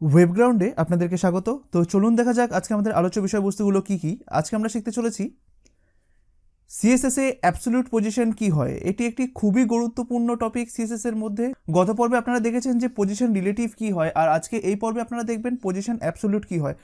ওয়েবগ্রাউন্ডে আপনাদেরকে স্বাগত। তো চলুন দেখা যাক আজকে আমাদের আলোচ্য বিষয়বস্তুগুলো কী কী। আজকে আমরা শিখতে চলেছি সিএসএসে অ্যাবসলিউট পজিশন কি হয়। এটি একটি খুবই গুরুত্বপূর্ণ টপিক সিএসএস এর মধ্যে। গত পর্বে আপনারা দেখেছেন যে পজিশন রিলেটিভ কি হয়, আর আজকে এই পর্বে আপনারা দেখবেন পজিশন অ্যাবসলিউট কি হয়।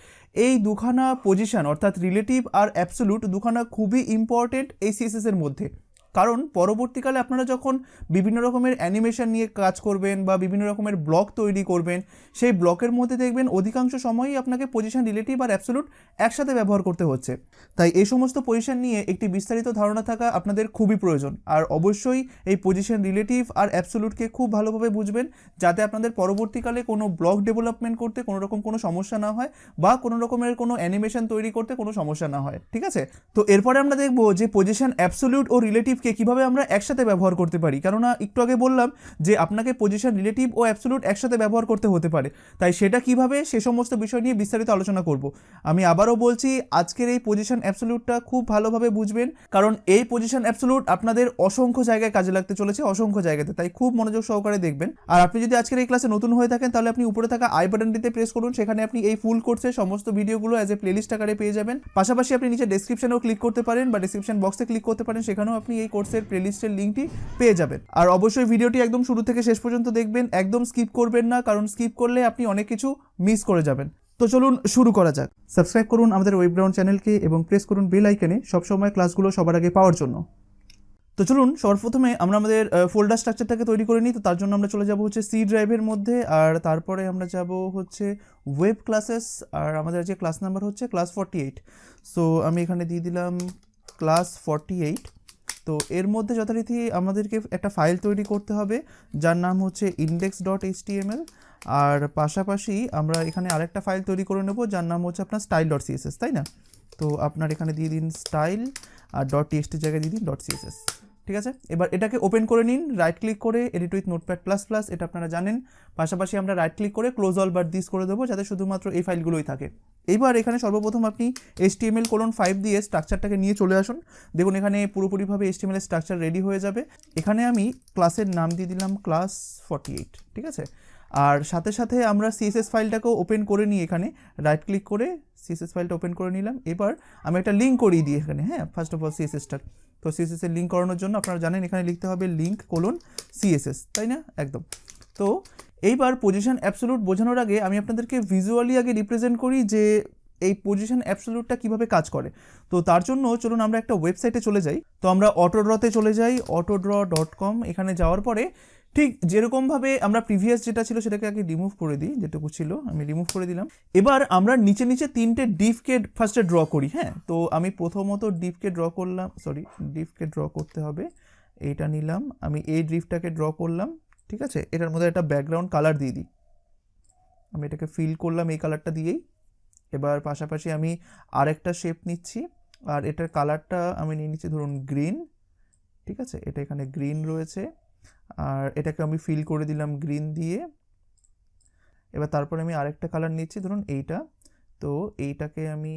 এই দুখানা পজিশন অর্থাৎ রিলেটিভ আর অ্যাবসলিউট দুখানা খুবই ইম্পর্টেন্ট এই সিএসএস এর মধ্যে, কারণ পরবর্তীকালে আপনারা যখন বিভিন্ন রকমের অ্যানিমেশন নিয়ে কাজ করবেন বা বিভিন্ন রকমের ব্লক তৈরি করবেন, সেই ব্লকের মধ্যে দেখবেন অধিকাংশ সময়ই আপনাকে পজিশন রিলেটিভ আর অ্যাবসলিউট একসাথে ব্যবহার করতে হচ্ছে। তাই এই সমস্ত পজিশন নিয়ে একটি বিস্তারিত ধারণা থাকা আপনাদের খুবই প্রয়োজন। আর অবশ্যই এই পজিশন রিলেটিভ আর অ্যাবসলিউটকে খুব ভালোভাবে বুঝবেন, যাতে আপনাদের পরবর্তীকালে কোনো ব্লক ডেভেলপমেন্ট করতে কোনো রকম কোনো সমস্যা না হয় বা কোনো রকমের কোনো অ্যানিমেশন তৈরি করতে কোনো সমস্যা না হয়। ঠিক আছে, তো এরপরে আমরা দেখব যে পজিশন অ্যাবসলিউট ও রিলেটিভকে কিভাবে আমরা একসাথে ব্যবহার করতে পারি। কেননা একটু আগে বললাম যে আপনাকে পজিশন রিলেটিভ ও অ্যাবসলিউট একসাথে ব্যবহার করতে হতে পারে, তাই সেটা কিভাবে সে সমস্ত বিষয় নিয়ে বিস্তারিত আলোচনা করব। আমি আবারও বলছি, আজকের এই পজিশন অ্যাবসলিউটটা খুব ভালোভাবে বুঝবেন, কারণ এই পজিশন অ্যাবসলিউট আপনাদের অসংখ্য জায়গায় কাজে লাগতে চলেছে, অসংখ্য জায়গাতে, তাই খুব মনোযোগ সহকারে দেখবেন। আর আপনি যদি আজকের এই ক্লাসে নতুন হয়ে থাকেন, তাহলে আপনি উপরে থাকা আই বাটনটিতে প্রেস করুন, সেখানে আপনি এই ফুল কোর্সের সমস্ত ভিডিওগুলো অ্যাজ এ প্লেলিস্ট আকারে পেয়ে যাবেন। পাশাপাশি আপনি নিচে ডেসক্রিপশনেও ক্লিক করতে পারেন বা ডেসক্রিপশন বক্সে ক্লিক করতে পারেন, সেখানেও আপনি এই কোর্সের প্লেলিস্টের লিঙ্কটি পেয়ে যাবেন। আর অবশ্যই ভিডিওটি একদম শুরু থেকে শেষ পর্যন্ত দেখবেন, একদম স্কিপ করবেন না, কারণ স্কিপ করলে আপনি অনেক কিছু মিস করে যাবেন। তো চলুন শুরু করা যাক। সাবস্ক্রাইব করুন আমাদের ওয়েবগ্রাউন্ড চ্যানেলকে এবং প্রেস করুন বেল আইকনে সবসময় ক্লাসগুলো সবার আগে পাওয়ার জন্য। তো চলুন সর্বপ্রথমে আমরা আমাদের ফোল্ডার স্ট্রাকচারটাকে তৈরি করে নিই। তো তার জন্য আমরা চলে যাব হচ্ছে সি ড্রাইভের মধ্যে, আর তারপরে আমরা যাব হচ্ছে ওয়েব ক্লাসেস, আর আমাদের যে ক্লাস নাম্বার হচ্ছে ক্লাস 48। সো আমি এখানে দিয়ে দিলাম ক্লাস 48। তো এর মধ্যে যথারীতি আমাদেরকে একটা ফাইল তৈরি করতে হবে যার নাম হচ্ছে index.html, আর পাশাপাশি আমরা এখানে আরেকটা ফাইল তৈরি করে নেব যার নাম হচ্ছে আপনার style.css, তাই না? তো আপনার এখানে দিয়ে দিন স্টাইল, আর .txt জায়গায় দিয়ে দিন .css। ঠিক আছে, এবার এটাকে ওপেন করে নিন রাইট ক্লিক করে, edit with notepad plus plus, এটা আপনারা জানেন। পাশাপাশি আমরা রাইট ক্লিক করে ক্লোজ অল বাট দিস করে দেবো, যাতে শুধুমাত্র এই ফাইলগুলোই থাকে। এইবার এখানে সর্বপ্রথম আপনি HTML:5 দিয়ে স্ট্রাকচারটাকে নিয়ে চলে আসুন। দেখুন এখানে পুরোপুরিভাবে HTML এর স্ট্রাকচার রেডি হয়ে যাবে। এখানে আমি ক্লাসের নাম দিয়ে দিলাম ক্লাস 48। ঠিক আছে, আর সাথে সাথে আমরা CSS ফাইলটাকেও ওপেন করে নিই, এখানে রাইট ক্লিক করে CSS ফাইলটা ওপেন করে নিলাম। এবার আমি একটা লিঙ্ক করিয়ে দিই এখানে, হ্যাঁ, ফার্স্ট অফ অল CSSটা। তো CSS এর লিঙ্ক করানোর জন্য আপনারা জানেন এখানে লিখতে হবে link:CSS, তাই না? একদম। তো এইবার পজিশন অ্যাবসলিউট বোঝানোর আগে আমি আপনাদেরকে ভিজুয়ালি আগে রিপ্রেজেন্ট করি যে এই পজিশন অ্যাবসলিউটটা কিভাবে কাজ করে। তো তার জন্য চলুন আমরা একটা ওয়েবসাইটে চলে যাই। তো আমরা অটোড্রতে চলে যাই, autodraw.com। এখানে যাওয়ার পরে ঠিক যেরকমভাবে আমরা প্রিভিয়াস যেটা ছিল সেটাকে আগে রিমুভ করে দিই, যেটুকু ছিল আমি রিমুভ করে দিলাম। এবার আমরা নিচে নিচে তিনটে ডিভকে ফার্স্টে ড্র করি। হ্যাঁ, তো আমি প্রথমত ডিভকে ড্র করলাম, ডিভকে ড্র করতে হবে, এইটা নিলাম আমি, এই ডিভটাকে ড্র করলাম। ঠিক আছে, এটার মধ্যে একটা ব্যাকগ্রাউন্ড কালার দিয়ে দিই, আমি এটাকে ফিল করলাম এই কালারটা দিয়েই। এবার পাশাপাশি আমি আরেকটা শেপ নিচ্ছি, আর এটার কালারটা আমি নিয়ে নিচ্ছি ধরুন গ্রিন। ঠিক আছে, এটা এখানে গ্রিন রয়েছে, আর এটাকে আমি ফিল করে দিলাম গ্রিন দিয়ে। এবার তারপরে আমি আরেকটা কালার নিচ্ছি, ধরুন এইটা। তো এইটাকে আমি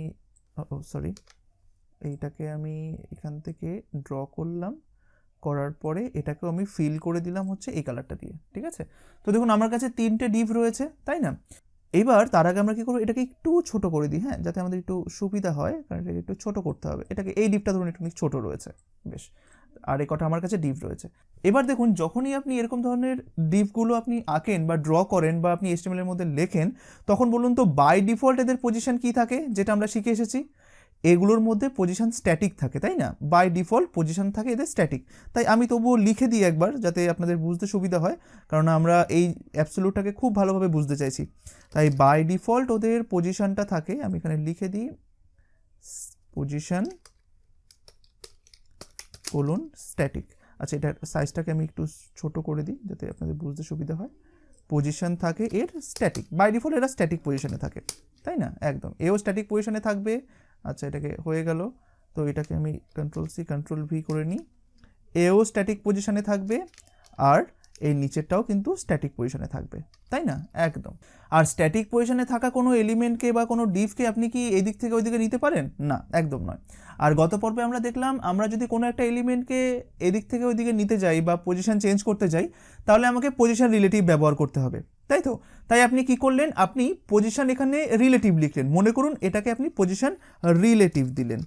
এইটাকে আমি এখান থেকে ড্র করলাম, করার পরে এটাকেও আমি ফিল করে দিলাম হচ্ছে এই কালারটা দিয়ে। ঠিক আছে, তো দেখুন আমার কাছে তিনটে ডিভ রয়েছে, তাই না? এবার তার আগে আমরা কী করবো, এটাকে একটু ছোট করে দিই, হ্যাঁ, যাতে আমাদের একটু সুবিধা হয়, কারণ এটাকে একটু ছোট করতে হবে। এটাকে এই ডিভটা ধরুন একটু ছোট রয়েছে, বেশ। আর এই কটা আমার কাছে ডিভ রয়েছে। এবার দেখুন যখনই আপনি এরকম ধরনের ডিভগুলো আপনি আঁকেন বা ড্র করেন বা আপনি HTML এর মধ্যে লেখেন, তখন বলুন তো বাই ডিফল্ট এদের পজিশন কী থাকে, যেটা আমরা শিখে এসেছি? এগুলোর মধ্যে পজিশন স্ট্যাটিক থাকে, তাই না? বাই ডিফল্ট পজিশন থাকে এদের স্ট্যাটিক। তাই আমি তবুও লিখে দিই একবার, যাতে আপনাদের বুঝতে সুবিধা হয়, কারণ আমরা এই অ্যাবসলিউটটাকে খুব ভালোভাবে বুঝতে চাইছি। তাই বাই ডিফল্ট ওদের পজিশনটা থাকে, আমি এখানে লিখে দিই পজিশন স্ট্যাটিক। আচ্ছা, এটার সাইজটাকে আমি একটু ছোট করে দিই যাতে আপনাদের বুঝতে সুবিধা হয়। পজিশন থাকে এর স্ট্যাটিক, বাই ডিফল্ট এরা স্ট্যাটিক পজিশনে থাকে, তাই না? একদম, এও স্ট্যাটিক পজিশনে থাকবে। আচ্ছা, এটাকে হয়ে গেল। তো এটাকে আমি Ctrl+C Ctrl+V করে নিই, এও স্ট্যাটিক পজিশনে থাকবে। আর এই নিচেরটাও কিন্তু স্ট্যাটিক পজিশনে থাকবে, তাই না? একদম। আর স্ট্যাটিক পজিশনে থাকা কোনো এলিমেন্টকে বা কোনো ডিফকে আপনি কি এই দিক থেকে ওই দিকে নিতে পারেন? না, একদম নয়। আর গত পর্বে আমরা দেখলাম আমরা যদি কোনো একটা এলিমেন্টকে এদিক থেকে ওই দিকে নিতে যাই বা পজিশন চেঞ্জ করতে যাই, তাহলে আমাকে পজিশন রিলেটিভ ব্যবহার করতে হবে, তাই তো? তাই আপনি কি করলেন, আপনি পজিশন এখানে রিলেটিভ লিখলেন। মনে করুন এটাকে আপনি পজিশন রিলেটিভ দিলেন,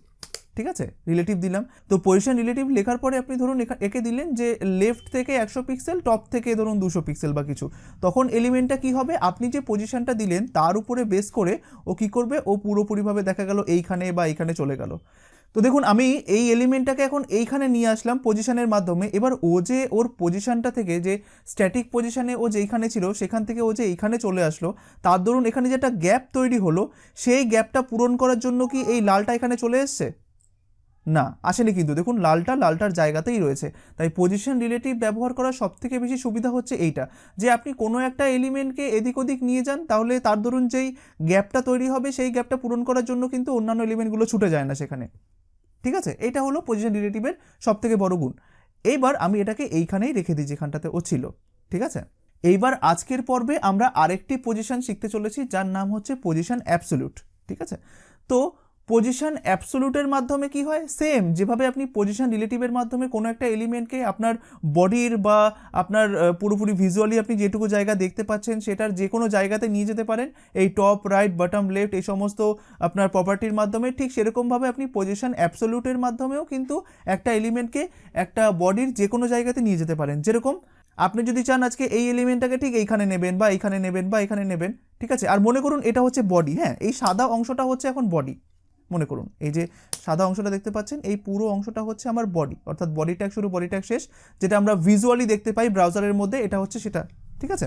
ঠিক আছে? রিলেটিভ দিলাম। তো পজিশন রিলেটিভ লেখার পরে আপনি ধরুন একে দিলেন যে লেফট থেকে 100 পিক্সেল, টপ থেকে ধরুন 200 পিক্সেল বা কিছু। তখন এলিমেন্টটা কি হবে, আপনি যে পজিশনটা দিলেন তার উপরে বেস করে ও কি করবে, ও পুরোপুরিভাবে দেখা গেল এইখানে বা এইখানে চলে গেল। তো দেখুন আমি এই এলিমেন্টটাকে এখন এইখানে নিয়ে আসলাম পজিশনের মাধ্যমে। এবার ও যে ওর পজিশনটা থেকে যে স্ট্যাটিক পজিশনে ও যেইখানে ছিল সেখান থেকে ও যে এইখানে চলে আসলো, তার দরুন এখানে যে একটা গ্যাপ তৈরি হলো, সেই গ্যাপটা পূরণ করার জন্য কি এই লালটা এখানে চলে এসছে? না, আসেনি কিন্তু। দেখুন লালটার জায়গাতেই রয়েছে। তাই পজিশন রিলেটিভ ব্যবহার করার সবথেকে বেশি সুবিধা হচ্ছে এইটা, যে আপনি কোনো একটা এলিমেন্টকে এদিক ওদিক নিয়ে যান, তাহলে তার দরুন যেই গ্যাপটা তৈরি হবে সেই গ্যাপটা পূরণ করার জন্য কিন্তু অন্যান্য এলিমেন্টগুলো ছুটে যায় না সেখানে, ঠিক আছে? এটা হলো পজিশন রিলেটিভের সবথেকে বড় গুণ। এইবার আমি এটাকে এইখানেই রেখে দিই যেখানটাতে ও ছিল, ঠিক আছে? এইবার আজকের পর্বে আমরা আরেকটি পজিশন শিখতে চলেছি, যার নাম হচ্ছে পজিশন অ্যাবসোলিউট, ঠিক আছে? তো পজিশন অ্যাবসোলিউটের মাধ্যমে কি হয়, সেম যেভাবে আপনি পজিশন রিলেটিভের মাধ্যমে কোনো একটা এলিমেন্টকে আপনার বডির বা আপনার পুরোপুরি ভিজুয়ালি আপনি যেটুকু জায়গা দেখতে পাচ্ছেন সেটার যে কোনো জায়গাতে নিয়ে যেতে পারেন, এই টপ, রাইট, বটম, লেফট এই সমস্ত আপনার প্রপার্টির মাধ্যমে। ঠিক সেরকমভাবে আপনি পজিশন অ্যাবসোলিউটের মাধ্যমেও কিন্তু একটা এলিমেন্টকে একটা বডির যে কোনো জায়গাতে নিয়ে যেতে পারেন। যেরকম আপনি যদি চান আজকে এই এলিমেন্টটাকে ঠিক এইখানে নেবেন বা এইখানে নেবেন বা এখানে নেবেন, ঠিক আছে? আর মনে করুন এটা হচ্ছে বডি, হ্যাঁ, এই সাদা অংশটা হচ্ছে এখন বডি। মনে করুন এই যে সাদা অংশটা দেখতে পাচ্ছেন, এই পুরো অংশটা হচ্ছে আমার বডি, অর্থাৎ বডি ট্যাগ শুরু, বডি ট্যাগ শেষ, যেটা আমরা ভিজুয়ালি দেখতে পাই ব্রাউজারের মধ্যে, এটা হচ্ছে সেটা, ঠিক আছে?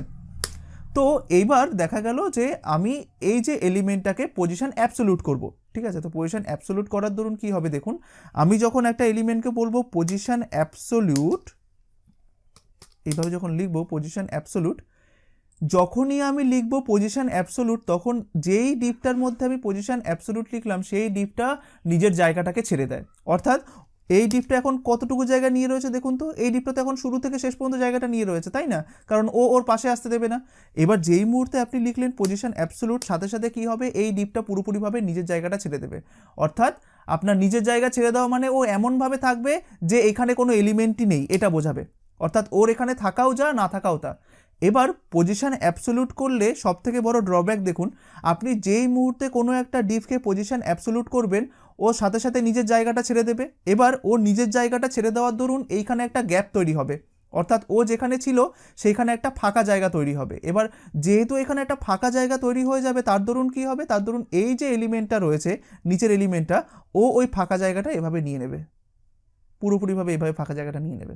তো এইবার দেখা গেল যে আমি এই যে এলিমেন্টটাকে পজিশন অ্যাবসোলিউট করব, ঠিক আছে? তো পজিশন অ্যাবসোলিউট করার দরুন কি হবে, দেখুন আমি যখন একটা এলিমেন্টকে বলবো পজিশন অ্যাবসোলিউট, এইভাবে যখন লিখবো পজিশন অ্যাবসোলিউট, যখনই আমি লিখব পজিশন অ্যাবসোলিউট, তখন যেই ডিপটার মধ্যে আমি পজিশন অ্যাবসোলিউট লিখলাম সেই ডিপটা নিজের জায়গাটাকে ছেড়ে দেয়। অর্থাৎ এই ডিপটা এখন কতটুকু জায়গা নিয়ে রয়েছে দেখুন তো, এই ডিপটা তো এখন শুরু থেকে শেষ পর্যন্ত জায়গাটা নিয়ে রয়েছে, তাই না? কারণ ও ওর পাশে আসতে দেবে না। এবার যেই মুহূর্তে আপনি লিখলেন পজিশন অ্যাবসোলিউট, সাথে সাথে কি হবে, এই ডিপটা পুরোপুরিভাবে নিজের জায়গাটা ছেড়ে দেবে। অর্থাৎ আপনার নিজের জায়গা ছেড়ে দেওয়া মানে ও এমনভাবে থাকবে যে এখানে কোনো এলিমেন্টই নেই, এটা বোঝাবে। অর্থাৎ ওর এখানে থাকাও যা, না থাকাও তা। এবার পজিশন অ্যাবসোলিউট করলে সবথেকে বড় ড্রব্যাক দেখুন, আপনি যেই মুহূর্তে কোনো একটা ডিফকে পজিশন অ্যাবসোলিউট করবেন, ও সাথে সাথে নিজের জায়গাটা ছেড়ে দেবে। এবার ও নিজের জায়গাটা ছেড়ে দেওয়ার দরুন এইখানে একটা গ্যাপ তৈরি হবে, অর্থাৎ ও যেখানে ছিল সেইখানে একটা ফাঁকা জায়গা তৈরি হবে। এবার যেহেতু এখানে একটা ফাঁকা জায়গা তৈরি হয়ে যাবে, তার দরুন কি হবে, তার দরুন এই যে এলিমেন্টটা রয়েছে নিচের এলিমেন্টটা, ও ওই ফাঁকা জায়গাটা এভাবে নিয়ে নেবে, পুরোপুরিভাবে এভাবে ফাঁকা জায়গাটা নিয়ে নেবে,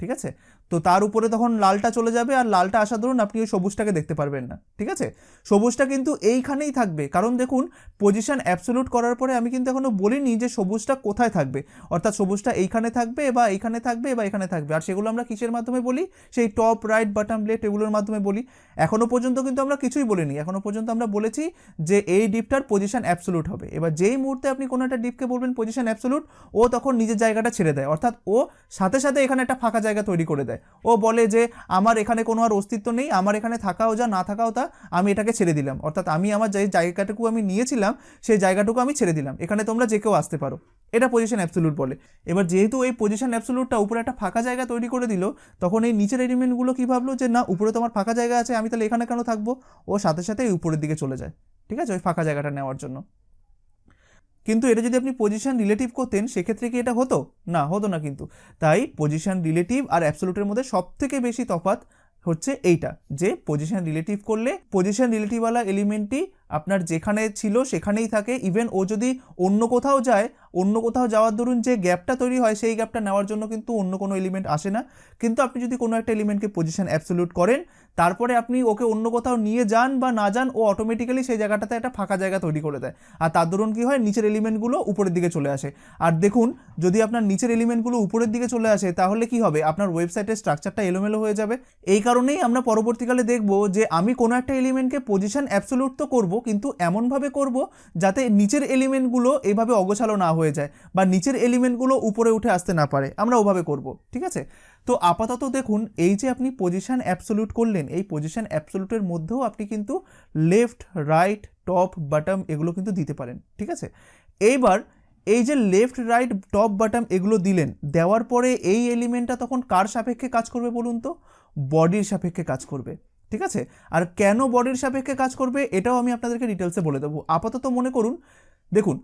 ঠিক আছে? তো তার উপরে তখন লালটা চলে যাবে, আর লালটা আসা ধরুন আপনি ওই সবুজটাকে দেখতে পারবেন না, ঠিক আছে? সবুজটা কিন্তু এইখানেই থাকবে, কারণ দেখুন পজিশন অ্যাবসোলিউট করার পরে আমি কিন্তু এখনো বলিনি যে সবুজটা কোথায় থাকবে। অর্থাৎ সবুজটা এইখানে থাকবে বা এইখানে থাকবে বা এখানে থাকবে, আর সেগুলো আমরা কিসের মাধ্যমে বলি, সেই টপ, রাইট, বটম, লেফট এগুলোর মাধ্যমে বলি। এখনো পর্যন্ত কিন্তু আমরা কিছুই বলিনি, এখনো পর্যন্ত আমরা বলেছি যে এই ডিপটার পজিশন অ্যাবসোলিউট হবে। এবার যেই মুহূর্তে আপনি কোনো একটা ডিপকে বলবেন পজিশন অ্যাবসোলিউট, ও তখন নিজের জায়গাটা ছেড়ে দেয়, অর্থাৎ ও সাথে সাথে এখানে একটা ফাঁকা জায়গা তৈরি করে দেয়। ও বলে যে আমার এখানে কোনো আর অস্তিত্ব নেই, আমার এখানে থাকাও যা, না থাকাও তা, আমি এটাকে ছেড়ে দিলাম। অর্থাৎ আমি আমার যে জায়গাটুকু আমি নিয়েছিলাম সেই জায়গাটুকু আমি ছেড়ে দিলাম, এখানে তোমরা যে কেউ আসতে পারো, এটা পজিশন অ্যাবসোলিউট বলে। এবার যেহেতু এই পজিশন অ্যাবসোলিউটটা উপরে একটা ফাঁকা জায়গা তৈরি করে দিল, তখন এই নিচের এলিমেন্টগুলো কি ভাবলো যে না, উপরে তোমার ফাঁকা জায়গা আছে, আমি তাহলে এখানে কেন থাকবো, ও সাথে সাথে এই উপরের দিকে চলে যায়, ঠিক আছে, ওই ফাঁকা জায়গাটা নেওয়ার জন্য। কিন্তু এটা যদি আপনি পজিশন রিলেটিভ করতেন সেক্ষেত্রে কি এটা হতো না? হতো না কিন্তু। তাই পজিশন রিলেটিভ আর অ্যাবসোলিউটের মধ্যে সবথেকে বেশি তফাৎ হচ্ছে এইটা, যে পজিশন রিলেটিভ করলে পজিশন রিলেটিভওয়ালা এলিমেন্টটি আপনার যেখানে ছিল সেখানেই থাকে। ইভেন ও যদি অন্য কোথাও যায়, অন্য কোথাও যাওয়ার দরুন যে গ্যাপটা তৈরি হয় সেই গ্যাপটা নেওয়ার জন্য কিন্তু অন্য কোনো এলিমেন্ট আসে না। কিন্তু আপনি যদি কোনো একটা এলিমেন্টকে পজিশন অ্যাবসোলিউট করেন, তারপরে আপনি ওকে অন্য কোথাও নিয়ে যান বা না যান, ও অটোমেটিক্যালি সেই জায়গাটাতে একটা ফাঁকা জায়গা তৈরি করে দেয়, আর তার দরুন কি হয়, নিচের এলিমেন্টগুলো উপরের দিকে চলে আসে। আর দেখুন যদি আপনার নিচের এলিমেন্টগুলো উপরের দিকে চলে আসে, তাহলে কি হবে, আপনার ওয়েবসাইটের স্ট্রাকচারটা এলোমেলো হয়ে যাবে। এই কারণেই আমরা পরবর্তীকালে দেখব যে আমি কোনো একটা এলিমেন্টকে পজিশন অ্যাবসোলিউট তো করব, কিন্তু এমনভাবে করব যাতে নিচের এলিমেন্টগুলো এইভাবে অগোছালো না হয়ে যায় বা নিচের এলিমেন্টগুলো উপরে উঠে আসতে না পারে, আমরা ওভাবে করব, ঠিক আছে। তো আপাতত দেখুন এই যে আপনি পজিশন অ্যাবসোলিউট করলেন, এই পজিশন অ্যাবসোলিউটের মধ্যেও আপনি কিন্তু লেফট, রাইট, টপ, বটম এগুলো কিন্তু দিতে পারেন, ঠিক আছে। এইবার এই যে লেফট, রাইট, টপ, বটম এগুলো দিলেন, দেওয়ার পরে এই এলিমেন্টটা তখন কার সাপেক্ষে কাজ করবে বলুন তো? বডির সাপেক্ষে কাজ করবে, ঠিক আছে। আর কেন বডির সাপেক্ষে কাজ করবে এটাও আমি আপনাদেরকে ডিটেলসে বলে দেবো। আপাতত মনে করুন, দেখুন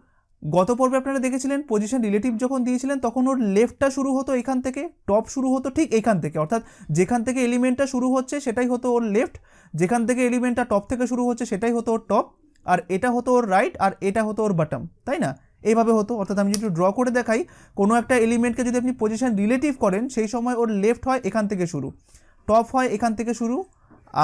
গত পর্বে আপনারা দেখেছিলেন পজিশন রিলেটিভ যখন দিয়েছিলেন তখন ওর লেফটটা শুরু হতো এখান থেকে, টপ শুরু হতো ঠিক এখান থেকে, অর্থাৎ যেখান থেকে এলিমেন্টটা শুরু হচ্ছে সেটাই হতো ওর লেফট, যেখান থেকে এলিমেন্টটা টপ থেকে শুরু হচ্ছে সেটাই হতো ওর টপ, আর এটা হতো ওর রাইট, আর এটা হতো ওর বটম, তাই না? এইভাবে হতো। অর্থাৎ আমি যদি ড্র করে দেখাই, কোনো একটা এলিমেন্টকে যদি আপনি পজিশন রিলেটিভ করেন সেই সময় ওর লেফট হয় এখান থেকে শুরু, টপ হয় এখান থেকে শুরু,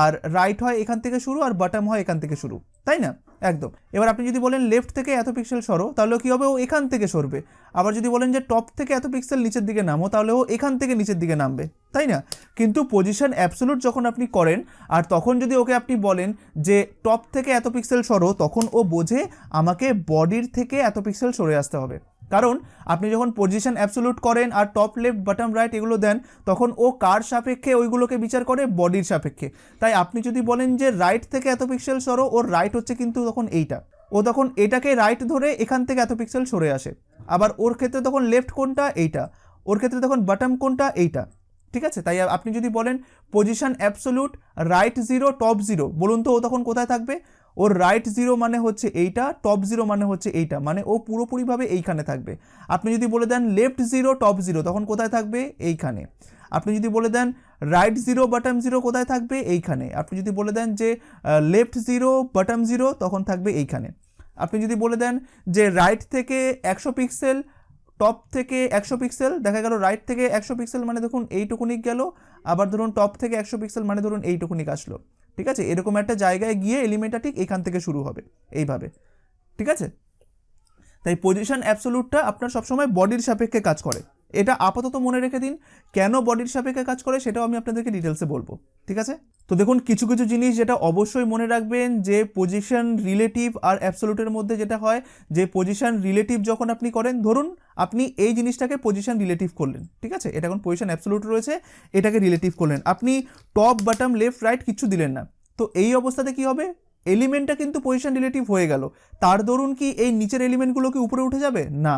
আর রাইট হয় এখান থেকে শুরু, আর বটম হয় এখান থেকে শুরু, তাই না? একদম। এবার আপনি যদি বলেন লেফট থেকে এত পিক্সেল সরো, তাহলে কী হবে? ও এখান থেকে সরবে। আবার যদি বলেন যে টপ থেকে এত পিক্সেল নিচের দিকে নামো, তাহলে ও এখান থেকে নিচের দিকে নামবে, তাই না? কিন্তু পজিশন অ্যাবসোলিউট যখন আপনি করেন আর তখন যদি ওকে আপনি বলেন যে টপ থেকে এত পিক্সেল সরো, তখন ও বোঝে আমাকে বডির থেকে এত পিক্সেল সরে আসতে হবে। কারণ আপনি যখন পজিশন অ্যাবসোলিউট করেন আর টপ, লেফট, বটম, রাইট এগুলো দেন, তখন ও কার সাপেক্ষে ওইগুলোকে বিচার করে? বডির সাপেক্ষে। তাই আপনি যদি বলেন যে রাইট থেকে এত পিক্সেল সরো, ওর রাইট হচ্ছে কিন্তু তখন এইটা, ও তখন এটাকে রাইট ধরে এখান থেকে এত পিক্সেল সরে আসে। আবার ওর ক্ষেত্রে তখন লেফট কোনটা? এইটা। ওর ক্ষেত্রে তখন বটম কোনটা? এইটা, ঠিক আছে। তাই আপনি যদি বলেন পজিশন অ্যাবসোলিউট রাইট 0 টপ 0, বলুন তো ও তখন কোথায় থাকবে? ওর রাইট 0 মানে হচ্ছে এইটা, টপ 0 মানে হচ্ছে এইটা, মানে ও পুরোপুরিভাবে এইখানে থাকবে। আপনি যদি বলে দেন লেফট 0 টপ 0, তখন কোথায় থাকবে? এইখানে। আপনি যদি বলে দেন রাইট 0 বটম 0, কোথায় থাকবে? এইখানে। আপনি যদি বলে দেন যে লেফট 0 বটম 0, তখন থাকবে এইখানে। আপনি যদি বলে দেন যে রাইট থেকে 100 পিক্সেল, টপ থেকে 100 পিক্সেল, দেখা গেল রাইট থেকে 100 পিক্সেল মানে দেখুন এইটুকুনি গেল, আবার ধরুন টপ থেকে 100 পিক্সেল মানে ধরুন এইটুকুনি আসলো, ঠিক আছে। এরকম একটা জায়গায় গিয়ে এলিমেন্টটা ঠিক এখান থেকে শুরু হবে, এইভাবে, ঠিক আছে। তাই পজিশন অ্যাবসোলিউটটা আপনার সবসময় বডির সাপেক্ষে কাজ করে, এটা আপাতত মনে রেখে দিন। কেন বডির সাপেক্ষে কাজ করে সেটাও আমি আপনাদেরকে ডিটেলসে বলবো, ঠিক আছে। তো দেখুন কিছু কিছু জিনিস যেটা অবশ্যই মনে রাখবেন, যে পজিশন রিলেটিভ আর অ্যাবসোলিউটের মধ্যে যেটা হয়, যে পজিশন রিলেটিভ যখন আপনি করেন, ধরুন আপনি এই জিনিসটাকে পজিশন রিলেটিভ করলেন, ঠিক আছে, এটা এখন পজিশন অ্যাবসোলিউট রয়েছে, এটাকে রিলেটিভ করলেন, আপনি টপ, বটম, লেফট, রাইট কিচ্ছু দিলেন না। তো এই অবস্থাতে কি হবে? এলিমেন্টটা কিন্তু পজিশন রিলেটিভ হয়ে গেল, তার দরুন কি এই নিচের এলিমেন্টগুলো কি উপরে উঠে যাবে? না,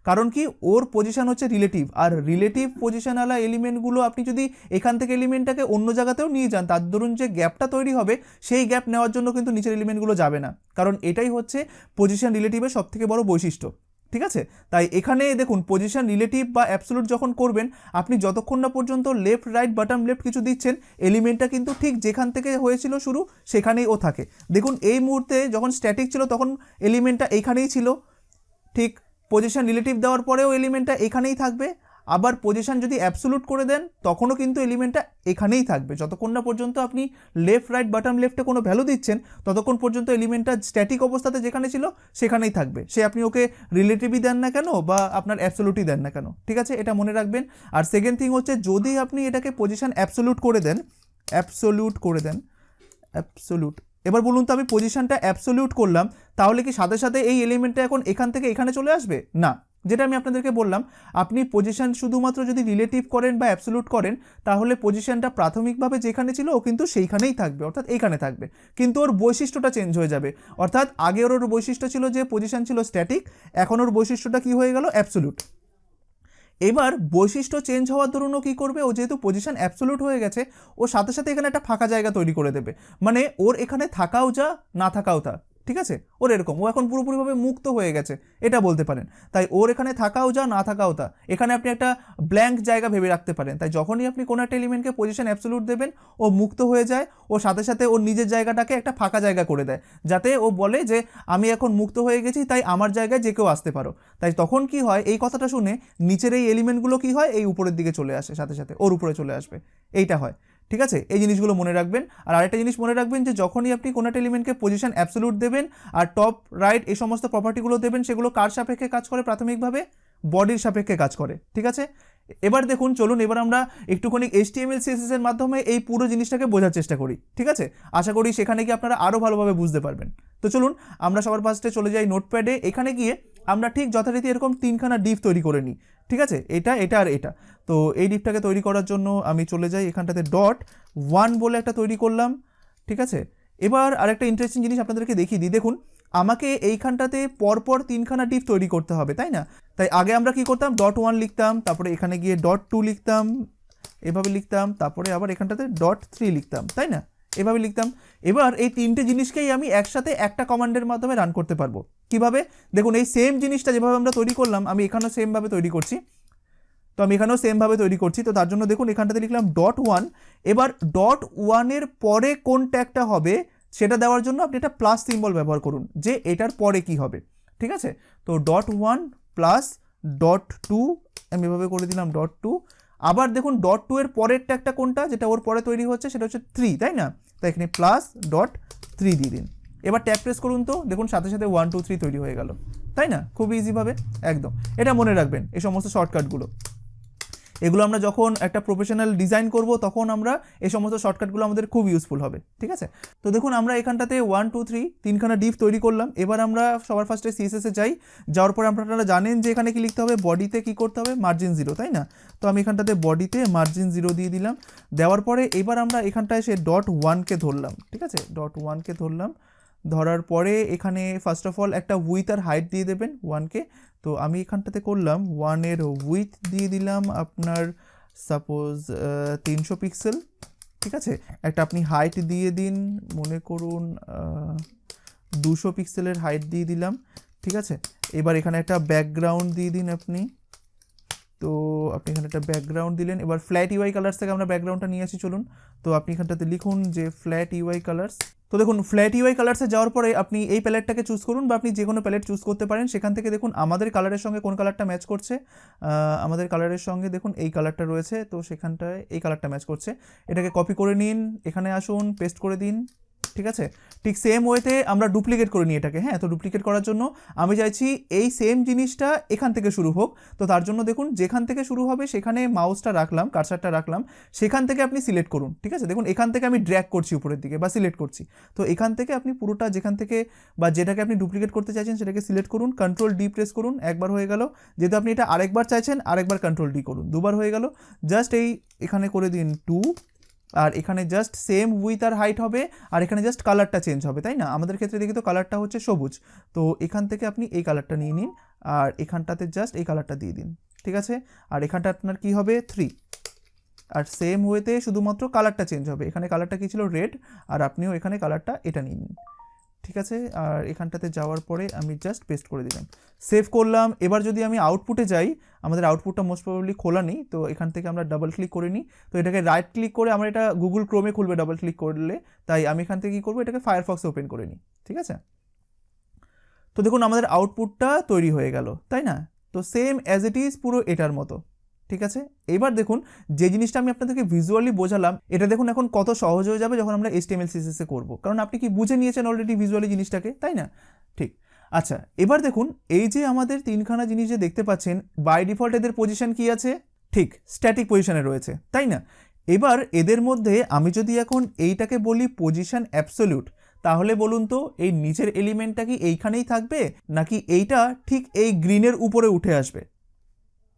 কারণ কি ওর পজিশন হচ্ছে রিলেটিভ, আর রিলেটিভ পজিশনওয়ালা এলিমেন্টগুলো আপনি যদি এখান থেকে এলিমেন্টটাকে অন্য জায়গাতেও নিয়ে যান, তার দরুন যে গ্যাপটা তৈরি হবে সেই গ্যাপ নেওয়ার জন্য কিন্তু নিচের এলিমেন্টগুলো যাবে না, কারণ এটাই হচ্ছে পজিশন রিলেটিভের সবথেকে বড় বৈশিষ্ট্য, ঠিক আছে। তাই এখানে দেখুন পজিশন রিলেটিভ বা অ্যাবসোলিউট যখন করবেন, আপনি যতক্ষণ না পর্যন্ত লেফট, রাইট, বটম, লেফট কিছু দিচ্ছেন, এলিমেন্টটা কিন্তু ঠিক যেখান থেকে হয়েছিল শুরু সেখানেই ও থাকে। দেখুন এই মুহূর্তে যখন স্ট্যাটিক ছিল তখন এলিমেন্টটা এইখানেই ছিল, ঠিক পজিশন রিলেটিভ দেওয়ার পরেও এলিমেন্টটা এখানেই থাকবে। আবার পজিশন যদি অ্যাবসোলিউট করে দেন তখনও কিন্তু এলিমেন্টটা এখানেই থাকবে, যতক্ষণ না পর্যন্ত আপনি লেফট, রাইট, বটম, লেফটে কোনো ভ্যালু দিচ্ছেন ততক্ষণ পর্যন্ত এলিমেন্টটা স্ট্যাটিক অবস্থাতে যেখানে ছিল সেখানেই থাকবে, সে আপনি ওকে রিলেটিভই দেন না কেন বা আপনার অ্যাবসোলিউটই দেন না কেন, ঠিক আছে, এটা মনে রাখবেন। আর সেকেন্ড থিং হচ্ছে, যদি আপনি এটাকে পজিশন অ্যাবসোলিউট করে দেন, অ্যাবসোলিউট, এবার বলুন তো আমি পজিশনটা অ্যাবসোলিউট করলাম, তাহলে কি সাথে সাথে এই এলিমেন্টটা এখন এখান থেকে এখানে চলে আসবে? না, যেটা আমি আপনাদেরকে বললাম, আপনি পজিশন শুধুমাত্র যদি রিলেটিভ করেন বা অ্যাবসোলিউট করেন, তাহলে পজিশনটা প্রাথমিকভাবে যেখানে ছিল ও কিন্তু সেইখানেই থাকবে, অর্থাৎ এইখানে থাকবে, কিন্তু ওর বৈশিষ্ট্যটা চেঞ্জ হয়ে যাবে। অর্থাৎ আগে ওর বৈশিষ্ট্য ছিল যে পজিশন ছিল স্ট্যাটিক, এখন ওর বৈশিষ্ট্যটা কি হয়ে গেল? অ্যাবসোলিউট। এবার বৈশিষ্ট্য চেঞ্জ হওয়ার দরুনও কী করবে? ও যেহেতু পজিশন অ্যাবসোলিউট হয়ে গেছে, ও সাথে সাথে এখানে একটা ফাঁকা জায়গা তৈরি করে দেবে, মানে ওর এখানে থাকাও যা না থাকাও তা, ঠিক আছে, ওর এরকম, ও এখন পুরোপুরিভাবে মুক্ত হয়ে গেছে এটা বলতে পারেন। তাই ওর এখানে থাকাও যা না থাকাও তা, এখানে আপনি একটা ব্ল্যাঙ্ক জায়গা ভেবে রাখতে পারেন। তাই যখনই আপনি কোনো একটা এলিমেন্টকে পজিশন অ্যাবসোলিউট দেবেন, ও মুক্ত হয়ে যায়, ও সাথে সাথে ওর নিজের জায়গাটাকে একটা ফাঁকা জায়গা করে দেয়, যাতে ও বলে যে আমি এখন মুক্ত হয়ে গেছি, তাই আমার জায়গায় যে কেউ আসতে পারো। তাই তখন কি হয়, এই কথাটা শুনে নিচের এই এলিমেন্টগুলো কি হয়, এই উপরের দিকে চলে আসে, সাথে সাথে ওর উপরে চলে আসবে, এইটা হয়, ঠিক আছে। এই জিনিসগুলো মনে রাখবেন। আর আরেকটা জিনিস মনে রাখবেন, যে যখনই আপনি কোনো একটা এলিমেন্টকে পজিশন অ্যাবসোলিউট দেবেন আর টপ, রাইট এই সমস্ত প্রপার্টিগুলো দেবেন, সেগুলো কার সাপেক্ষে কাজ করে? প্রাথমিকভাবে বডির সাপেক্ষে কাজ করে, ঠিক আছে। এবার দেখুন, চলুন এবার আমরা একটুখানি HTML CSS এর মাধ্যমে এই পুরো জিনিসটাকে বোঝার চেষ্টা করি, ঠিক আছে। আশা করি সেখানে গিয়ে আপনারা আরও ভালোভাবে বুঝতে পারবেন। তো চলুন আমরা সবার ফার্স্টে চলে যাই নোটপ্যাডে। এখানে গিয়ে আমরা ঠিক যথারীতি এরকম 3খানা ডিপ তৈরি করে নিই, ঠিক আছে, এটা এটা আর এটা। তো এই ডিপটাকে তৈরি করার জন্য আমি চলে যাই এখানটাতে ডট 1 বলে একটা তৈরি করলাম, ঠিক আছে। এবার আরেকটা ইন্টারেস্টিং জিনিস আপনাদেরকে দেখিয়ে দিই। দেখুন আমাকে এইখানটাতে পরপর 3খানা ডিপ তৈরি করতে হবে, তাই না? তাই আগে আমরা কি করতাম, ডট 1 লিখতাম, তারপরে এখানে গিয়ে ডট 2 লিখতাম, এভাবে লিখতাম, তারপরে আবার এখানটাতে ডট 3 লিখতাম, তাই না? এভাবে লিখতাম। এবার এই 3টে জিনিসকেই আমি একসাথে একটা কমান্ডের মাধ্যমে রান করতে পারবো। কিভাবে? দেখুন এই সেম জিনিসটা যেভাবে আমরা তৈরি করলাম আমি এখানেও সেমভাবে তৈরি করছি। তো আমি এখানেও সেমভাবে তৈরি করছি। তো তার জন্য দেখুন এখানটাতে লিখলাম ডট 1। এবার ডট 1-এর পরে কোন ট্যাগটা হবে সেটা দেওয়ার জন্য আপনি একটা প্লাস সিম্বল ব্যবহার করুন, যে এটার পরে কি হবে, ঠিক আছে। তো ডট 1 প্লাস ডট 2 আমি এভাবে করে দিলাম, ডট 2। আবার দেখুন ডট 2-এর পরের ট্যাগটা কোনটা, যেটা ওর পরে তৈরি হচ্ছে, সেটা হচ্ছে 3, তাই না? তাই এখানে প্লাস ডট 3 দিয়ে দিন। এবার ট্যাগ প্রেস করুন, তো দেখুন সাথে সাথে 1 2 3 তৈরি হয়ে গেল, তাই না? খুব ইজিভাবে একদম। এটা মনে রাখবেন এই সমস্ত শর্টকাটগুলো, এগুলো আমরা যখন একটা প্রফেশনাল ডিজাইন করব তখন আমরা এই সমস্ত শর্টকাটগুলো আমাদের খুব ইউজফুল হবে, ঠিক আছে। তো দেখুন আমরা এখানটাতে 1 2 3 3খানা ডিপ তৈরি করলাম। এবার আমরা সবার ফার্স্টে সিএসএসে যাই। যাওয়ার পরে আপনারা জানেন যে এখানে কি লিখতে হবে, বডিতে কি করতে হবে, মার্জিন 0, তাই না? তো আমি এখানটাতে বডিতে মার্জিন 0 দিয়ে দিলাম। দেওয়ার পরে এবার আমরা এখানটায় এসে ডট 1কে ধরলাম, ঠিক আছে, ডট 1কে ধরলাম। ধরার পরে এখানে ফার্স্ট অফ অল একটা উইথ আর হাইট দিয়ে দেবেন 1কে। তো আমি এখানটাতে করলাম 1-এর উইথ দিয়ে দিলাম আপনার সাপোজ 300 পিক্সেল, ঠিক আছে। একটা আপনি হাইট দিয়ে দিন, মনে করুন 200 পিক্সেলের হাইট দিয়ে দিলাম, ঠিক আছে। এবার এখানে একটা ব্যাকগ্রাউন্ড দিয়ে দিন আপনি। তো আপনি এখানে একটা ব্যাকগ্রাউন্ড দিলেন। এবার ফ্ল্যাট ইউআই কালার্স থেকে আমরা ব্যাকগ্রাউন্ডটা নিয়ে আসি, চলুন। তো আপনি এখানটাতে লিখুন যে ফ্ল্যাট ইউআই কালার্স। তো দেখুন ফ্ল্যাট ইউআই কালার্সে যাওয়ার পরে আপনি এই প্যালেটটাকে চুজ করুন, বা আপনি যে কোনো প্যালেট চুজ করতে পারেন। সেখান থেকে দেখুন আমাদের কালারের সঙ্গে কোন কালারটা ম্যাচ করছে। আমাদের কালারের সঙ্গে দেখুন এই কালারটা রয়েছে, তো সেখানটায় এই কালারটা ম্যাচ করছে। এটাকে কপি করে নিন, এখানে আসুন, পেস্ট করে দিন, ঠিক আছে। ঠিক সেম ওয়েতে আমরা ডুপ্লিকেট করে নিই এটাকে। হ্যাঁ, তো ডুপ্লিকেট করার জন্য আমি চাইছি এই সেম জিনিসটা এখান থেকে শুরু হোক। তো তার জন্য দেখুন যেখান থেকে শুরু হবে সেখানে মাউসটা রাখলাম, কার্সারটা রাখলাম, সেখান থেকে আপনি সিলেক্ট করুন, ঠিক আছে। দেখুন এখান থেকে আমি ড্র্যাগ করছি উপরের দিকে বা সিলেক্ট করছি। তো এখান থেকে আপনি পুরোটা যেখান থেকে বা যেটাকে আপনি ডুপ্লিকেট করতে চাইছেন সেটাকে সিলেক্ট করুন, কন্ট্রোল ডি প্রেস করুন, একবার হয়ে গেল। যেহেতু আপনি এটা আরেকবার চাইছেন আরেকবার কন্ট্রোল ডি করুন, দুবার হয়ে গেল। জাস্ট এই এখানে করে দিন 2, আর এখানে জাস্ট সেম উইথ আর হাইট হবে, আর এখানে জাস্ট কালারটা চেঞ্জ হবে, তাই না? আমাদের ক্ষেত্রে দেখি তো কালারটা হচ্ছে সবুজ। তো এখান থেকে আপনি এই কালারটা নিয়ে নিন, আর এখানটাতে জাস্ট এই কালারটা দিয়ে দিন, ঠিক আছে। আর এখানটা আপনার কি হবে 3, আর সেম ওয়েতে শুধুমাত্র কালারটা চেঞ্জ হবে। এখানে কালারটা কি ছিল, রেড, আর আপনিও এখানে কালারটা এটা নিয়ে নিন, ঠিক আছে। আর এখানটাতে যাওয়ার পরে আমি জাস্ট পেস্ট করে দিলাম, সেভ করলাম। এবার যদি আমি আউটপুটে যাই, আমাদের আউটপুটটা মোস্ট প্রবাবলি খোলা নেই, তো এখান থেকে আমরা ডাবল ক্লিক করে নিই। তো এটাকে রাইট ক্লিক করে আমার এটা গুগল ক্রোমে খুলবে ডাবল ক্লিক করলে, তাই আমি এখান থেকে কী করবো, এটাকে ফায়ারফক্সে ওপেন করে নিই, ঠিক আছে। তো দেখুন আমাদের আউটপুটটা তৈরি হয়ে গেল, তাই না? তো সেম অ্যাজ ইট ইজ পুরো এটার মতো, ঠিক আছে। এবার দেখুন যে জিনিসটা আমি আপনাদেরকে ভিজুয়ালি বোঝালাম, এটা দেখুন এখন কত সহজ হয়ে যাবে যখন আমরা HTML CSS এ করবো, কারণ আপনি কি বুঝে নিয়েছেন অলরেডি ভিজুয়ালি জিনিসটাকে, তাই না? ঠিক। আচ্ছা, এবার দেখুন এই যে আমাদের 3খানা জিনিস যে দেখতে পাচ্ছেন, বাই ডিফল্ট এদের পজিশন কি আছে, ঠিক স্ট্যাটিক পজিশনে রয়েছে, তাই না? এবার এদের মধ্যে আমি যদি এখন এইটাকে বলি পজিশন অ্যাবসলিউট, তাহলে বলুন তো এই নিচের এলিমেন্টটা কি এইখানেই থাকবে, নাকি এইটা ঠিক এই গ্রিনের উপরে উঠে আসবে?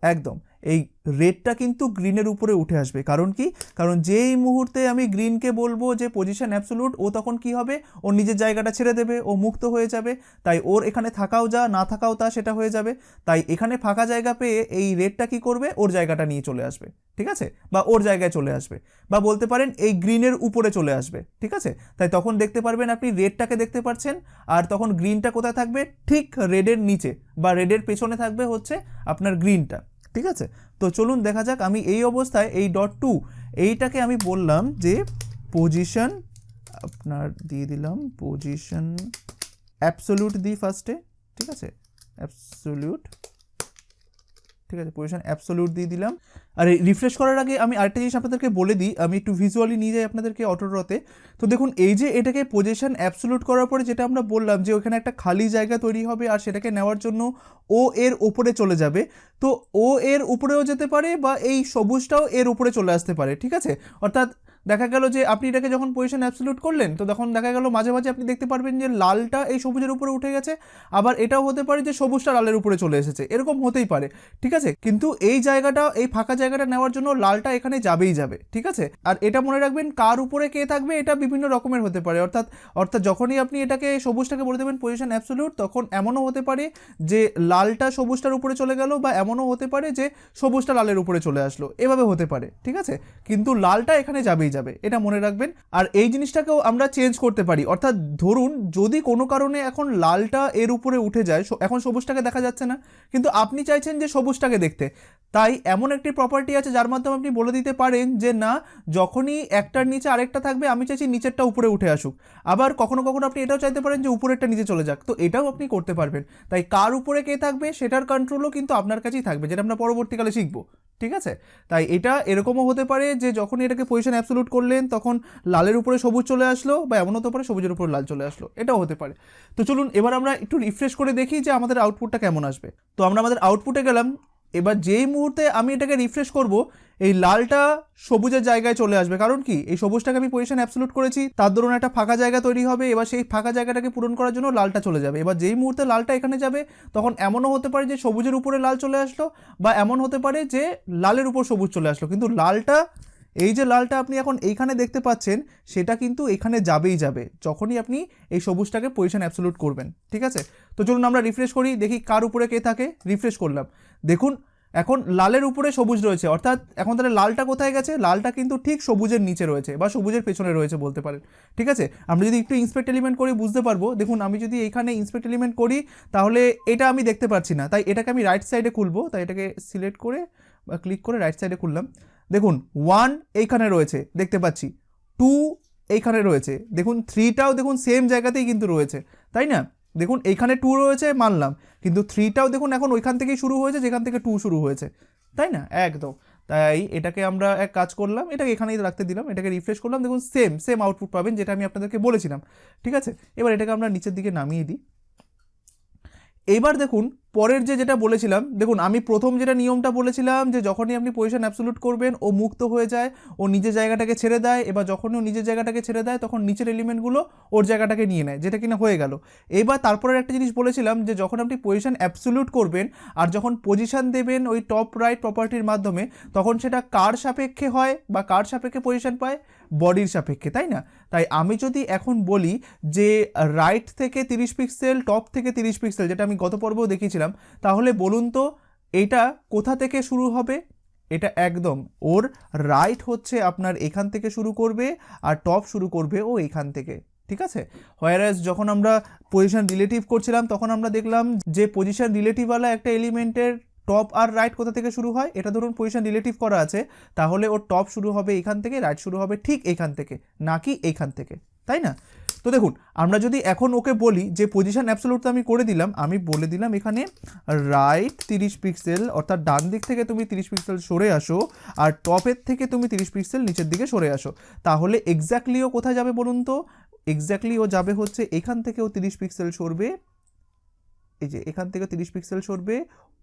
একদম এই রেডটা কিন্তু গ্রিনের উপরে উঠে আসবে। কারণ কি, কারণ যেই মুহূর্তে আমি গ্রিনকে বলবো যে পজিশন অ্যাবসলিউট, ও তখন কি হবে, ওর নিজের জায়গাটা ছেড়ে দেবে, ও মুক্ত হয়ে যাবে। তাই ওর এখানে থাকাও যা, না থাকাও তা, সেটা হয়ে যাবে। তাই এখানে ফাঁকা জায়গা পেয়ে এই রেডটা কি করবে, ওর জায়গাটা নিয়ে চলে আসবে, ঠিক আছে, বা ওর জায়গায় চলে আসবে, বা বলতে পারেন এই গ্রিনের উপরে চলে আসবে, ঠিক আছে। তাই তখন দেখতে পারবেন আপনি রেডটাকে দেখতে পাচ্ছেন, আর তখন গ্রিনটা কোথায় থাকবে, ঠিক রেডের নিচে বা রেডের পেছনে থাকবে হচ্ছে আপনার গ্রিনটা, ঠিক আছে। তো চলুন দেখা যাক। আমি এই অবস্থায় এই ডট 2 এইটাকে আমি বললাম যে পজিশন, আপনার দিয়ে দিলাম পজিশন অ্যাবসলিউট দিই ফার্স্টে, ঠিক আছে, অ্যাবসলিউট, ঠিক আছে, পজিশন অ্যাবসলিউট দিয়ে দিলাম। আর রিফ্রেশ করার আগে আমি আরেকটা জিনিস আপনাদেরকে বলে দিই, আমি একটু ভিজুয়ালি নিয়ে যাই আপনাদেরকে অটোড্রতে। তো দেখুন এই যে এটাকে পজিশন অ্যাবসলিউট করার পরে যেটা আমরা বললাম যে ওখানে একটা খালি জায়গা তৈরি হবে, আর সেটাকে নেওয়ার জন্য ও এর উপরে চলে যাবে। তো ও এর উপরেও যেতে পারে, বা এই সবুজটাও এর উপরে চলে আসতে পারে, ঠিক আছে। অর্থাৎ দেখা গেল যে আপনি এটাকে যখন পজিশন অ্যাবসলিউট করলেন, তো তখন দেখা গেল মাঝে মাঝে আপনি দেখতে পারবেন যে লালটা এই সবুজের উপরে উঠে গেছে, আবার এটাও হতে পারে যে সবুজটা লালের উপরে চলে এসেছে, এরকম হতেই পারে, ঠিক আছে। কিন্তু এই জায়গাটা, এই ফাঁকা জায়গাটা নেওয়ার জন্য লালটা এখানে যাবেই যাবে, ঠিক আছে। আর এটা মনে রাখবেন, কার উপরে কে থাকবে এটা বিভিন্ন রকমের হতে পারে, অর্থাৎ যখনই আপনি এটাকে সবুজটাকে বলে দেবেন পজিশন অ্যাবসলিউট, তখন এমনও হতে পারে যে লালটা সবুজটার উপরে চলে গেল, বা এমনও হতে পারে যে সবুজটা লালের উপরে চলে আসলো, এভাবে হতে পারে, ঠিক আছে। কিন্তু লালটা এখানে যাবেই যাবে, এটা মনে রাখবেন। আর এই জিনিসটাকেও আমরা চেঞ্জ করতে পারি, অর্থাৎ ধরুন যদি কোনো কারণে এখন লালটা এর উপরে উঠে যায়, এখন সবুজটাকে দেখা যাচ্ছে না, কিন্তু আপনি চাইছেন যে সবুজটাকে দেখতে, তাই এমন একটি প্রপার্টি আছে যার মাধ্যমে আপনি বলে দিতে পারেন যে না, যখনই একটার নিচে আরেকটা থাকবে আমি চাইছি নিচেরটা উপরে উঠে আসুক। আবার কখনো কখনো আপনি এটাও চাইতে পারেন যে উপরেরটা নিচে চলে যাক, তো এটাও আপনি করতে পারবেন। তাই কার উপরে কে থাকবে সেটার কন্ট্রোলও কিন্তু আপনার কাছেই থাকবে, যেটা আমরা পরবর্তীকালে শিখবো, ঠিক আছে। তাই এটা এরকমও হতে পারে যে যখনই এটাকে পজিশন অ্যাবসলিউট করলেন তখন লালের উপরে সবুজ চলে আসলো, বা এমন হতে পারে সবুজের উপরে লাল চলে আসলো, এটাও হতে পারে। তো চলুন এবার আমরা একটু রিফ্রেশ করে দেখি যে আমাদের আউটপুটটা কেমন আসবে। তো আমরা আমাদের আউটপুটে গেলাম, এবার যেই মুহূর্তে আমি এটাকে রিফ্রেশ করব, এই লালটা সবুজের জায়গায় চলে আসবে, কারণ কি এই সবুজটাকে আমি পজিশন অ্যাবসলিউট করেছি, তার দরুন একটা ফাঁকা জায়গা তৈরি হবে, এবার সেই ফাঁকা জায়গাটাকে পূরণ করার জন্য লালটা চলে যাবে। এবার যেই মুহূর্তে লালটা এখানে যাবে তখন এমনও হতে পারে যে সবুজের উপরে লাল চলে আসলো, বা এমন হতে পারে যে লালের উপর সবুজ চলে আসলো, কিন্তু লালটা, এই যে লালটা আপনি এখন এইখানে দেখতে পাচ্ছেন, সেটা কিন্তু এখানে যাবেই যাবে যখনই আপনি এই সবুজটাকে পজিশন অ্যাবসলিউট করবেন, ঠিক আছে। তো চলুন আমরা রিফ্রেশ করি, দেখি কার উপরে কে থাকে। রিফ্রেশ করলাম, দেখুন এখন লালের উপরে সবুজ রয়েছে, অর্থাৎ এখন তাহলে লালটা কোথায় গেছে, লালটা কিন্তু ঠিক সবুজের নিচে রয়েছে বা সবুজের পেছনে রয়েছে বলতে পারেন, ঠিক আছে। আমরা যদি একটু ইন্সপেক্ট এলিমেন্ট করি বুঝতে পারবো। দেখুন আমি যদি এখানে ইন্সপেক্ট এলিমেন্ট করি তাহলে এটা আমি দেখতে পাচ্ছি না, তাই এটাকে আমি রাইট সাইডে খুলবো, তাই এটাকে সিলেক্ট করে বা ক্লিক করে রাইট সাইডে খুললাম। দেখুন 1 এইখানে রয়েছে দেখতে পাচ্ছি, 2 এইখানে রয়েছে, দেখুন 3টাও দেখুন সেম জায়গাতেই কিন্তু রয়েছে, তাই না। দেখুন এইখানে 2 রয়েছে মানলাম, কিন্তু 3টাও দেখুন এখন ওইখান থেকেই শুরু হয়েছে যেখান থেকে 2 শুরু হয়েছে, তাই না, একদম। তাই এটাকে আমরা এক কাজ করলাম, এটাকে এখানেই রাখতে দিলাম, এটাকে রিফ্রেশ করলাম, দেখুন সেম সেম আউটপুট পাবেন যেটা আমি আপনাদেরকে বলেছিলাম, ঠিক আছে। এবার এটাকে আমরা নিচের দিকে নামিয়ে দিই। এইবার দেখুন পরের যেটা বলেছিলাম, দেখুন আমি প্রথম যেটা নিয়মটা বলেছিলাম যে যখনই আপনি পজিশন অ্যাবসলিউট করবেন ও মুক্ত হয়ে যায়, ও নিজের জায়গাটাকে ছেড়ে দেয়, এবার যখনই ও নিজের জায়গাটাকে ছেড়ে দেয় তখন নিচের এলিমেন্টগুলো ওর জায়গাটাকে নিয়ে নেয়, যেটা কিনা হয়ে গেল। এবার তারপরের একটা জিনিস বলেছিলাম যে যখন আপনি পজিশন অ্যাবসলিউট করবেন আর যখন পজিশন দেবেন ওই টপ রাইট প্রপার্টির মাধ্যমে, তখন সেটা কার সাপেক্ষে হয় বা কার সাপেক্ষে পজিশন পায়, বডির সাপেক্ষে, তাই না। তাই আমি যদি এখন বলি যে রাইট থেকে 30 পিক্সেল, টপ থেকে 30 পিক্সেল, যেটা আমি গত পর্বেও দেখিয়েছিলাম, তাহলে বলুন তো এটা কোথা থেকে শুরু হবে। এটা একদম ওর রাইট হচ্ছে আপনার এখান থেকে শুরু করবে, আর টপ শুরু করবে ও এখান থেকে, ঠিক আছে। হোয়ারাস যখন আমরা পজিশন রিলেটিভ করছিলাম তখন আমরা দেখলাম যে পজিশন রিলেটিভওয়ালা একটা এলিমেন্টের টপ আর রাইট কোথা থেকে শুরু হয়, এটা ধরুন পজিশন রিলেটিভ করা আছে, তাহলে ওর টপ শুরু হবে এখান থেকে, রাইট শুরু হবে ঠিক এখান থেকে, নাকি এইখান থেকে, তাই না। তো দেখুন আমরা যদি এখন ওকে বলি যে পজিশন অ্যাবসলিউট তো আমি করে দিলাম, আমি বলে দিলাম এখানে রাইট 30 পিক্সেল, অর্থাৎ ডান দিক থেকে তুমি 30 পিক্সেল সরে আসো, আর টপের থেকে তুমি 30 পিক্সেল নিচের দিকে সরে আসো, তাহলে এক্স্যাক্টলি ও কোথায় যাবে বলুন তো। এক্স্যাক্টলি ও যাবে হচ্ছে এখান থেকেও 30 পিক্সেল সরবে, এই যে এখান থেকে 30 পিক্সেল সরবে,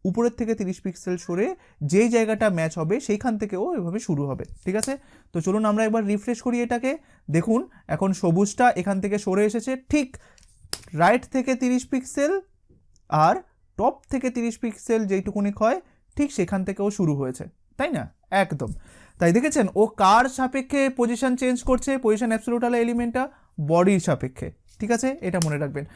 উপরের থেকে 30 পিক্সেল সরে যেই জায়গাটা ম্যাচ হবে সেইখান থেকেও এভাবে শুরু হবে, ঠিক আছে। তো চলুন আমরা একবার রিফ্রেশ করি এটাকে, দেখুন এখন সবুজটা এখান থেকে সরে এসেছে ঠিক রাইট থেকে 30 পিক্সেল, আর টপ থেকে 30 পিক্সেল যেইটুকুনি হয় ঠিক সেখান থেকেও শুরু হয়েছে, তাই না, একদম। তাই দেখেছেন ও কার সাপেক্ষে পজিশন চেঞ্জ করছে, পজিশন অ্যাবসলিউট এলিমেন্টটা বডির সাপেক্ষে, ঠিক আছে, এটা মনে রাখবেন।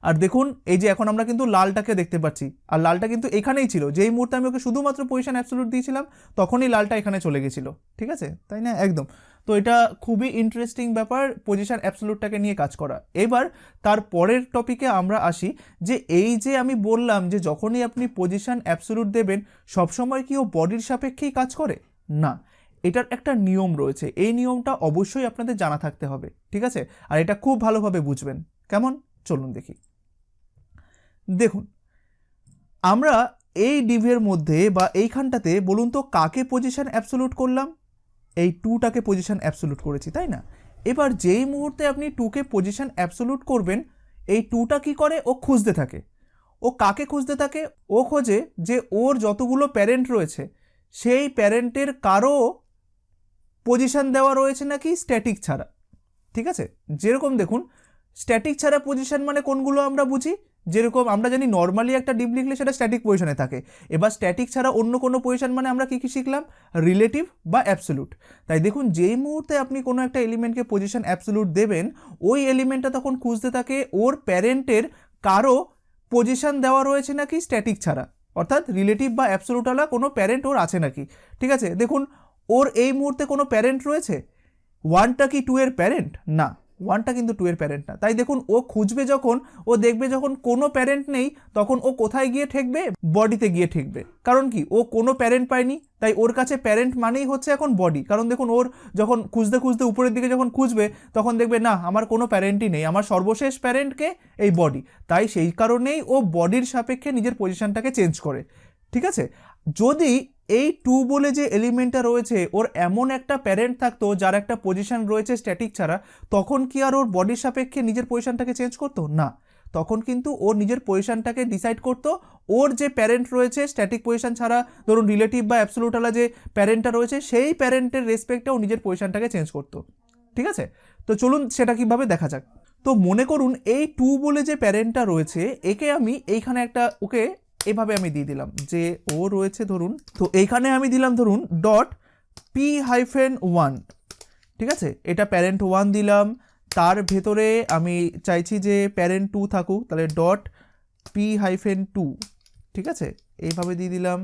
আর দেখুন এই যে এখন আমরা কিন্তু লালটাকে দেখতে পাচ্ছি, আর লালটা কিন্তু এখানেই ছিল, যেই মুহূর্তে আমি ওকে শুধুমাত্র পজিশন অ্যাবসলিউট দিয়েছিলাম তখনই লালটা এখানে চলে গেছিল, ঠিক আছে, তাই না, একদম। তো এটা খুবই ইন্টারেস্টিং ব্যাপার পজিশন অ্যাবসলিউটটাকে নিয়ে কাজ করা। এবার তার পরের টপিকে আমরা আসি, যে এই যে আমি বললাম যে যখনই আপনি পজিশন অ্যাবসলিউট দেবেন সবসময় কি ও বডির সাপেক্ষেই কাজ করে, না, এটার একটা নিয়ম রয়েছে, এই নিয়মটা অবশ্যই আপনাদের জানা থাকতে হবে, ঠিক আছে। আর এটা খুব ভালোভাবে বুঝবেন, কেমন, চলুন দেখি। দেখুন আমরা এই ডিভের মধ্যে বা এইখানটাতে বলুন তো কাকে পজিশন অ্যাবসলিউট করলাম, এই 2টাকে পজিশন অ্যাবসলিউট করেছি, তাই না। এবার যেই মুহূর্তে আপনি 2কে পজিশন অ্যাবসলিউট করবেন, এই 2টা কি করে, ও খুঁজতে থাকে, ও কাকে খুঁজতে থাকে, ও খোঁজে যে ওর যতগুলো প্যারেন্ট রয়েছে সেই প্যারেন্টের কারো পজিশন দেওয়া রয়েছে নাকি স্ট্যাটিক ছাড়া। ঠিক আছে, যেরকম দেখুন স্ট্যাটিক ছাড়া পজিশন মানে কোনগুলো আমরা বুঝি, যেরকম আমরা জানি নর্মালি একটা ডিপ লিখলে সেটা স্ট্যাটিক পজিশনে থাকে। এবার স্ট্যাটিক ছাড়া অন্য কোনো পজিশন মানে আমরা কী কী শিখলাম, রিলেটিভ বা অ্যাবসোলুট। তাই দেখুন যেই মুহূর্তে আপনি কোনো একটা এলিমেন্টকে পজিশন অ্যাবসোলুট দেবেন, ওই এলিমেন্টটা তখন খুঁজতে থাকে ওর প্যারেন্টের কারো পজিশন দেওয়া রয়েছে নাকি স্ট্যাটিক ছাড়া, অর্থাৎ রিলেটিভ বা অ্যাবসোলুটওয়ালা কোনো প্যারেন্ট ওর আছে নাকি। ঠিক আছে, দেখুন ওর এই মুহূর্তে কোনো প্যারেন্ট রয়েছে, 1টা কি 2 এর প্যারেন্ট না, 1টা কিন্তু 2 এর প্যারেন্ট না। তাই দেখুন ও খুঁজবে যখন, ও দেখবে যখন কোনো প্যারেন্ট নেই, তখন ও কোথায় গিয়ে ঠেকবে, বডিতে গিয়ে ঠেকবে। কারণ কি, ও কোনো প্যারেন্ট পায়নি, তাই ওর কাছে প্যারেন্ট মানেই হচ্ছে এখন বডি। কারণ দেখুন ওর যখন খুঁজতে খুঁজতে উপরের দিকে যখন খুঁজবে, তখন দেখবে না আমার কোনো প্যারেন্টই নেই, আমার সর্বশেষ প্যারেন্টকে এই বডি। তাই সেই কারণেই ও বডির সাপেক্ষে নিজের পজিশনটাকে চেঞ্জ করে। ঠিক আছে, যদি এই 2 বলে যে এলিমেন্টটা রয়েছে ওর এমন একটা প্যারেন্ট থাকতো যার একটা পজিশন রয়েছে স্ট্যাটিক ছাড়া, তখন কি আর ওর বডির সাপেক্ষে নিজের পজিশনটাকে চেঞ্জ করতো না, তখন কিন্তু ওর নিজের পজিশনটাকে ডিসাইড করতো ওর যে প্যারেন্ট রয়েছে স্ট্যাটিক পজিশন ছাড়া, ধরুন রিলেটিভ বা অ্যাবসোলুটওয়ালা যে প্যারেন্টটা রয়েছে সেই প্যারেন্টের রেসপেক্টে ও নিজের পজিশনটাকে চেঞ্জ করতো। ঠিক আছে, তো চলুন সেটা কিভাবে দেখা যাক। তো মনে করুন এই 2 বলে যে প্যারেন্টটা রয়েছে, একে আমি এইখানে একটা ওকে এভাবে আমি দিয়ে দিলাম যে ও রয়েছে ধরুন, তো এইখানে আমি দিলাম ধরুন ডট p-1। ঠিক আছে, এটা প্যারেন্ট 1 দিলাম, তার ভেতরে আমি চাইছি যে প্যারেন্ট 2 থাকুক, তাহলে ডট p-2। ঠিক আছে, এইভাবে দিয়ে দিলাম,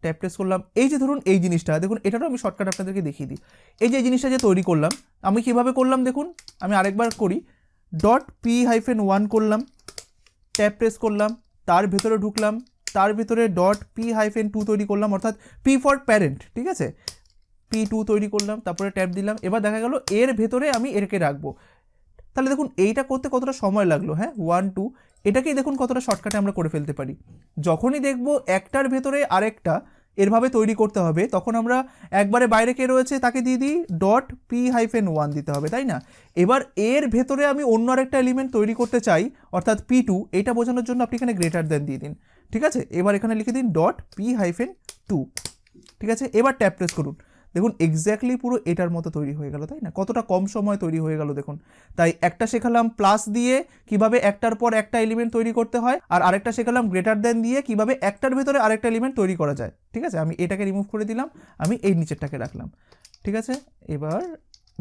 ট্যাপ প্রেস করলাম। এই যে ধরুন এই জিনিসটা দেখুন, এটারও আমি শর্টকাট আপনাদেরকে দেখিয়ে দিই। এই যে জিনিসটা যে তৈরি করলাম, আমি কিভাবে করলাম দেখুন, আমি আরেকবার করি, ডট p-1 করলাম, ট্যাপ প্রেস করলাম, তার ভেতরে ঢুকলাম, তার ভিতরে ডট p-2 তৈরি করলাম, অর্থাৎ p ফর প্যারেন্ট। ঠিক আছে, p2 তৈরি করলাম, তারপরে ট্যাপ দিলাম। এবার দেখা গেল এর ভেতরে আমি এরকে রাখবো। তাহলে দেখুন এইটা করতে কতটা সময় লাগলো, হ্যাঁ 1 2, এটাকেই দেখুন কতটা শর্টকাটে আমরা করে ফেলতে পারি। যখনই দেখব একটার ভেতরে আরেকটা এরভাবে তৈরি করতে হবে, তখন আমরা একবারে বাইরে কে রয়েছে তাকে দিয়ে দিই ডট p-1 দিতে হবে, তাই না। এবার এর ভেতরে আমি অন্য আরেকটা এলিমেন্ট তৈরি করতে চাই, অর্থাৎ p2, এটা বোঝানোর জন্য আপনি এখানে গ্রেটার দেন দিয়ে দিন। ঠিক আছে, এবার এখানে লিখে দিন ডট p-2। ঠিক আছে, এবার ট্যাপ প্রেস করুন, দেখুন এক্স্যাক্টলি পুরো এটার মতো তৈরি হয়ে গেল, তাই না, কতটা কম সময় তৈরি হয়ে গেল দেখুন। তাই একটা শেখালাম প্লাস দিয়ে কিভাবে একটার পর একটা এলিমেন্ট তৈরি করতে হয়, আর আরেকটা শেখালাম গ্রেটার দেন দিয়ে কিভাবে একটার ভেতরে আরেকটা এলিমেন্ট তৈরি করা যায়। ঠিক আছে, আমি এটাকে রিমুভ করে দিলাম, আমি এই নিচেরটাকে রাখলাম। ঠিক আছে, এবার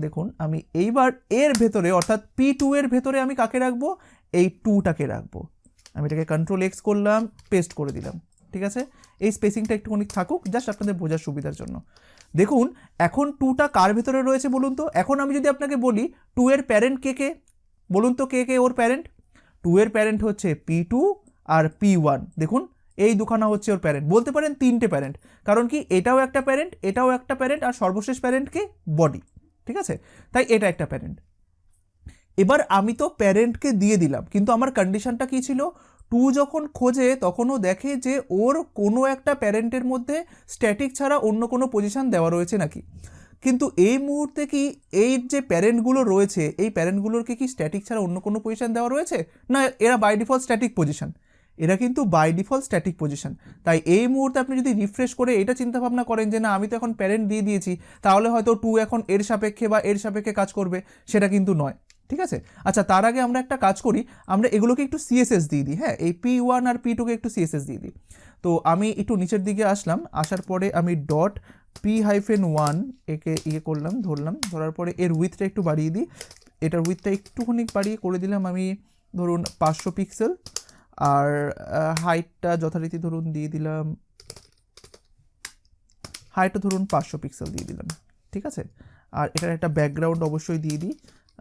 দেখুন আমি এইবার এর ভেতরে অর্থাৎ p2 এর ভেতরে আমি কাকে রাখবো, এই 2টাকে রাখবো। আমি এটাকে Ctrl+X করলাম, পেস্ট করে দিলাম। ঠিক আছে, এই স্পেসিংটা একটুখানি থাকুক জাস্ট আপনাদের বোঝার সুবিধার জন্য। দেখুন এখন 2টা কার ভেতরে রয়েছে বলুন তো। এখন আমি যদি আপনাকে বলি 2 এর প্যারেন্ট কে কে, বলুন তো কে কে ওর প্যারেন্ট। 2 এর প্যারেন্ট হচ্ছে p2 আর p1। দেখুন এই দুখানা হচ্ছে ওর প্যারেন্ট, বলতে পারেন 3টে প্যারেন্ট, কারণ কি এটাও একটা প্যারেন্ট, এটাও একটা প্যারেন্ট, আর সর্বশেষ প্যারেন্টকে বডি। ঠিক আছে, তাই এটা একটা প্যারেন্ট। এবার আমি তো প্যারেন্টকে দিয়ে দিলাম, কিন্তু আমার কন্ডিশনটা কি ছিল, 2 যখন খোঁজে তখনও দেখে যে ওর কোনো একটা প্যারেন্টের মধ্যে স্ট্যাটিক ছাড়া অন্য কোনো পজিশন দেওয়া রয়েছে নাকি। কিন্তু এই মুহূর্তে কি এই যে প্যারেন্টগুলো রয়েছে, এই প্যারেন্টগুলোর কি স্ট্যাটিক ছাড়া অন্য কোনো পজিশন দেওয়া রয়েছে না, এরা বাই ডিফল্ট স্ট্যাটিক পজিশন, এরা কিন্তু বাই ডিফল্ট স্ট্যাটিক পজিশন। তাই এই মুহূর্তে আপনি যদি রিফ্রেশ করে এটা চিন্তা ভাবনা করেন যে না আমি তো এখন প্যারেন্ট দিয়ে দিয়েছি, তাহলে হয়তো 2 এখন এর সাপেক্ষে বা এর সাপেক্ষে কাজ করবে, সেটা কিন্তু নয়। ঠিক আছে, আচ্ছা তার আগে আমরা একটা কাজ করি, আমরা এগুলোকে একটু সিএসএস দিয়ে দিই। হ্যাঁ, এই p1 আর p2কে একটু সিএসএস দিয়ে দিই। তো আমি একটু নিচের দিকে আসলাম, আসার পরে আমি ডট p-1 একে করলাম, ধরলাম, ধরার পরে এর উইথটা একটু বাড়িয়ে দিই, এটার উইথটা একটুখানি বাড়িয়ে করে দিলাম আমি ধরুন 500 পিক্সেল, আর হাইটটা যথারীতি ধরুন দিয়ে দিলাম, হাইটটা ধরুন 500 পিক্সেল দিয়ে দিলাম। ঠিক আছে, আর এটার একটা ব্যাকগ্রাউন্ড অবশ্যই দিয়ে দিই,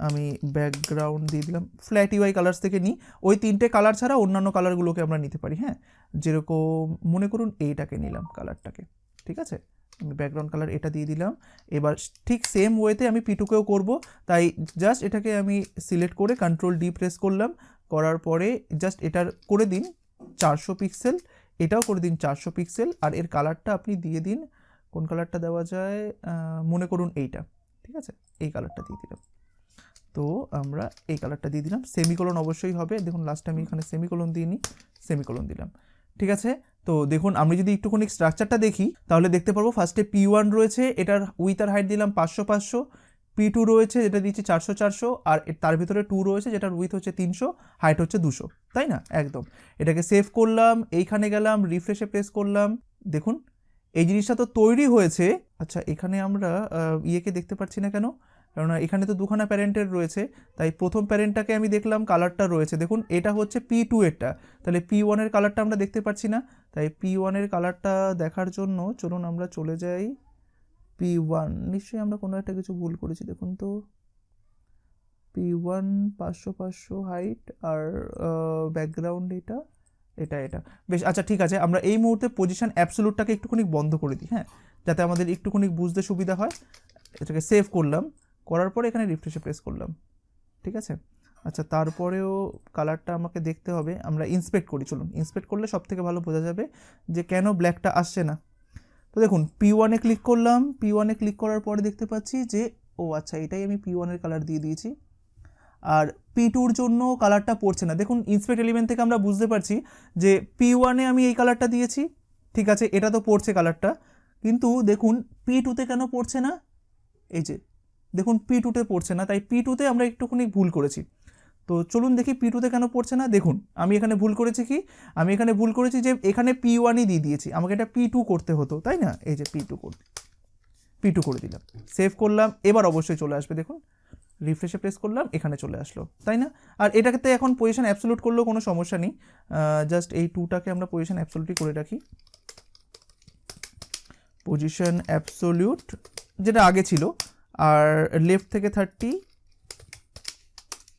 আমি ব্যাকগ্রাউন্ড দিয়ে দিলাম ফ্ল্যাট ইউআই কালার্স থেকে নিই, ওই 3টে কালার ছাড়া অন্যান্য কালারগুলোকে আমরা নিতে পারি। হ্যাঁ, যেরকম মনে করুন এইটাকে নিলাম কালারটাকে। ঠিক আছে, আমি ব্যাকগ্রাউন্ড কালার এটা দিয়ে দিলাম। এবার ঠিক সেম ওয়েতে আমি p2কেও করবো, তাই জাস্ট এটাকে আমি সিলেক্ট করে Ctrl+D প্রেস করলাম, করার পরে জাস্ট এটার করে দিন 400 পিক্সেল, এটাও করে দিন 400 পিক্সেল, আর এর কালারটা আপনি দিয়ে দিন, কোন কালারটা দেওয়া যায়, মনে করুন এইটা। ঠিক আছে, এই কালারটা দিয়ে দিলাম। তো আমরা এই কালারটা দিয়ে দিলাম, সেমিকোলন অবশ্যই হবে, দেখুন লাস্টে আমি এখানে সেমিকোলন দিয়ে নিই, সেমিকোলন দিলাম। ঠিক আছে। তো দেখুন আমি যদি একটুখানি স্ট্রাকচারটা দেখি তাহলে দেখতে পারবো ফার্স্টে P1 রয়েছে, এটার উইথ আর হাইট দিলাম 500 500, P2 রয়েছে যেটা দিচ্ছি 400 400, আর তার ভিতরে 2 রয়েছে যেটার উইথ হচ্ছে 300, হাইট হচ্ছে 200, তাই না? একদম। এটাকে সেভ করলাম, এইখানে গেলাম, রিফ্রেশে প্রেস করলাম, দেখুন এই জিনিসটা তো তৈরি হয়েছে। আচ্ছা এখানে আমরা ইয়েকে দেখতে পাচ্ছি না কেন, কেননা এখানে তো দুখানা প্যারেন্টের রয়েছে, তাই প্রথম প্যারেন্টটাকে আমি দেখলাম কালারটা রয়েছে, দেখুন এটা হচ্ছে P2 এরটা, তাহলে P1 এর কালারটা আমরা দেখতে পাচ্ছি না। তাই P1 এর কালারটা দেখার জন্য চলুন আমরা চলে যাই P1, নিশ্চয়ই আমরা কোনো একটা কিছু ভুল করেছি, দেখুন তো P1 500 500 হাইট আর ব্যাকগ্রাউন্ড এটা এটা এটা বেশ। আচ্ছা ঠিক আছে, আমরা এই মুহূর্তে পজিশন অ্যাবসোলুটটাকে একটুখানি বন্ধ করে দিই, হ্যাঁ, যাতে আমাদের একটুখানি বুঝতে সুবিধা হয়। এটাকে সেভ করলাম, করার পরে এখানে রিফ্রেশে প্রেস করলাম, ঠিক আছে। আচ্ছা তারপরেও কালারটা আমাকে দেখতে হবে, আমরা ইন্সপেক্ট করি, চলুন ইন্সপেক্ট করলে সব থেকে ভালো বোঝা যাবে যে কেন ব্ল্যাকটা আসছে না। তো দেখুন P1 এ ক্লিক করলাম, P1 এ ক্লিক করার পরে দেখতে পাচ্ছি যে ও আচ্ছা এটাই আমি P1 এর কালার দিয়ে দিয়েছি, আর P2-র জন্য কালারটা পড়ছে না। দেখুন ইন্সপেক্ট এলিমেন্ট থেকে আমরা বুঝতে পারছি যে P1 এ আমি এই কালারটা দিয়েছি, ঠিক আছে, এটা তো পড়ছে কালারটা, কিন্তু দেখুন P2-তে কেন পড়ছে না, এই যে দেখুন P2-তে পড়ছে না, তাই P2-তে আমরা একটুখানি ভুল করেছি। তো চলুন দেখি P2-তে কেন পড়ছে না। দেখুন আমি এখানে ভুল করেছি কি, আমি এখানে ভুল করেছি যে এখানে P1-ই দিয়ে দিয়েছি, আমাকে এটা P2 করতে হতো, তাই না? এই যে P2 করে দিলাম, সেভ করলাম, এবার অবশ্যই চলে আসবে, দেখুন রিফ্রেশে প্রেস করলাম, এখানে চলে আসলো, তাই না? আর এটাকে এখন পজিশন অ্যাবসোলুট করলেও কোনো সমস্যা নেই, জাস্ট এই 2টাকে আমরা পজিশন অ্যাবসোলুটই করে রাখি, পজিশন অ্যাবসোলিউট যেটা আগে ছিল, আর লেফট থেকে 30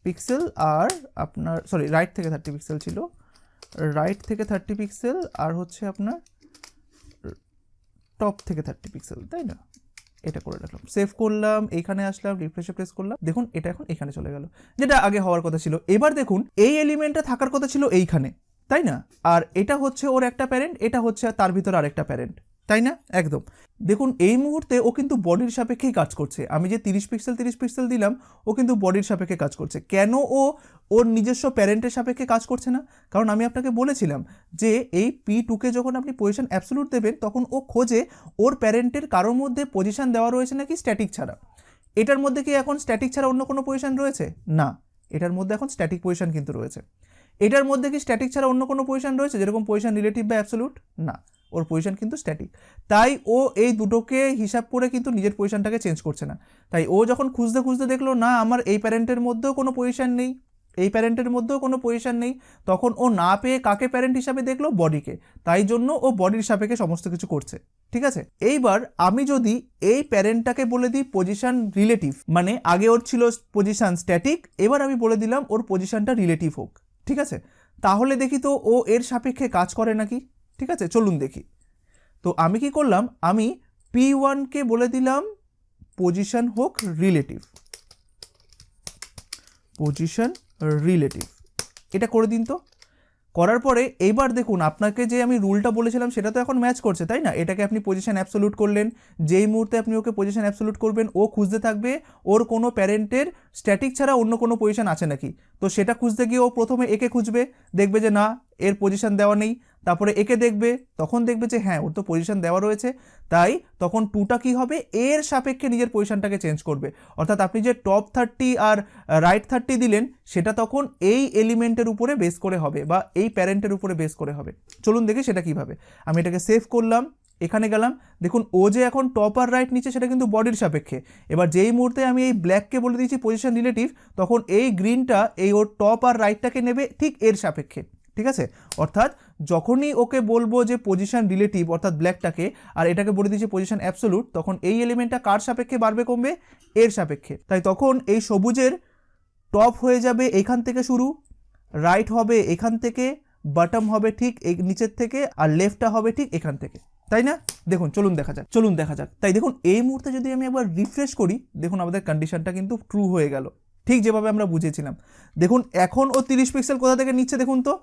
পিক্সেল, আর আপনার সরি রাইট থেকে 30 পিক্সেল ছিল, রাইট থেকে 30 পিক্সেল, আর হচ্ছে আপনার টপ থেকে 30 পিক্সেল, তাই না? এটা করে রাখলাম, সেভ করলাম, এইখানে আসলাম, রিফ্রেশে প্রেস করলাম, দেখুন এটা এখন এখানে চলে গেল, যেটা আগে হওয়ার কথা ছিল। এবার দেখুন এই এলিমেন্টটা থাকার কথা ছিল এইখানে, তাই না? আর এটা হচ্ছে ওর একটা প্যারেন্ট, এটা হচ্ছে তার ভিতর আরেকটা প্যারেন্ট, তাই না? একদম। দেখুন এই মুহূর্তে ও কিন্তু বডির সাপেক্ষেই কাজ করছে, আমি যে 30 পিক্সেল দিলাম ও কিন্তু বডির সাপেক্ষে কাজ করছে। কেন ও ওর নিজস্ব প্যারেন্টের সাপেক্ষে কাজ করছে না? কারণ আমি আপনাকে বলেছিলাম যে এই P2-কে যখন আপনি পজিশন অ্যাবসোলুট দেবেন তখন ও খোঁজে ওর প্যারেন্টের কারোর মধ্যে পজিশন দেওয়া রয়েছে নাকি স্ট্যাটিক ছাড়া। এটার মধ্যে কি এখন স্ট্যাটিক ছাড়া অন্য কোনো পজিশন রয়েছে? না, এটার মধ্যে এখন স্ট্যাটিক পজিশন কিন্তু রয়েছে। এটার মধ্যে কি স্ট্যাটিক ছাড়া অন্য কোনো পজিশন রয়েছে, যেরকম পজিশন রিলেটিভ বা অ্যাবসোলুট? না, ওর পজিশন কিন্তু স্ট্যাটিক, তাই ও এই দুটোকে হিসাব করে কিন্তু নিজের পজিশনটাকে চেঞ্জ করছে না। তাই ও যখন খুঁজতে খুঁজতে দেখলো না আমার এই প্যারেন্টের মধ্যেও কোনো পজিশন নেই, এই প্যারেন্টের মধ্যেও কোনো পজিশন নেই, তখন ও না পেয়ে কাকে প্যারেন্ট হিসাবে দেখলো? বডিকে, তাই জন্য ও বডির সাপেক্ষে সমস্ত কিছু করছে, ঠিক আছে। এইবার আমি যদি এই প্যারেন্টটাকে বলে দিই পজিশন রিলেটিভ, মানে আগে ওর ছিল পজিশন স্ট্যাটিক, এবার আমি বলে দিলাম ওর পজিশনটা রিলেটিভ হোক, ঠিক আছে, তাহলে দেখি তো ও এর সাপেক্ষে কাজ করে নাকি, ঠিক আছে, চলুন দেখি। তো আমি কি করলাম, আমি P1-কে বলে দিলাম পজিশন হোক রিলেটিভ, পজিশন রিলেটিভ, এটা করে দিন তো। করার পরে এইবার দেখুন আপনাকে যে আমি রুলটা বলেছিলাম সেটা তো এখন ম্যাচ করছে, তাই না? এটাকে আপনি পজিশন অ্যাবসোলুট করলেন, যেই মুহূর্তে আপনি ওকে পজিশন অ্যাবসোলুট করবেন ও খুঁজতে থাকবে ওর কোনো প্যারেন্টের স্ট্যাটিক ছাড়া অন্য কোনো পজিশন আছে নাকি। তো সেটা খুঁজতে গিয়ে ও প্রথমে একে খুঁজবে, দেখবে যে না এর পজিশন দেওয়া নেই, তারপরে একে দেখবে, তখন দেখবে যে হ্যাঁ ওর তো পজিশন দেওয়া রয়েছে, তাই তখন 2টা কী হবে, এর সাপেক্ষে নিজের পজিশনটাকে চেঞ্জ করবে। অর্থাৎ আপনি যে টপ 30 আর রাইট 30 দিলেন সেটা তখন এই এলিমেন্টের উপরে বেস করে হবে বা এই প্যারেন্টের উপরে বেস করে হবে। চলুন দেখি সেটা কিভাবে। আমি এটাকে সেভ করলাম, এখানে গেলাম, দেখুন ও যে এখন টপ আর রাইট নিচে সেটা কিন্তু বডির সাপেক্ষে। এবার যেই মুহূর্তে আমি এই ব্ল্যাককে বলে দিয়েছি পজিশন রিলেটিভ, তখন এই গ্রিনটা এই ওর টপ আর রাইটটাকে নেবে ঠিক এর সাপেক্ষে, ঠিক আছে। অর্থাৎ যখনই ওকে বলবো যে পজিশন রিলেটিভ অর্থাৎ ব্ল্যাকটাকে, আর এটাকে বলে দিয়েছি পজিশন অ্যাবসোলুট, তখন এই এলিমেন্টটা কার সাপেক্ষে বাড়বে কমবে? এর সাপেক্ষে। তাই তখন এই সবুজের টপ হয়ে যাবে এখান থেকে শুরু, রাইট হবে এখান থেকে, বটম হবে ঠিক এই নিচের থেকে, আর লেফটটা হবে ঠিক এখান থেকে, তাই না? দেখুন চলুন দেখা যাক। তাই দেখুন এই মুহূর্তে যদি আমি একবার রিফ্রেশ করি, দেখুন আমাদের কন্ডিশনটা কিন্তু ট্রু হয়ে গেল, ঠিক যেভাবে আমরা বুঝেছিলাম। দেখুন এখন ও 30 পিক্সেল কোথা থেকে নিচ্ছে দেখুন তো,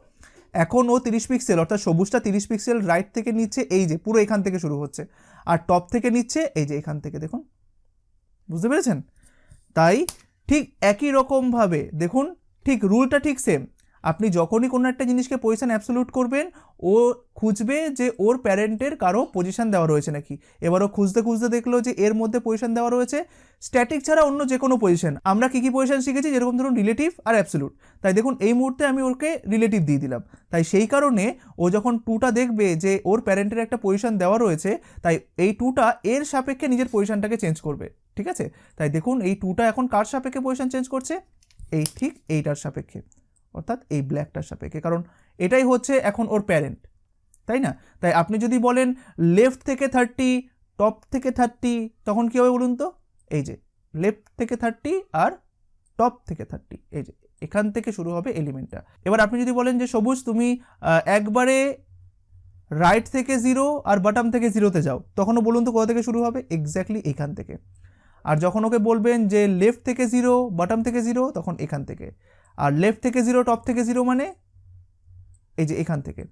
এখন ও 30 পিক্সেল অর্থাৎ সবুজটা 30 পিক্সেল রাইট থেকে নিচ্ছে, এই যে পুরো এখান থেকে শুরু হচ্ছে, আর টপ থেকে নিচ্ছে এই যে এখান থেকে, দেখুন বুঝতে পেরেছেন? তাই ঠিক একই রকমভাবে দেখুন, ঠিক রুলটা ঠিক সেম। আপনি যখনই কোনো একটা জিনিসকে পজিশন অ্যাবসলিউট করবেন, ও খুঁজবে যে ওর প্যারেন্টের কারো পজিশন দেওয়া রয়েছে নাকি। এবার ও খুঁজতে খুঁজতে দেখলো যে এর মধ্যে পজিশন দেওয়া রয়েছে স্ট্যাটিক ছাড়া অন্য যে কোনো পজিশন। আমরা কী কী পজিশন শিখেছি, যেরকম ধরুন রিলেটিভ আর অ্যাবসলিউট। তাই দেখুন এই মুহূর্তে আমি ওকে রিলেটিভ দিয়ে দিলাম, তাই সেই কারণে ও যখন টুটা দেখবে যে ওর প্যারেন্টের একটা পজিশন দেওয়া রয়েছে, তাই এই টুটা এর সাপেক্ষে নিজের পজিশনটাকে চেঞ্জ করবে। ঠিক আছে, তাই দেখুন এই টুটা এখন কার সাপেক্ষে পজিশন চেঞ্জ করছে, এই ঠিক এইটার সাপেক্ষে, অর্থাৎ এই ব্ল্যাকটার সাপেক্ষে, কারণ এটাই হচ্ছে এখন ওর প্যারেন্ট, তাই না। তাই আপনি যদি বলেন লেফট থেকে 30, টপ থেকে 30, তখন কী হবে বলুন তো, এই যে লেফট থেকে 30 আর টপ থেকে 30, এই যে এখান থেকে শুরু হবে এলিমেন্টটা। এবার আপনি যদি বলেন যে সবুজ তুমি একবারে রাইট থেকে 0 আর বটম থেকে 0-তে যাও, তখনও বলুন তো কোথা থেকে শুরু হবে, এক্স্যাক্টলি এখান থেকে। আর যখন ওকে বলবেন যে লেফট থেকে 0 বটম থেকে 0, তখন এখান থেকে। আর লেফট থেকে 0 টপ থেকে 0 মানে এই যে এখান থেকে।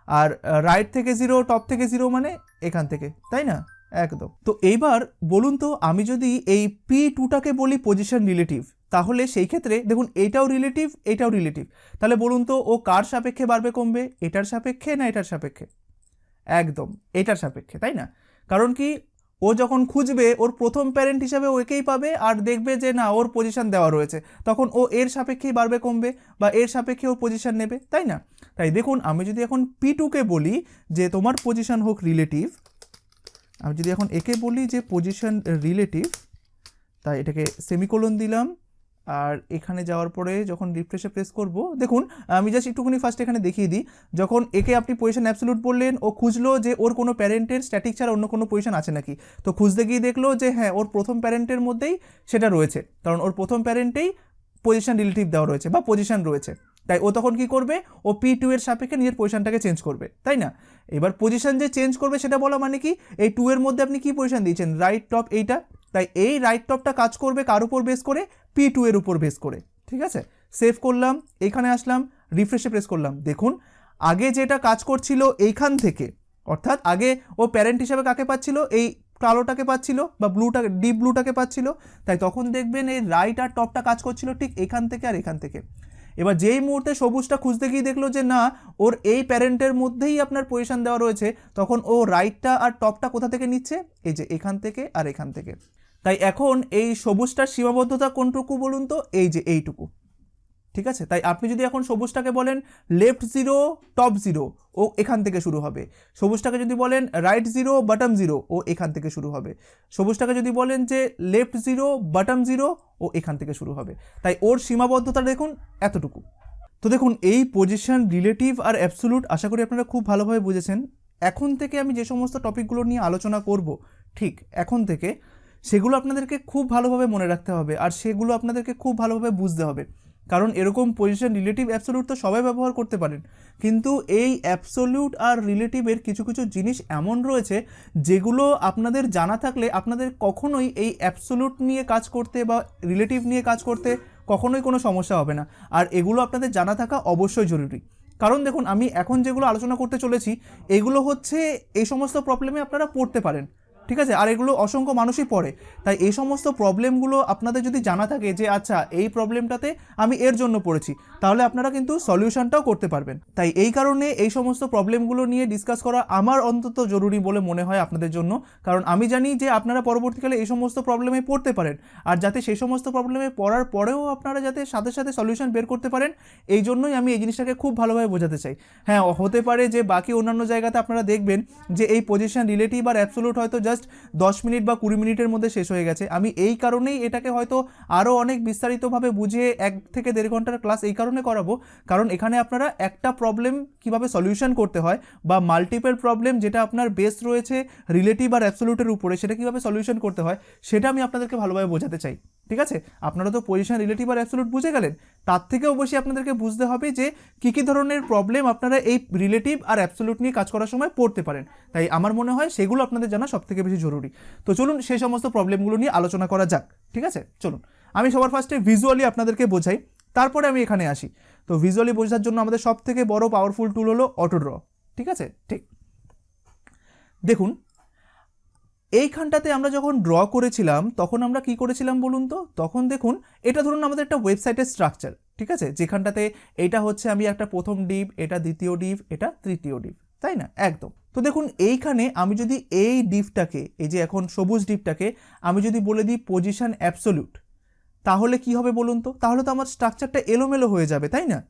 আর রাইট থেকে 0 টপ থেকে 0 মানে এখান থেকে, তাই না, একদম। তো এইবার বলুন তো আমি যদি এই P2টাকে বলি পজিশন রিলেটিভ, তাহলে সেই ক্ষেত্রে দেখুন এটাও রিলেটিভ এটাও রিলেটিভ, তাহলে বলুন তো ও কার সাপেক্ষে বাড়বে কমবে, এটার সাপেক্ষে না এটার সাপেক্ষে, একদম এটার সাপেক্ষে, তাই না। কারণ কি, ও যখন খুঁজবে ওর প্রথম প্যারেন্ট হিসাবে ওকেই পাবে, আর দেখবে যে না ওর পজিশন দেওয়া রয়েছে, তখন ও এর সাপেক্ষেই বাড়বে কমবে বা এর সাপেক্ষে ও পজিশন নেবে, তাই না। তাই দেখুন আমি যদি এখন P2কে বলি যে তোমার পজিশন হোক রিলেটিভ, আমি যদি এখন একে বলি যে পজিশন রিলেটিভ, তাই এটাকে সেমিকোলন দিলাম, আর এখানে যাওয়ার পরে যখন রিফ্রেশে প্রেস করব, দেখুন আমি জাস্ট একটুখানি ফার্স্ট এখানে দেখিয়ে দিই। যখন একে আপনি পজিশন অ্যাবসলিউট বললেন, ও খুঁজলো যে ওর কোনো প্যারেন্টের স্ট্যাটিক ছাড়া অন্য কোনো পজিশন আছে নাকি, তো খুঁজতে গিয়ে দেখলো যে হ্যাঁ ওর প্রথম প্যারেন্টের মধ্যেই সেটা রয়েছে, কারণ ওর প্রথম প্যারেন্টেই পজিশন রিলেটিভ দেওয়া রয়েছে বা পজিশন রয়েছে। তাই ও তখন কি করবে, ও P2 এর সাপেক্ষে নিজের পজিশনটাকে চেঞ্জ করবে, তাই না। এবার পজিশন যে চেঞ্জ করবে সেটা বলা মানে কি, এই 2 এর মধ্যে আপনি কি পজিশন দিয়েছেন, রাইট টপ এইটা, তাই এই রাইট টপটা কাজ করবে কার উপর বেস করে, P2 এর উপর বেস করে। ঠিক আছে, সেভ করলাম, এখানে আসলাম, রিফ্রেশে প্রেস করলাম, দেখুন আগে যেটা কাজ করছিল এইখান থেকে, অর্থাৎ আগে ও প্যারেন্ট হিসাবে কাকে পাচ্ছিল, এই কালোটাকে পাচ্ছিল বা ব্লুটাকে, ডিপ ব্লুটাকে পাচ্ছিল, তাই তখন দেখবেন এই রাইট আর টপটা কাজ করছিল ঠিক এখান থেকে আর এখান থেকে। এবার যেই মুহূর্তে সবুজটা খুঁজতে গিয়ে দেখলো যে না ওর এই প্যারেন্টের মধ্যেই আপনার পজিশন দেওয়া রয়েছে, তখন ও রাইটটা আর টপটা কোথা থেকে নিচ্ছে, এই যে এখান থেকে আর এখান থেকে। তাই এখন এই সবুজটার সীমাবদ্ধতা কোনটুকু বলুন তো, এই যে এইটুকু। ঠিক আছে, তাই আপনি যদি এখন সবুজটাকে বলেন লেফট 0 টপ 0, ও এখান থেকে শুরু হবে। সবুজটাকে যদি বলেন রাইট 0 বটম 0, ও এখান থেকে শুরু হবে। সবুজটাকে যদি বলেন যে লেফট 0 বটম 0, ও এখান থেকে শুরু হবে। তাই ওর সীমাবদ্ধতা দেখুন এতটুকু। তো দেখুন এই পজিশন রিলেটিভ আর অ্যাবসলিউট আশা করি আপনারা খুব ভালোভাবে বুঝেছেন। এখন থেকে আমি যে সমস্ত টপিকগুলো নিয়ে আলোচনা করব, ঠিক এখন থেকে সেগুলো আপনাদেরকে খুব ভালোভাবে মনে রাখতে হবে, আর সেগুলো আপনাদেরকে খুব ভালোভাবে বুঝতে হবে। কারণ এরকম পজিশন রিলেটিভ অ্যাবসলিউট তো সবাই ব্যবহার করতে পারেন, কিন্তু এই অ্যাবসলিউট আর রিলেটিভের কিছু কিছু জিনিস এমন রয়েছে যেগুলো আপনাদের জানা থাকলে আপনাদের কখনোই এই অ্যাবসলিউট নিয়ে কাজ করতে বা রিলেটিভ নিয়ে কাজ করতে কখনোই কোনো সমস্যা হবে না। আর এগুলো আপনাদের জানা থাকা অবশ্যই জরুরি, কারণ দেখুন আমি এখন যেগুলো আলোচনা করতে চলেছি এগুলো হচ্ছে এই সমস্ত প্রবলেমে আপনারা পড়তে পারেন। ঠিক আছে, আর এগুলো অসংখ্য মানুষই পড়ে। তাই এই সমস্ত প্রবলেমগুলো আপনাদের যদি জানা থাকে যে আচ্ছা এই প্রবলেমটাতে আমি এর জন্য পড়েছি, তাহলে আপনারা কিন্তু সলিউশনটাও করতে পারবেন। তাই এই কারণে এই সমস্ত প্রবলেমগুলো নিয়ে ডিসকাস করা আমার অন্তত জরুরি বলে মনে হয় আপনাদের জন্য, কারণ আমি জানি যে আপনারা পরবর্তীকালে এই সমস্ত প্রবলেমে পড়তে পারেন, আর যাতে সেই সমস্ত প্রবলেমে পড়ার পরেও আপনারা যাতে সাথে সাথে সলিউশন বের করতে পারেন, এই জন্যই আমি এই জিনিসটাকে খুব ভালোভাবে বোঝাতে চাই। হ্যাঁ, হতে পারে যে বাকি অন্যান্য জায়গাতে আপনারা দেখবেন যে এই পজিশন রিলেটিভ আর অ্যাবসলিউট হয়তো জাস্ট 10 মিনিট বা 20 মিনিটের মধ্যে শেষ হয়ে গেছে। আমি এই কারণেই এটাকে হয়তো আরও অনেক বিস্তারিতভাবে বুঝিয়ে 1 থেকে 1.5 ঘন্টার ক্লাস এই কারণে করাবো, কারণ এখানে আপনারা একটা প্রবলেম কিভাবে সলিউশন করতে হয় বা মাল্টিপল প্রবলেম যেটা আপনার বেস রয়েছে রিলেটিভ আর অ্যাবসলিউটের উপরে, সেটা কিভাবে সলিউশন করতে হয় সেটা আমি আপনাদেরকে ভালোভাবে বোঝাতে চাই। ঠিক আছে, আপনারা তো পজিশন রিলেটিভ আর অ্যাবসলিউট বুঝে গেলেন, তার থেকেও বেশি আপনাদেরকে বুঝতে হবে যে কী কী ধরনের প্রবলেম আপনারা এই রিলেটিভ আর অ্যাবসলিউট নিয়ে কাজ করার সময় পড়তে পারেন। তাই আমার মনে হয় সেগুলো আপনাদের জানা সবথেকে বেশি জরুরি। তো চলুন সেই সমস্ত প্রবলেমগুলো নিয়ে আলোচনা করা যাক। ঠিক আছে, চলুন আমি সবার ফার্স্টে ভিজুয়ালি আপনাদেরকে বোঝাই, তারপরে আমি এখানে আসি। তো ভিজুয়ালি বোঝার জন্য আমাদের সবথেকে বড় পাওয়ারফুল টুল হলো অটো ড্র। ঠিক আছে, ঠিক দেখুন এইখানটাতে আমরা যখন ড্র করেছিলাম তখন আমরা কি করেছিলাম বলুন তো, তখন দেখুন এটা ধরুন আমাদের একটা ওয়েবসাইটের স্ট্রাকচার, ঠিক আছে, যেখানটাতে এটা হচ্ছে আমি একটা প্রথম ডিভ, এটা দ্বিতীয় ডিভ, এটা তৃতীয় ডিভ, তাই না, একদম। তো দেখুন এইখানে আমি যদি এই ডিভটাকে, এই যে এখন সবুজ ডিভটাকে আমি যদি বলে দিই পজিশন অ্যাবসোলিউট, তাহলে কি হবে বলুন তো, তাহলে তো আমার স্ট্রাকচারটা এলোমেলো হয়ে যাবে, তাই না?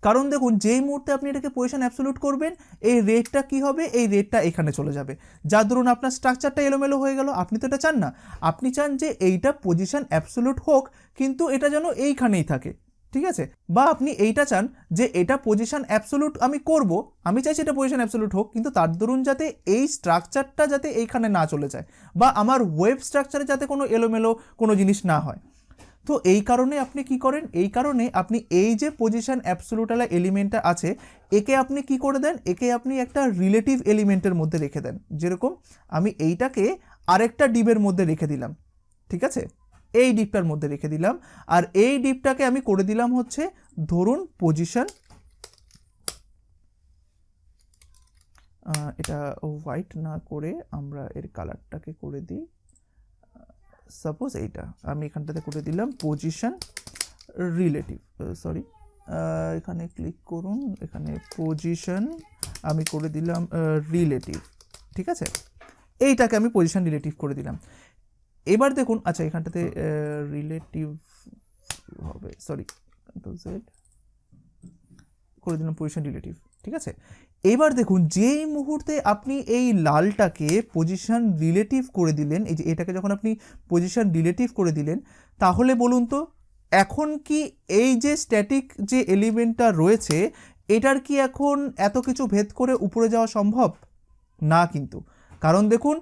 কারণ দেখুন যেই মুহূর্তে আপনি এটাকে পজিশন অ্যাবসোলিউট করবেন, এই রেটটা কি হবে, এই রেটটা এখানে চলে যাবে, যার ধরুন আপনার স্ট্রাকচারটা এলোমেলো হয়ে গেল। আপনি তো এটা চান না, আপনি চান যে এইটা পজিশন অ্যাবসোলিউট হোক, কিন্তু এটা যেন এইখানেই থাকে, ঠিক আছে? বা আপনি এইটা চান যে এটা পজিশন অ্যাবসোলিউট আমি করব, আমি চাইছি এটা পজিশন অ্যাবসোলিউট হোক, কিন্তু তার দরুন যাতে এই স্ট্রাকচারটা যাতে এইখানে না চলে যায়, বা আমার ওয়েব স্ট্রাকচারে যাতে কোনো এলোমেলো কোনো জিনিস না হয়। তো এই কারণে আপনি কি করেন, এই কারণে আপনি এই যে পজিশন অ্যাবসোলিউটওয়ালা এলিমেন্টটা আছে, একে আপনি কি করে দেন, একে আপনি একটা রিলেটিভ এলিমেন্টের মধ্যে রেখে দেন। যেরকম আমি এইটাকে আরেকটা ডিবের মধ্যে রেখে দিলাম, ঠিক আছে, এই ডিপটার মধ্যে রেখে দিলাম, আর এই ডিপটাকে আমি করে দিলাম হচ্ছে ধরুন পজিশন, এটা হোয়াইট না করে আমরা এর কালারটাকে করে দিই, সাপোজ এইটা আমি এখানটাতে করে দিলাম পজিশন রিলেটিভ, সরি এখানে ক্লিক করুন, এখানে পজিশন আমি করে দিলাম রিলেটিভ, ঠিক আছে, এইটাকে আমি পজিশন রিলেটিভ করে দিলাম। এবার দেখুন, আচ্ছা এখানটাতে রিলেটিভ হবে, সরি কন্ট্রোল জেড করে দিলাম পজিশন রিলেটিভ, ঠিক আছে। এবার দেখুন যেই মুহূর্তে আপনি এই লালটাকে পজিশন রিলেটিভ করে দিলেন, এই যে এটাকে যখন আপনি পজিশন রিলেটিভ করে দিলেন, তাহলে বলুন তো এখন কি এই যে স্ট্যাটিক যে এলিমেন্টটা রয়েছে এটার কি এখন এত কিছু ভেদ করে উপরে যাওয়া সম্ভব না? কিন্তু কারণ দেখুন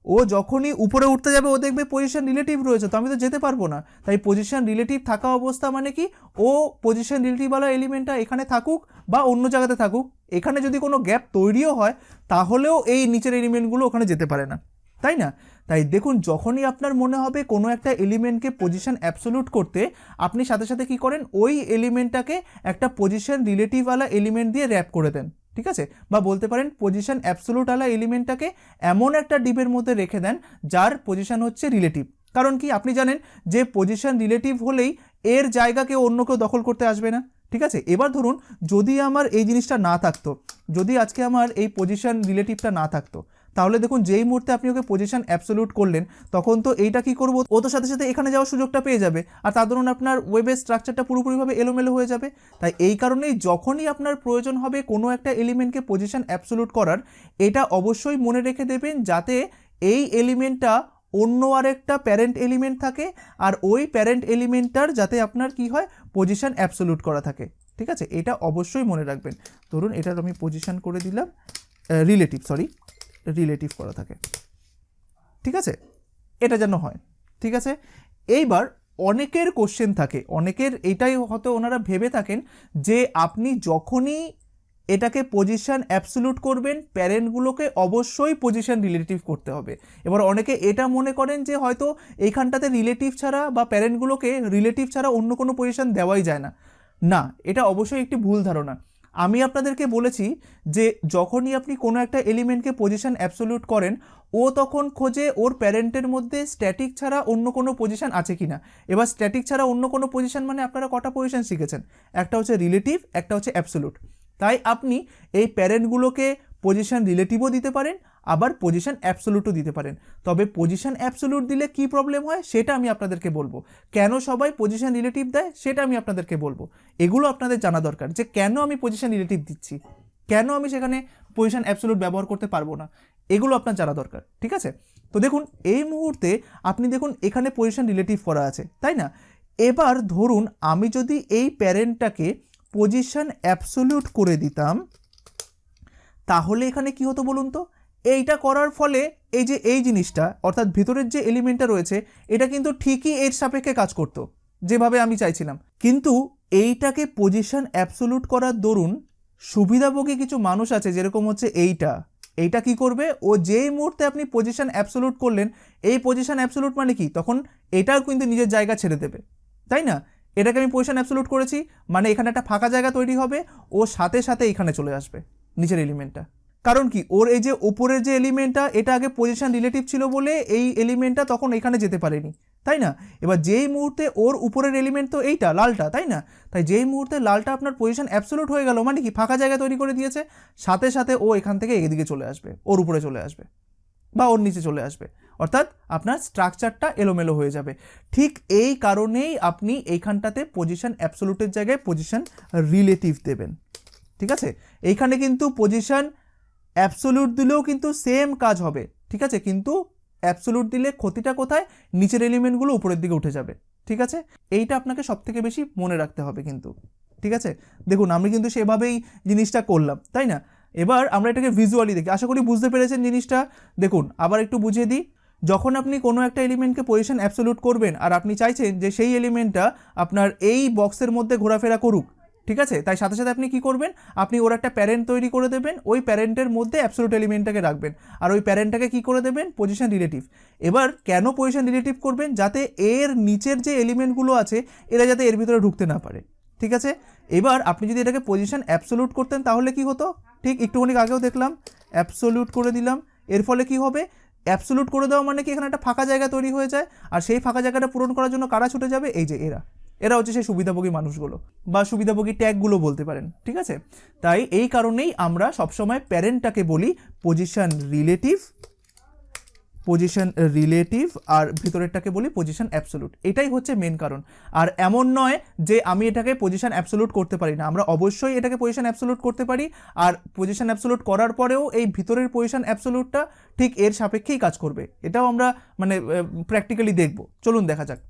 ও যখনই উপরে উঠতে যাবে ও দেখবে পজিশন রিলেটিভ রয়েছে, তো আমি তো যেতে পারবো না। তাই পজিশন রিলেটিভ থাকা অবস্থা মানে কি, ও পজিশন রিলেটিভওয়ালা এলিমেন্টটা এখানে থাকুক বা অন্য জায়গাতে থাকুক, এখানে যদি কোনো গ্যাপ তৈরিও হয় তাহলেও এই নিচের এলিমেন্টগুলো ওখানে যেতে পারে না, তাই না? তাই দেখুন যখনই আপনার মনে হবে কোনো একটা এলিমেন্টকে পজিশন অ্যাবসোলিউট করতে, আপনি সাথে সাথে কি করেন, ওই এলিমেন্টটাকে একটা পজিশন রিলেটিভওয়ালা এলিমেন্ট দিয়ে র্যাপ করে দেন, ঠিক আছে, বা বলতে পারেন পজিশন অ্যাবসোলিউটওয়ালা এলিমেন্টটাকে এমন একটা ডিপের মধ্যে রেখে দেন যার পজিশন হচ্ছে রিলেটিভ। কারণ কি আপনি জানেন যে পজিশন রিলেটিভ হলেই এর জায়গাকে অন্য কেউ দখল করতে আসবে না, ঠিক আছে। এবার ধরুন যদি আমার এই জিনিসটা না থাকতো, যদি আজকে আমার এই পজিশন রিলেটিভটা না থাকতো, তাহলে দেখুন যেই মুহূর্তে আপনি ওকে পজিশন অ্যাবসোলিউট করলেন তখন তো এইটা কি করবো, ও তো সাথে সাথে এখানে যাওয়ার সুযোগটা পেয়ে যাবে, আর তার ধরুন আপনার ওয়েবের স্ট্রাকচারটা পুরোপুরিভাবে এলোমেলো হয়ে যাবে। তাই এই কারণেই যখনই আপনার প্রয়োজন হবে কোনো একটা এলিমেন্টকে পজিশন অ্যাবসোলিউট করার, এটা অবশ্যই মনে রেখে দেবেন যাতে এই এলিমেন্টটা অন্য আরেকটা প্যারেন্ট এলিমেন্ট থাকে, আর ওই প্যারেন্ট এলিমেন্টটার যাতে আপনার কি হয় পজিশন অ্যাবসোলিউট করা থাকে, ঠিক আছে, এটা অবশ্যই মনে রাখবেন। ধরুন এটার আমি পজিশন করে দিলাম রিলেটিভ করা থাকে, ঠিক আছে, এটা যেন হয়, ঠিক আছে। এইবার অনেকের কোশ্চেন থাকে, অনেকের এটাই হয়তো ওনারা ভেবে থাকেন যে আপনি যখনই এটাকে পজিশন অ্যাবসোলিউট করবেন প্যারেন্টগুলোকে অবশ্যই পজিশন রিলেটিভ করতে হবে। এবার অনেকে এটা মনে করেন যে হয়তো এইখানটাতে রিলেটিভ ছাড়া বা প্যারেন্টগুলোকে রিলেটিভ ছাড়া অন্য কোনো পজিশন দেওয়াই যায় না। না, এটা অবশ্যই একটি ভুল ধারণা। আমি আপনাদেরকে বলেছি যে যখনই আপনি কোনো একটা এলিমেন্টকে পজিশন অ্যাবসোলিউট করেন, ও তখন খোঁজে ওর প্যারেন্টের মধ্যে স্ট্যাটিক ছাড়া অন্য কোনো পজিশন আছে কিনা। এবার স্ট্যাটিক ছাড়া অন্য কোনো পজিশন মানে আপনারা কটা পজিশন শিখেছেন, একটা হচ্ছে রিলেটিভ, একটা হচ্ছে অ্যাবসোলিউট। তাই আপনি এই প্যারেন্টগুলোকে পজিশন রিলেটিভও দিতে পারেন, আবার পজিশন অ্যাবসোলিউটও দিতে পারেন। তবে পজিশন অ্যাবসোলিউট দিলে কি প্রবলেম হয় সেটা আমি আপনাদেরকে বলবো, কেন সবাই পজিশন রিলেটিভ দেয় সেটা আমি আপনাদেরকে বলবো। এগুলো আপনাদের জানা দরকার যে কেন আমি পজিশন রিলেটিভ দিচ্ছি, কেন আমি সেখানে পজিশন অ্যাবসোলিউট ব্যবহার করতে পারবো না, এগুলো আপনার জানা দরকার, ঠিক আছে। তো দেখুন এই মুহূর্তে আপনি দেখুন এখানে পজিশন রিলেটিভ করা আছে, তাই না। এবার ধরুন আমি যদি এই প্যারেন্টটাকে পজিশন অ্যাবসোলিউট করে দিতাম, তাহলে এখানে কি হতো বলুন তো, এইটা করার ফলে এই যে এই জিনিসটা অর্থাৎ ভিতরের যে এলিমেন্টটা রয়েছে এটা কিন্তু ঠিকই এর সাপেক্ষে কাজ করতো যেভাবে আমি চাইছিলাম, কিন্তু এইটাকে পজিশন অ্যাবসোলিউট করার দরুন সুবিধাভোগী কিছু মানুষ আছে, যেরকম হচ্ছে এইটা কি করবে, ও যেই মুহূর্তে আপনি পজিশন অ্যাবসোলিউট করলেন, এই পজিশন অ্যাবসোলিউট মানে কি, তখন এটাও কিন্তু নিজের জায়গা ছেড়ে দেবে, তাই না। এটাকে আমি পজিশন অ্যাবসোলিউট করেছি মানে এখানে একটা ফাঁকা জায়গা তৈরি হবে, ও সাথে সাথে এখানে চলে আসবে নিচের এলিমেন্টটা, কারণ কি, ওর এই যে উপরের যে এলিমেন্টটা এটা আগে পজিশন রিলেটিভ ছিল বলে এই এলিমেন্টটা তখন এখানে যেতে পারেনি, তাই না? এবার যেই মুহূর্তে ওর উপরের এলিমেন্ট তো এইটা লালটা, তাই না? তাই যেই মুহূর্তে লালটা আপনার পজিশন অ্যাবসোলুট হয়ে গেল, মানে কি ফাঁকা জায়গা তৈরি করে দিয়েছে, সাথে সাথে ও এখান থেকে এদিকে চলে আসবে, ওর উপরে চলে আসবে বা ওর নিচে চলে আসবে, অর্থাৎ আপনার স্ট্রাকচারটা এলোমেলো হয়ে যাবে। ঠিক এই কারণেই আপনি এইখানটাতে পজিশন অ্যাবসোলুটের জায়গায় পজিশন রিলেটিভ দেবেন, ঠিক আছে? এইখানে কিন্তু পজিশন অ্যাবসোলুট দিলেও কিন্তু সেম কাজ হবে, ঠিক আছে? কিন্তু অ্যাবসোলুট দিলে ক্ষতিটা কোথায়, নিচের এলিমেন্টগুলো উপরের দিকে উঠে যাবে, ঠিক আছে? এইটা আপনাকে সবথেকে বেশি মনে রাখতে হবে কিন্তু, ঠিক আছে? দেখুন আমি কিন্তু সেভাবেই জিনিসটা করলাম, তাই না? এবার আমরা এটাকে ভিজুয়ালি দেখি, আশা করি বুঝতে পেরেছেন জিনিসটা। দেখুন আবার একটু বুঝিয়ে দিই, যখন আপনি কোনো একটা এলিমেন্টকে পজিশন অ্যাবসোলুট করবেন আর আপনি চাইছেন যে সেই এলিমেন্টটা আপনার এই বক্সের মধ্যে ঘোরাফেরা করুক, ঠিক আছে? তাই সাথে সাথে আপনি কি করবেন, আপনি ওর একটা প্যারেন্ট তৈরি করে দেবেন, ওই প্যারেন্টের মধ্যে অ্যাবসোলুট এলিমেন্টটাকে রাখবেন, আর ওই প্যারেন্টটাকে কি করে দেবেন, পজিশন রিলেটিভ। এবার কেন পজিশন রিলেটিভ করবেন, যাতে এর নিচের যে এলিমেন্টগুলো আছে এরা যাতে এর ভিতরে ঢুকতে না পারে, ঠিক আছে? এবার আপনি যদি এটাকে পজিশন অ্যাবসোলুট করতেন তাহলে কি হতো, ঠিক একটুখানি আগেও দেখলাম, অ্যাবসোলুট করে দিলাম, এর ফলে কি হবে, অ্যাবসোলুট করে দেওয়া মানে কি এখানে একটা ফাঁকা জায়গা তৈরি হয়ে যায়, আর সেই ফাঁকা জায়গাটা পূরণ করার জন্য কারা ছুটে যাবে, এই যে এরা হচ্ছে সেই সুবিধাভোগী মানুষগুলো বা সুবিধাভোগী ট্যাগগুলো বলতে পারেন, ঠিক আছে? তাই এই কারণেই আমরা সবসময় প্যারেন্টটাকে বলি পজিশন রিলেটিভ আর ভিতরেরটাকে বলি পজিশন অ্যাবসোলুট। এটাই হচ্ছে মেন কারণ। আর এমন নয় যে আমি এটাকে পজিশন অ্যাবসোলুট করতে পারি না, আমরা অবশ্যই এটাকে পজিশন অ্যাবসোলুট করতে পারি। আর পজিশন অ্যাবসোলুট করার পরেও এই ভিতরের পজিশন অ্যাবসোলুটটা ঠিক এর সাপেক্ষেই কাজ করবে, এটাও আমরা মানে প্র্যাকটিক্যালি দেখব। চলুন দেখা যাক।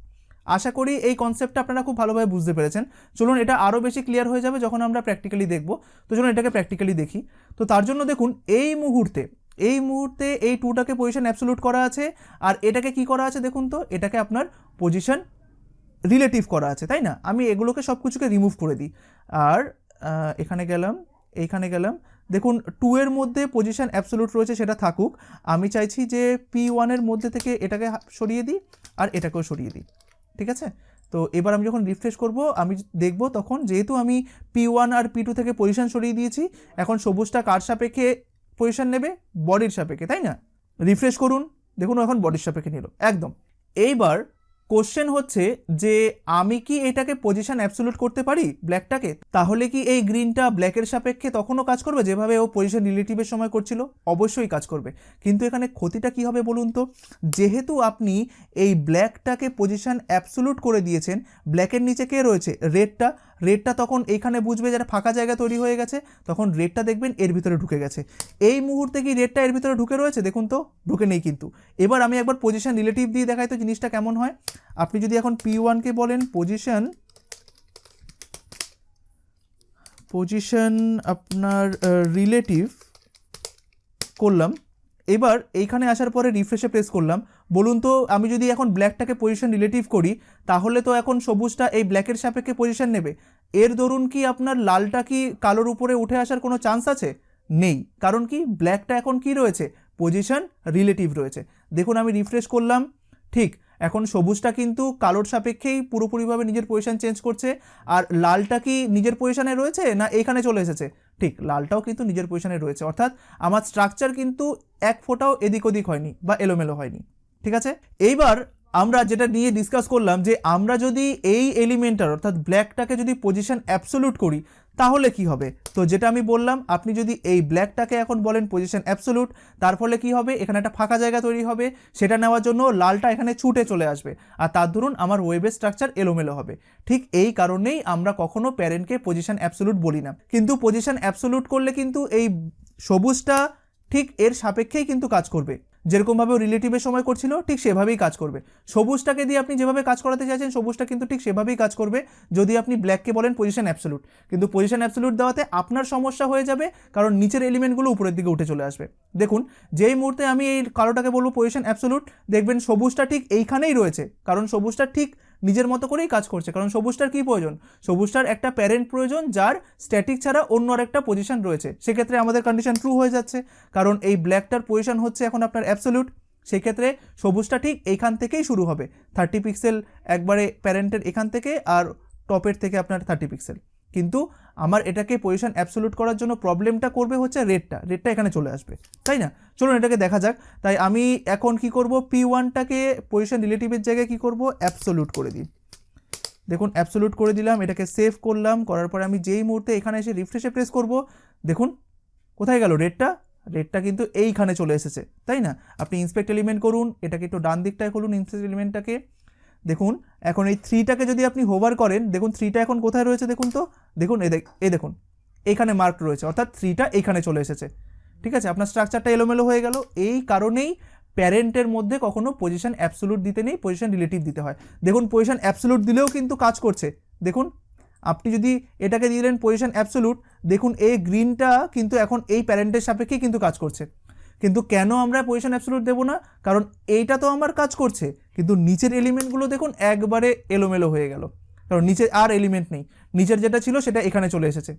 আশা করি এই কনসেপ্টটা আপনারা খুব ভালোভাবে বুঝতে পেরেছেন। চলুন এটা আরও বেশি ক্লিয়ার হয়ে যাবে যখন আমরা প্র্যাকটিক্যালি দেখব। তো চলুন এটাকে প্র্যাকটিক্যালি দেখি। তো তার জন্য দেখুন এই মুহূর্তে এই টুটাকে পজিশন অ্যাবসোলুট করা আছে, আর এটাকে কি করা আছে দেখুন তো, এটাকে আপনার পজিশন রিলেটিভ করা আছে, তাই না? আমি এগুলোকে সব কিছুকে রিমুভ করে দিই, আর এখানে গেলাম, এইখানে গেলাম। দেখুন 2 এর মধ্যে পজিশন অ্যাবসোলুট রয়েছে, সেটা থাকুক। আমি চাইছি যে P1 এর মধ্যে থেকে এটাকে সরিয়ে দিই আর এটাকেও সরিয়ে দিই, ঠিক আছে? তো এবার আমি যখন রিফ্রেশ করব আমি দেখব তখন যেহেতু আমি P1 আর P2 থেকে পজিশন সরিয়ে দিয়েছি, এখন সবুজটা কার সাপেক্ষে পজিশন নেবে, বডির সাপেক্ষে, তাই না? রিফ্রেশ করুন, দেখুন এখন বডির সাপেক্ষে নিল একদম। এইবার কোশ্চেন হচ্ছে যে আমি কি এটাকে পজিশন অ্যাবসোলুট করতে পারি ব্ল্যাকটাকে, তাহলে কি এই গ্রিনটা ব্ল্যাকের সাপেক্ষে তখনও কাজ করবে যেভাবে ও পজিশন রিলেটিভের সময় করছিল? অবশ্যই কাজ করবে, কিন্তু এখানে ক্ষতিটা কি হবে বলুন তো, যেহেতু আপনি এই ব্ল্যাকটাকে পজিশন অ্যাবসোলুট করে দিয়েছেন, ব্ল্যাকের নিচে কে রয়েছে, রেডটা তখন এইখানে বুঝবে যারা ফাঁকা জায়গা তৈরি হয়ে গেছে, তখন রেডটা দেখবেন এর ভিতরে ঢুকে গেছে। এই মুহূর্তে কি রেডটা এর ভিতরে ঢুকে রয়েছে, দেখুন তো ঢুকে নেই। কিন্তু এবার আমি একবার পজিশন রিলেটিভ দিয়ে দেখাই তো জিনিসটা কেমন হয়। আপনি যদি এখন P1 কে বলেন পজিশন আপনার রিলেটিভ করলাম, এবার এইখানে আসার পরে রিফ্রেশে প্রেস করলাম, বলুন তো আমি যদি এখন ব্ল্যাকটাকে পজিশন রিলেটিভ করি তাহলে তো এখন সবুজটা এই ব্ল্যাকের সাপেক্ষে পজিশন নেবে। এর দরুন কি আপনার লালটা কি কালোর উপরে উঠে আসার কোনো চান্স আছে? নেই, কারণ কি ব্ল্যাকটা এখন কি রয়েছে, পজিশন রিলেটিভ রয়েছে। দেখুন আমি রিফ্রেশ করলাম, ঠিক এখন সবুজটা কিন্তু কালোর সাপেক্ষেই পুরোপুরিভাবে নিজের পজিশন চেঞ্জ করছে। আর লালটা কি নিজের পজিশনে রয়েছে না এখানে চলে এসেছে, ঠিক লালটাও কিন্তু নিজের পজিশনে রয়েছে, অর্থাৎ আমার স্ট্রাকচার কিন্তু এক ফোঁটাও এদিক ওদিক হয়নি বা এলোমেলো হয়নি, ঠিক আছে? এইবার আমরা যেটা নিয়ে ডিসকাস করলাম যে আমরা যদি এই এলিমেন্টটার অর্থাৎ ব্ল্যাকটাকে যদি পজিশন অ্যাবসোলুট করি তাহলে কি হবে। তো যেটা আমি বললাম, আপনি যদি এই ব্ল্যাকটাকে এখন বলেন পজিশন অ্যাবসোলুট, তার ফলে কি হবে, এখানে একটা ফাঁকা জায়গা তৈরি হবে, সেটা নেওয়ার জন্য লালটা এখানে ছুটে চলে আসবে, আর তার দরুন আমার ওয়েবের স্ট্রাকচার এলোমেলো হবে। ঠিক এই কারণেই আমরা কখনো প্যারেন্টকে পজিশন অ্যাবসোলুট বলি না। কিন্তু পজিশন অ্যাবসোলুট করলে কিন্তু এই সবুজটা ঠিক এর সাপেক্ষেই কিন্তু কাজ করবে, যেরকমভাবে রিলেটিভের সময় করছিল ঠিক সেভাবেই কাজ করবে। সবুজটাকে দিয়ে আপনি যেভাবে কাজ করাতে চাইছেন সবুজটা কিন্তু ঠিক সেভাবেই কাজ করবে যদি আপনি ব্ল্যাককে বলেন পজিশন অ্যাবসোলুট। কিন্তু পজিশন অ্যাবসোলুট দেওয়াতে আপনার সমস্যা হয়ে যাবে, কারণ নিচের এলিমেন্টগুলো উপরের দিকে উঠে চলে আসবে। দেখুন যেই মুহূর্তে আমি এই কালোটাকে বলবো পজিশন অ্যাবসোলুট, দেখবেন সবুজটা ঠিক এইখানেই রয়েছে, কারণ সবুজটা ঠিক নিজের মতো করেই কাজ করছে। কারণ সবুজটার কি প্রয়োজন, সবুজটার একটা প্যারেন্ট প্রয়োজন যার স্ট্যাটিক ছাড়া অন্য আরেকটা পজিশন রয়েছে। সেক্ষেত্রে আমাদের কন্ডিশন ট্রু হয়ে যাচ্ছে, কারণ এই ব্ল্যাকটার পজিশন হচ্ছে এখন আপনার অ্যাবসোলুট। সেই ক্ষেত্রে সবুজটা ঠিক এইখান থেকেই শুরু হবে, 30 পিক্সেল একবারে প্যারেন্টের এখান থেকে, আর টপের থেকে আপনার 30 পিক্সেল। কিন্তু আমার এটাকে পজিশন অ্যাবসোলিউট করার জন্য প্রবলেমটা করবে হচ্ছে রেডটা এখানে চলে আসবে, তাই না? চলুন এটাকে দেখা যাক। তাই আমি এখন কি করব, P1টাকে পজিশন রিলেটিভের জায়গায় কি করব, অ্যাবসোলিউট করে দিই। দেখুন অ্যাবসোলিউট করে দিলাম, এটাকে সেভ করলাম, করার পরে আমি যেই মুহূর্তে এখানে এসে রিফ্রেশে প্রেস করব, দেখুন কোথায় গেল রেডটা কিন্তু এইখানে চলে এসেছে, তাই না? আপনি ইন্সপেক্ট এলিমেন্ট করুন, এটাকে একটু ডান দিকটায় করুন ইন্সপেক্ট এলিমেন্টটাকে। দেখুন এখন এই 3টাকে যদি আপনি হোভার করেন, দেখুন 3টা এখন কোথায় রয়েছে দেখুন তো, দেখুন এই দেখুন এইখানে মার্ক রয়েছে, অর্থাৎ 3টা এইখানে চলে এসেছে, ঠিক আছে? আপনার স্ট্রাকচারটা এলোমেলো হয়ে গেল। এই কারণেই প্যারেন্টের মধ্যে কখনো পজিশন অ্যাবসোলিউট দিতে নেই, পজিশন রিলেটিভ দিতে হয়। দেখুন পজিশন অ্যাবসোলিউট দিলেও কিন্তু কাজ করছে। দেখুন আপনি যদি এটাকে দিলেন পজিশন অ্যাবসোলিউট, দেখুন এই গ্রিনটা কিন্তু এখন এই প্যারেন্টের সাপেক্ষেই কিন্তু কাজ করছে। কিন্তু কেন আমরা পজিশন অ্যাবসোলিউট দেবো না? কারণ এইটা তো আমার কাজ করছে, কিন্তু নিচের এলিমেন্টগুলো দেখুন একবারে এলোমেলো হয়ে গেল, কারণ নিচে আর এলিমেন্ট নেই, নিচের যেটা ছিল সেটা এখানে চলে এসেছে।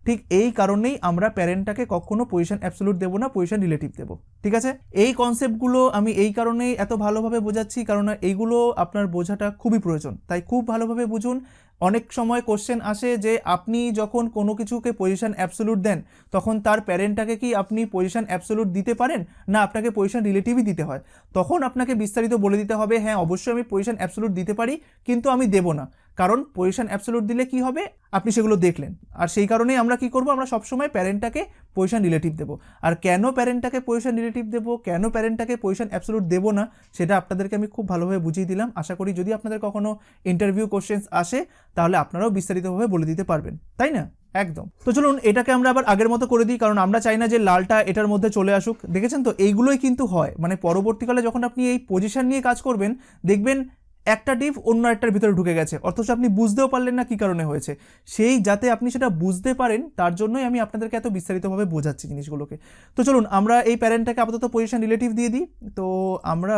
ঠিক এই কারণেই আমরা প্যারেন্টটাকে কখনো পজিশন অ্যাবসোলিউট দেবো না, পজিশন রিলেটিভ দেবো, ঠিক আছে? এই কনসেপ্টগুলো আমি এই কারণেই এত ভালোভাবে বোঝাচ্ছি, কারণ এইগুলো আপনার বোঝাটা খুবই প্রয়োজন, তাই খুব ভালোভাবে বুঝুন। অনেক সময় কোশ্চেন আসে যে আপনি যখন কোনো কিছুকে পজিশন অ্যাবসোলিউট দেন, তখন তার প্যারেন্টটাকে কি আপনি পজিশন অ্যাবসোলিউট দিতে পারেন, না আপনাকে পজিশন রিলেটিভই দিতে হয়? তখন আপনাকে বিস্তারিত বলে দিতে হবে, হ্যাঁ অবশ্যই আমি পজিশন অ্যাবসোলিউট দিতে পারি, কিন্তু আমি দেব না, কারণ পজিশন অ্যাবসোলিউট দিলে কি হবে আপনি সেগুলো দেখলেন। আর সেই কারণেই আমরা কি করব, আমরা সবসময় প্যারেন্টটাকে পজিশন রিলেটিভ দেবো। আর কেন প্যারেন্টটাকে পজিশন রিলেটিভ দেবো, কেন প্যারেন্টটাকে পজিশন অ্যাবসোলিউট দেবো না, সেটা আপনাদেরকে আমি খুব ভালোভাবে বুঝিয়ে দিলাম। আশা করি যদি আপনাদের কখনো ইন্টারভিউ কোশ্চেন্স আসে, তাহলে আপনারাও বিস্তারিতভাবে বলে দিতে পারবেন, তাই না? একদম। তো চলুন এটাকে আমরা আবার আগের মতো করে দিই, কারণ আমরা চাই না যে লালটা এটার মধ্যে চলে আসুক। দেখেছেন তো এইগুলোই কিন্তু হয়, মানে পরবর্তীকালে যখন আপনি এই পজিশন নিয়ে কাজ করবেন, দেখবেন একটা ডিভ অন্য একটার ভিতরে ঢুকে গেছে, অথচ আপনি বুঝতেও পারলেন না কি কারণে হয়েছে। সেই যাতে আপনি সেটা বুঝতে পারেন, তার জন্যই আমি আপনাদেরকে এত বিস্তারিতভাবে বোঝাচ্ছি জিনিসগুলোকে। তো চলুন আমরা এই প্যারেন্টটাকে আপাতত পজিশন রিলেটিভ দিয়ে দিই। তো আমরা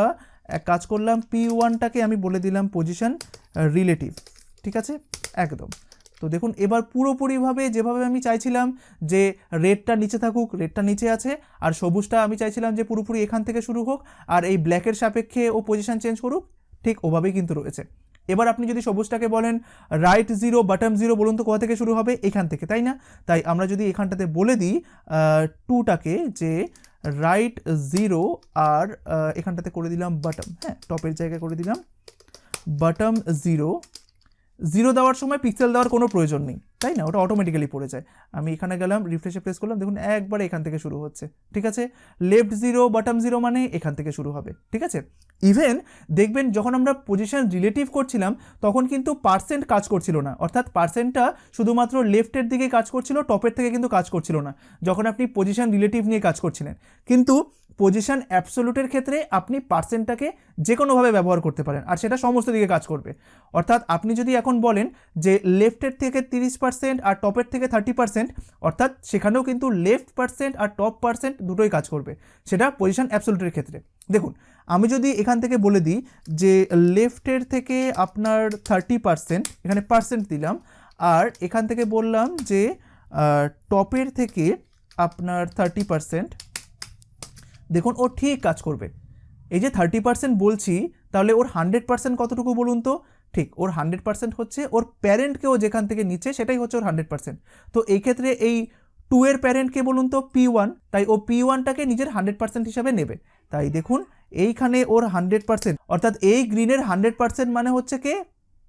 এক কাজ করলাম, P1টাকে আমি বলে দিলাম পজিশন রিলেটিভ, ঠিক আছে? একদম। তো দেখুন এবার পুরোপুরিভাবে যেভাবে আমি চাইছিলাম যে রেডটা নিচে থাকুক, রেডটা নিচে আছে, আর সবুজটা আমি চাইছিলাম যে পুরোপুরি এখান থেকে শুরু হোক, আর এই ব্ল্যাকের সাপেক্ষে ও পজিশন চেঞ্জ করুক, ঠিক ওভাবেই কিন্তু রয়েছে। এবার আপনি যদি সবুজটাকে বলেন রাইট 0 বটম 0, বলুন তো কোথা থেকে শুরু হবে, এখান থেকে, তাই না? তাই আমরা যদি এখানটাতে বলে দিই 2টাকে যে রাইট 0 আর এখানটাতে করে দিলাম বটম, হ্যাঁ টপের জায়গায় করে দিলাম বটম 0 দেওয়ার সময় পিক্সেল দেওয়ার কোনো প্রয়োজন নেই, তাই না? ওটা অটোমেটিক্যালি পড়ে যায়। আমি এখানে গেলাম, রিফ্রেশে প্রেস করলাম, দেখুন একবারে এখান থেকে শুরু হচ্ছে, ঠিক আছে? লেফট 0 বটম 0 মানে এখান থেকে শুরু হবে, ঠিক আছে? ইভেন দেখবেন যখন আমরা পজিশন রিলেটিভ করছিলাম, তখন কিন্তু পার্সেন্ট কাজ করছিল না, অর্থাৎ পার্সেন্টটা শুধুমাত্র লেফটের দিকে কাজ করছিল, টপের থেকে কিন্তু কাজ করছিল না যখন আপনি পজিশন রিলেটিভ নিয়ে কাজ করছিলেন। কিন্তু পজিশন অ্যাবসোলিউটের ক্ষেত্রে আপনি পার্সেন্টটাকে যে কোনোভাবে ব্যবহার করতে পারেন, আর সেটা সমস্ত দিকে কাজ করবে। অর্থাৎ আপনি যদি এখন বলেন যে লেফটের থেকে 30% আর টপের থেকে 30%, অর্থাৎ সেখানেও কিন্তু লেফট পার্সেন্ট আর টপ পার্সেন্ট দুটোই কাজ করবে, সেটা পজিশন অ্যাবসোলিউটের ক্ষেত্রে। দেখুন আমি যদি এখান থেকে বলে দিই যে লেফটের থেকে আপনার 30%, এখানে পার্সেন্ট দিলাম, আর এখান থেকে বললাম যে টপের থেকে আপনার 30%, দেখুন ও ঠিক কাজ করবে। এই যে 30% বলছি, তাহলে ওর 100% কতটুকু বলুন তো? ঠিক ওর 100% হচ্ছে ওর প্যারেন্টকেও যেখান থেকে নিচ্ছে সেটাই হচ্ছে ওর 100%। তো এই ক্ষেত্রে এই 2 এর প্যারেন্টকে বলুন তো P1, তাই ও P1টাকে নিজের 100% হিসাবে নেবে। তাই দেখুন এইখানে ওর 100%, অর্থাৎ এই গ্রিনের 100% মানে হচ্ছে কে,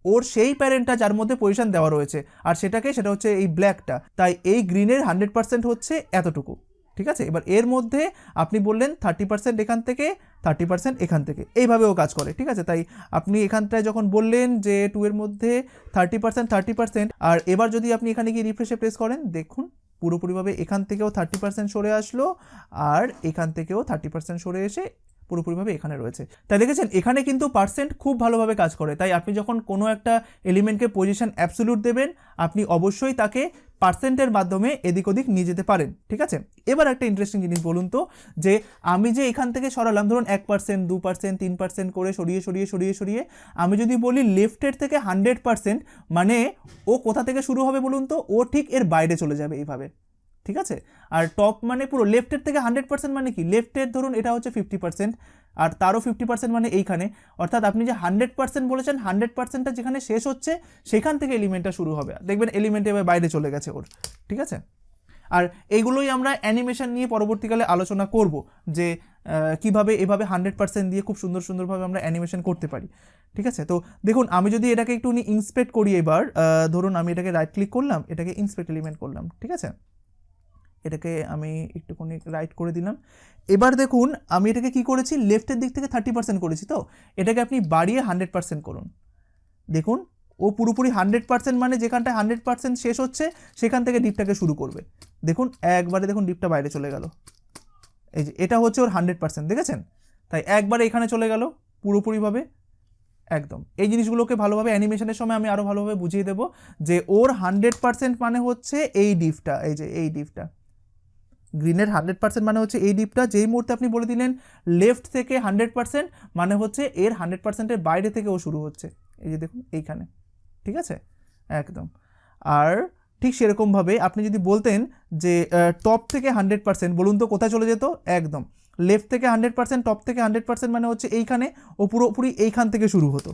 ওর সেই প্যারেন্টটা যার মধ্যে পজিশন দেওয়া রয়েছে, আর সেটা হচ্ছে এই ব্ল্যাকটা। তাই এই গ্রিনের 100% হচ্ছে এতটুকু, ঠিক আছে? এবার এর মধ্যে আপনি বললেন 30% এখান থেকে, 30% এখান থেকে, এইভাবেও কাজ করে, ঠিক আছে? তাই আপনি এখানটায় যখন বললেন যে 2 এর মধ্যে 30%, আর এবার যদি আপনি এখানে গিয়ে রিফ্রেশে প্রেস করেন, দেখুন পুরোপুরিভাবে এখান থেকেও 30% সরে আসলো, আর এখান থেকেও 30% সরে এসে পুরোপুরিভাবে এখানে রয়েছে। তাই দেখেছেন এখানে কিন্তু পার্সেন্ট খুব ভালোভাবে কাজ করে। তাই আপনি যখন কোনো একটা এলিমেন্টকে পজিশন অ্যাবসোলিউট দেবেন, আপনি অবশ্যই তাকে পার্সেন্টের মাধ্যমে এদিক ওদিক নিয়ে যেতে পারেন, ঠিক আছে? এবার একটা ইন্টারেস্টিং জিনিস বলুন তো, যে আমি যে এখান থেকে সরালাম, ধরুন 1%, 2%, 3% করে সরিয়ে আমি যদি বলি লেফটের থেকে 100%, মানে ও কোথা থেকে শুরু হবে বলুন তো? ও ঠিক এর বাইরে চলে যাবে এইভাবে, ঠিক আছে। আর টপ মানে পুরো লেফটের থেকে 100% মানে কি, লেফটের ধরুন এটা হচ্ছে 50% আর তারও 50% মানে এইখানে, অর্থাৎ আপনি যে 100% বলেছেন 100%টা যেখানে শেষ হচ্ছে সেখান থেকে এলিমেন্টটা শুরু হবে, দেখবেন এলিমেন্ট এবার বাইরে চলে গেছে ওর, ঠিক আছে। আর এইগুলোই আমরা অ্যানিমেশন নিয়ে পরবর্তীকালে আলোচনা করব যে কিভাবে এভাবে 100% দিয়ে খুব সুন্দর সুন্দরভাবে আমরা অ্যানিমেশন করতে পারি, ঠিক আছে। তো দেখুন আমি যদি এটাকে একটু ইন্সপেক্ট করি এবার, ধরুন আমি এটাকে রাইট ক্লিক করলাম, এটাকে ইন্সপেক্ট এলিমেন্ট করলাম, ঠিক আছে, এটাকে আমি একটুখানি রাইট করে দিলাম। এবার দেখুন আমি এটাকে কি করেছি, লেফটের দিক থেকে 30% করেছি, তো এটাকে আপনি বাড়িয়ে 100% করুন। দেখুন ও পুরোপুরি 100% মানে যেখানটায় 100% শেষ হচ্ছে সেখান থেকে ডিপটাকে শুরু করবে। দেখুন একবারে দেখুন ডিপটা বাইরে চলে গেল, এই যে এটা হচ্ছে ওর 100%, দেখেছেন, তাই একবারে এখানে চলে গেল পুরোপুরিভাবে একদম। এই জিনিসগুলোকে ভালোভাবে অ্যানিমেশনের সময় আমি আরও ভালোভাবে বুঝিয়ে দেবো যে ওর 100% মানে হচ্ছে এই ডিপটা, এই যে এই ডিপটা, গ্রিনের 100% মানে হচ্ছে এই ডিপটা। যেই মুহূর্তে আপনি বলে দিলেন লেফট থেকে 100% মানে হচ্ছে এর 100%-এর বাইরে থেকে ও শুরু হচ্ছে, এই যে দেখুন এইখানে, ঠিক আছে একদম। আর ঠিক সেরকমভাবে আপনি যদি বলতেন যে টপ থেকে 100% বলুন তো কোথায় চলে যেত, একদম লেফট থেকে 100%, টপ থেকে 100% মানে হচ্ছে এইখানে, ও পুরোপুরি এইখান থেকে শুরু হতো,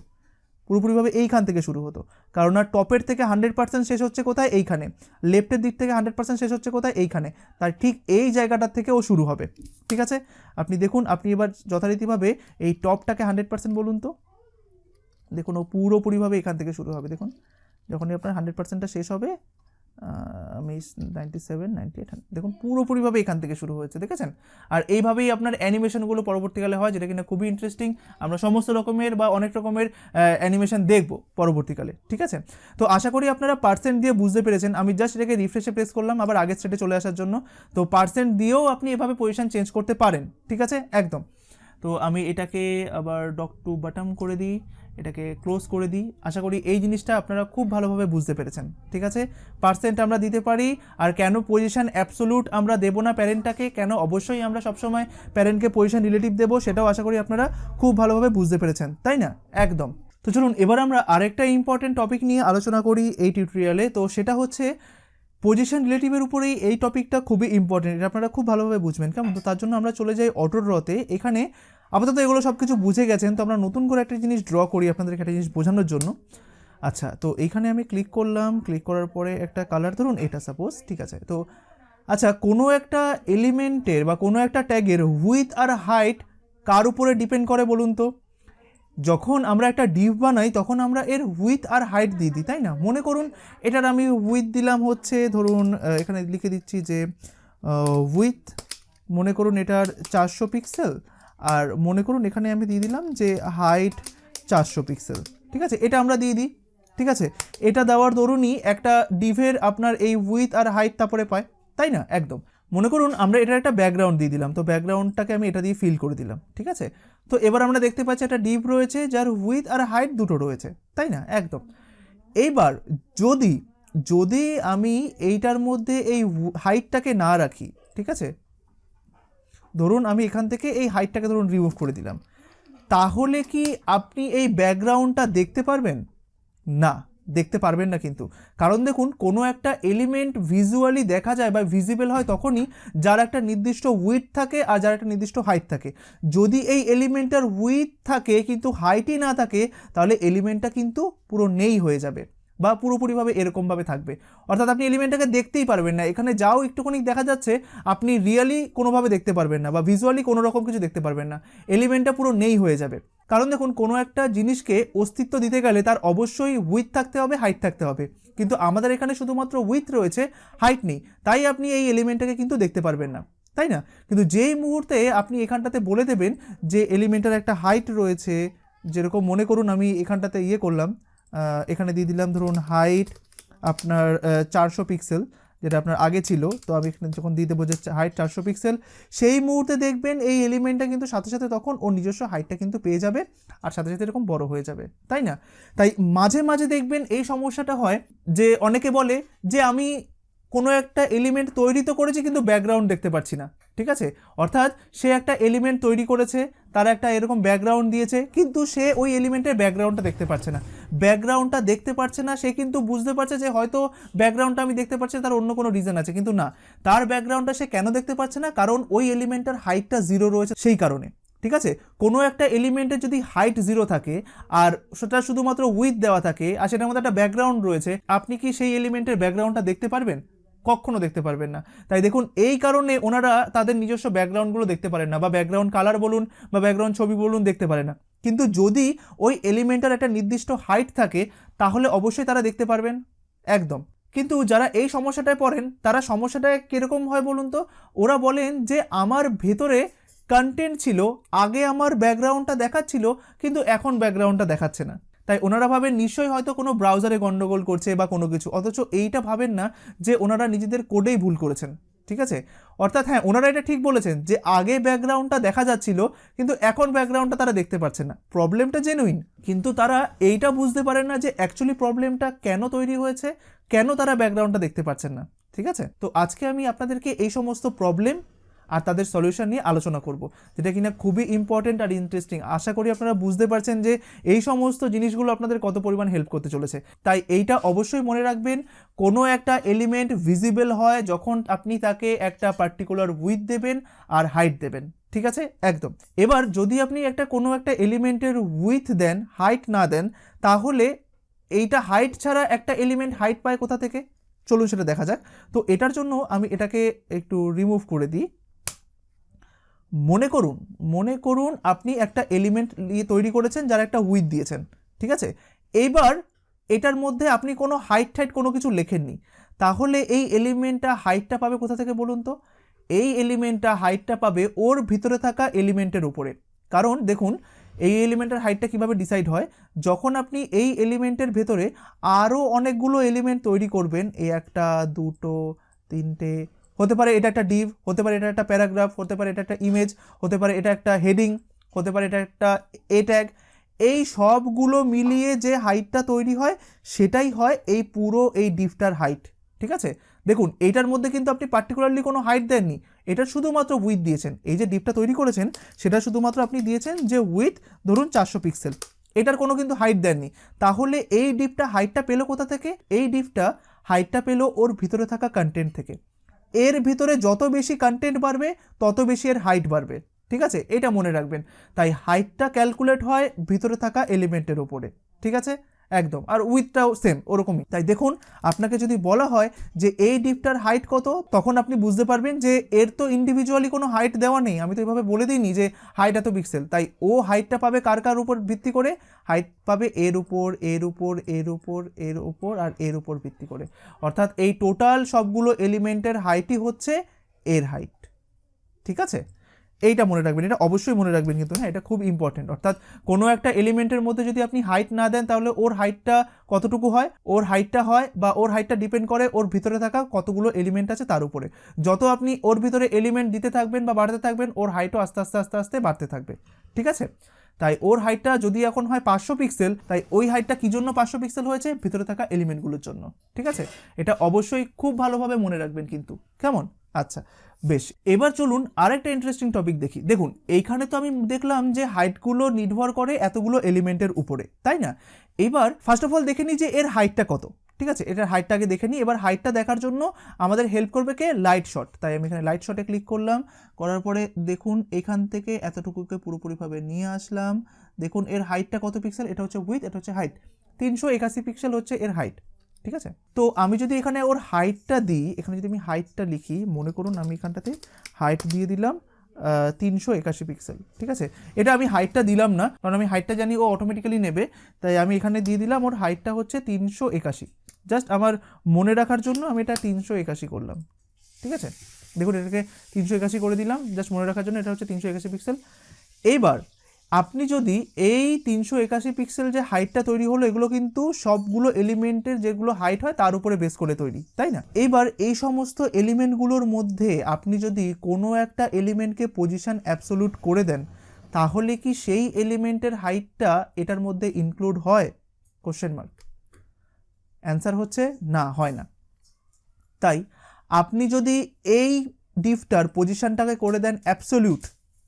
পুরোপুরিভাবে এইখান থেকে শুরু হতো, কারণ আর টপের থেকে 100% শেষ হচ্ছে কোথায়, এইখানে, লেফটের দিক থেকে 100% শেষ হচ্ছে কোথায়, এইখানে, তার ঠিক এই জায়গাটার থেকে ও শুরু হবে, ঠিক আছে। আপনি দেখুন আপনি এবার যথারীতিভাবে এই টপটাকে 100% বলুন তো, দেখুন ও পুরোপুরিভাবে এখান থেকে শুরু হবে, দেখুন যখনই আপনার 100%টা শেষ হবে, আমি 97, 98, দেখুন পুরোপুরিভাবে এখান থেকে শুরু হয়েছে, দেখেছেন। আর এইভাবেই আপনার অ্যানিমেশনগুলো পরবর্তীকালে হয়, যেটা কিনা খুবই ইন্টারেস্টিং, আমরা সমস্ত রকমের বা অনেক রকমের অ্যানিমেশন দেখব পরবর্তীকালে, ঠিক আছে। তো আশা করি আপনারা পার্সেন্ট দিয়ে বুঝতে পেরেছেন। আমি জাস্ট এটাকে রিফ্রেশে প্রেস করলাম আবার আগের স্টেটে চলে আসার জন্য, তো পার্সেন্ট দিয়েও আপনি এভাবে পজিশন চেঞ্জ করতে পারেন, ঠিক আছে একদম। তো আমি এটাকে আবার ডক টু বাটম করে দিই, এটাকে ক্লোজ করে দিই। আশা করি এই জিনিসটা আপনারা খুব ভালোভাবে বুঝতে পেরেছেন, ঠিক আছে। পার্সেন্ট আমরা দিতে পারি, আর কেন পজিশন অ্যাবসোলুট আমরা দেবো না প্যারেন্টটাকে, কেন অবশ্যই আমরা সবসময় প্যারেন্টকে পজিশন রিলেটিভ দেবো, সেটাও আশা করি আপনারা খুব ভালোভাবে বুঝতে পেরেছেন, তাই না, একদম। তো চলুন এবার আমরা আরেকটা ইম্পর্টেন্ট টপিক নিয়ে আলোচনা করি এই টিউটোরিয়ালে, তো সেটা হচ্ছে পজিশন রিলেটিভের উপরেই এই টপিকটা খুবই ইম্পর্টেন্ট, এটা আপনারা খুব ভালোভাবে বুঝবেন কেমন। তো তার জন্য আমরা চলে যাই অটোর রতে। এখানে আপাতত এগুলো সব কিছু বুঝে গেছেন, তো আমরা নতুন করে একটা জিনিস ড্র করি আপনাদেরকে একটা জিনিস বোঝানোর জন্য। আচ্ছা, তো এইখানে আমি ক্লিক করলাম, ক্লিক করার পরে একটা কালার ধরুন এটা সাপোজ, ঠিক আছে। তো আচ্ছা, কোনো একটা এলিমেন্টের বা কোনো একটা ট্যাগের উইথ আর হাইট কার উপরে ডিপেন্ড করে বলুন তো। যখন আমরা একটা ডিভ বানাই তখন আমরা এর উইথ আর হাইট দিয়ে দিই, তাই না। মনে করুন এটার আমি উইথ দিলাম হচ্ছে ধরুন এখানে লিখে দিচ্ছি যে উইথ মনে করুন এটার 400 পিক্সেল, আর মনে করুন এখানে আমি দিয়ে দিলাম যে হাইট 400 পিক্সেল, ঠিক আছে, এটা আমরা দিয়ে দিই, ঠিক আছে। এটা দেওয়ার দরুনই একটা ডিভের আপনার এই উইথ আর হাইট তারপরে পায়, তাই না একদম। মনে করুন আমরা এটার একটা ব্যাকগ্রাউন্ড দিয়ে দিলাম, তো ব্যাকগ্রাউন্ডটাকে আমি এটা দিয়ে ফিল করে দিলাম, ঠিক আছে। তো এবার আমরা দেখতে পাচ্ছি একটা ডিভ রয়েছে যার উইথ আর হাইট দুটো রয়েছে, তাই না একদম। এইবার যদি যদি আমি এইটার মধ্যে এই হাইটটাকে না রাখি, ঠিক আছে, ধরুন আমি এখান থেকে এই হাইটটাকে ধরুন রিমুভ করে দিলাম, তাহলে কি আপনি এই ব্যাকগ্রাউন্ডটা দেখতে পারবেন? না, দেখতে পারবেন না কিন্তু। কারণ দেখুন কোনো একটা এলিমেন্ট ভিজুয়ালি দেখা যায় বা ভিজিবল হয় তখনই যার একটা নির্দিষ্ট উইথ থাকে আর যার একটা নির্দিষ্ট হাইট থাকে। যদি এই এলিমেন্টটার উইথ থাকে কিন্তু হাইটই না থাকে, তাহলে এলিমেন্টটা কিন্তু পুরো নেই হয়ে যাবে বা পুরোপুরিভাবে এরকমভাবে থাকবে, অর্থাৎ আপনি এলিমেন্টটাকে দেখতেই পারবেন না। এখানে যাও একটুখানি দেখা যাচ্ছে আপনি রিয়েলি কোনোভাবে দেখতে পারবেন না বা ভিজুয়ালি কোনো রকম কিছু দেখতে পারবেন না, এলিমেন্টটা পুরো নেই হয়ে যাবে। কারণ দেখুন কোনো একটা জিনিসকে অস্তিত্ব দিতে গেলে তার অবশ্যই উইথ থাকতে হবে, হাইট থাকতে হবে, কিন্তু আমাদের এখানে শুধুমাত্র উইথ রয়েছে, হাইট নেই, তাই আপনি এই এলিমেন্টটাকে কিন্তু দেখতে পারবেন না, তাই না। কিন্তু যেই মুহূর্তে আপনি এখানটাতে বলে দেবেন যে এলিমেন্টের একটা হাইট রয়েছে, যেরকম মনে করুন আমি এখানটাতে করলাম, এখানে দিয়ে দিলাম ধরুন হাইট আপনার 400 পিক্সেল, যেটা আপনার আগে ছিল, তো আমি এখানে যখন দিয়ে দেবো যে হাইট 400 পিক্সেল, সেই মুহূর্তে দেখবেন এই এলিমেন্টটা কিন্তু সাথে সাথে তখন ওর নিজস্ব হাইটটা কিন্তু পেয়ে যাবে আর সাথে সাথে এরকম বড় হয়ে যাবে, তাই না। তাই মাঝে মাঝে দেখবেন এই সমস্যাটা হয় যে অনেকে বলে যে আমি কোনো একটা এলিমেন্ট তৈরি তো করেছে কিন্তু ব্যাকগ্রাউন্ড দেখতে পাচ্ছি না, ঠিক আছে। অর্থাৎ সে একটা এলিমেন্ট তৈরি করেছে, তার একটা এরকম ব্যাকগ্রাউন্ড দিয়েছে, কিন্তু সে ওই এলিমেন্টের ব্যাকগ্রাউন্ডটা দেখতে পাচ্ছে না। ব্যাকগ্রাউন্ডটা দেখতে পাচ্ছে না, সে কিন্তু বুঝতে পারছে যে হয়তো ব্যাকগ্রাউন্ডটা আমি দেখতে পাচ্ছি, তার অন্য কোনো রিজন আছে, কিন্তু না, তার ব্যাকগ্রাউন্ডটা সে কেন দেখতে পাচ্ছে না, কারণ ওই এলিমেন্টের হাইটটা 0 রয়েছে সেই কারণে, ঠিক আছে। কোনো একটা এলিমেন্টের যদি হাইট 0 থাকে আর সেটা শুধুমাত্র উইথ দেওয়া থাকে আর সেটার মধ্যে একটা ব্যাকগ্রাউন্ড রয়েছে, আপনি কি সেই এলিমেন্টের ব্যাকগ্রাউন্ডটা দেখতে পারবেন? কখনো দেখতে পারবেন না। তাই দেখুন, এই কারণে ওনারা তাদের নিজস্ব ব্যাকগ্রাউন্ডগুলো দেখতে পারেন না, বা ব্যাকগ্রাউন্ড কালার বলুন বা ব্যাকগ্রাউন্ড ছবি বলুন দেখতে পারে না। কিন্তু যদি ওই এলিমেন্টের একটা নির্দিষ্ট হাইট থাকে তাহলে অবশ্যই তারা দেখতে পারবেন, একদম। কিন্তু যারা এই সমস্যাটায় পড়েন তারা সমস্যাটা কীরকম হয় বলুন তো? ওরা বলেন যে আমার ভেতরে কন্টেন্ট ছিল, আগে আমার ব্যাকগ্রাউন্ডটা দেখাচ্ছিল কিন্তু এখন ব্যাকগ্রাউন্ডটা দেখাচ্ছে না। তাই ওনারা ভাবেন নিশ্চয়ই হয়তো কোনো ব্রাউজারে গন্ডগোল করছে বা কোনো কিছু, অথচ এইটা ভাবেন না যে ওনারা নিজেদের কোডেই ভুল করেছেন, ঠিক আছে। অর্থাৎ হ্যাঁ, ওনারা এটা ঠিক বলেছেন যে আগে ব্যাকগ্রাউন্ডটা দেখা যাচ্ছিল কিন্তু এখন ব্যাকগ্রাউন্ডটা তারা দেখতে পাচ্ছেন না। প্রবলেমটা জেনুইন, কিন্তু তারা এইটা বুঝতে পারেন না যে অ্যাকচুয়ালি প্রবলেমটা কেন তৈরি হয়েছে, কেন তারা ব্যাকগ্রাউন্ডটা দেখতে পাচ্ছেন না, ঠিক আছে। তো আজকে আমি আপনাদেরকে এই সমস্ত প্রবলেম আর তাদের সলিউশন নিয়ে আলোচনা করব, যেটা কিনা খুবই ইম্পর্টেন্ট আর ইন্টারেস্টিং। আশা করি আপনারা বুঝতে পারছেন যে এই সমস্ত জিনিসগুলো আপনাদের কত পরিমাণ হেল্প করতে চলেছে। তাই এইটা অবশ্যই মনে রাখবেন, কোনো একটা এলিমেন্ট ভিজিবল হয় যখন আপনি তাকে একটা পার্টিকুলার উইথ দেবেন আর হাইট দেবেন, ঠিক আছে, একদম। এবার যদি আপনি কোনো একটা এলিমেন্টের উইথ দেন, হাইট না দেন, তাহলে এইটা হাইট ছাড়া একটা এলিমেন্ট হাইট পায় কোথা থেকে? চলুন সেটা দেখা যাক। তো এটার জন্য আমি এটাকে একটু রিমুভ করে দিই। মনে করুন আপনি একটা এলিমেন্ট তৈরি করেছেন যার একটা উইথ দিয়েছেন, ঠিক আছে। এইবার এটার মধ্যে আপনি কোনো হাইট কোনো কিছু লেখেননি, তাহলে এই এলিমেন্টটা হাইটটা পাবে কোথা থেকে বলুন তো? এই এলিমেন্টটা হাইটটা পাবে ওর ভিতরে থাকা এলিমেন্টের উপরে। কারণ দেখুন, এই এলিমেন্টের হাইটটা কীভাবে ডিসাইড হয়, যখন আপনি এই এলিমেন্টের ভেতরে আরও অনেকগুলো এলিমেন্ট তৈরি করবেন, এই 1 2 3টে, হতে পারে এটা একটা ডিভ, হতে পারে এটা একটা প্যারাগ্রাফ, হতে পারে এটা একটা ইমেজ, হতে পারে এটা একটা হেডিং, হতে পারে এটা একটা এ ট্যাগ, এই সবগুলো মিলিয়ে যে হাইটটা তৈরি হয় সেটাই হয় এই পুরো এই ডিভটার হাইট, ঠিক আছে। দেখুন, এইটার মধ্যে কিন্তু আপনি পার্টিকুলারলি কোনো হাইট দেননি, এটা শুধুমাত্র উইথ দিয়েছেন। এই যে ডিভটা তৈরি করেছেন সেটা শুধুমাত্র আপনি দিয়েছেন যে উইথ ধরুন 400 পিক্সেল, এটার কোনো কিন্তু হাইট দেননি। তাহলে এই ডিভটা হাইটটা পেলো কোথা থেকে? এই ডিভটা হাইটটা পেলো ওর ভিতরে থাকা কন্টেন্ট থেকে। এর ভিতরে যত বেশি কন্টেন্ট বাড়বে তত বেশি এর হাইট বাড়বে, ঠিক আছে, এটা মনে রাখবেন। তাই হাইটটা ক্যালকুলেট হয় ভিতরে থাকা এলিমেন্টের উপরে, ঠিক আছে, একদম। আর উইথটাও সেম ওরকমই। তাই দেখুন, আপনাকে যদি বলা হয় যে এই ডিভটার হাইট কত, তখন আপনি বুঝতে পারবেন যে এর তো ইন্ডিভিজুয়ালি কোনো হাইট দেওয়া নেই, আমি তো এভাবে বলে দিইনি যে হাইট এত পিক্সেল। তাই ও হাইটটা পাবে কার উপর ভিত্তি করে? হাইট পাবে এর উপর, এর উপর, এর উপর, এর উপর আর এর উপর ভিত্তি করে। অর্থাৎ এই টোটাল সবগুলো এলিমেন্টের হাইটই হচ্ছে এর হাইট, ঠিক আছে। এইটা মনে রাখবেন, এটা অবশ্যই মনে রাখবেন কিন্তু, হ্যাঁ, এটা খুব ইম্পর্টেন্ট। অর্থাৎ কোনো একটা এলিমেন্টের মধ্যে যদি আপনি হাইট না দেন তাহলে ওর হাইটটা কতটুকু হয়? ওর হাইটটা হয় বা ওর হাইটটা ডিপেন্ড করে ওর ভিতরে থাকা কতগুলো এলিমেন্ট আছে তার উপরে। যত আপনি ওর ভিতরে এলিমেন্ট দিতে থাকবেন বা বাড়াতে থাকবেন, ওর হাইটও আস্তে আস্তে আস্তে আস্তে বাড়তে থাকবে, ঠিক আছে। তাই ওর হাইটটা যদি এখন হয় 500 পিক্সেল, তাই ওই হাইটটা কী জন্য 500 পিক্সেল হয়েছে? ভিতরে থাকা এলিমেন্টগুলোর জন্য, ঠিক আছে। এটা অবশ্যই খুব ভালোভাবে মনে রাখবেন কিন্তু, কেমন? আচ্ছা, বেশ। এবার চলুন আরেকটা ইন্টারেস্টিং টপিক দেখি। দেখুন, এইখানে তো আমি দেখলাম যে হাইটগুলো নির্ভর করে এতগুলো এলিমেন্টের উপরে, তাই না? এবার ফার্স্ট অফ অল দেখে নিই যে এর হাইটটা কত, ঠিক আছে। এটার হাইটটা আগে দেখে নিই। এবার হাইটটা দেখার জন্য আমাদের হেল্প করবে কে? Light shot. তাই আমি এখানে লাইট শটে ক্লিক করলাম, করার পরে দেখুন এখান থেকে এতটুকুকে পুরোপুরিভাবে নিয়ে আসলাম। দেখুন এর হাইটটা কত পিক্সেল? এটা হচ্ছে উইথ, এটা হচ্ছে হাইট। 381 পিক্সেল হচ্ছে এর হাইট, ঠিক আছে। তো আমি যদি এখানে ওর হাইটটা দিই, এখানে যদি আমি হাইটটা লিখি, মনে করুন আমি এখানটাতে হাইট দিয়ে দিলাম 381 পিক্সেল, ঠিক আছে। এটা আমি হাইটটা দিলাম না, কারণ আমি হাইটটা জানি ও অটোমেটিক্যালি নেবে, তাই আমি এখানে দিয়ে দিলাম ওর হাইটটা হচ্ছে 381। জাস্ট আমার মনে রাখার জন্য আমি এটা 381 করলাম, ঠিক আছে। দেখুন এটাকে 381 করে দিলাম জাস্ট মনে রাখার জন্য, এটা হচ্ছে 381 পিক্সেল। এইবার আপনি যদি এই 381 পিক্সেল যে হাইটটা তৈরি হলো, এগুলো কিন্তু সবগুলো এলিমেন্টের যেগুলো হাইট হয় তার উপরে বেস করে তৈরি, তাই না? এইবার এই সমস্ত এলিমেন্টগুলোর মধ্যে আপনি যদি কোনো একটা এলিমেন্টকে পজিশন অ্যাবসোলুট করে দেন, তাহলে কি সেই এলিমেন্টের হাইটটা এটার মধ্যে ইনক্লুড হয়? Question mark. অ্যান্সার হচ্ছে না, হয় না। তাই আপনি যদি এই ডিফটার পজিশনটাকে করে দেন অ্যাবসোলিউট,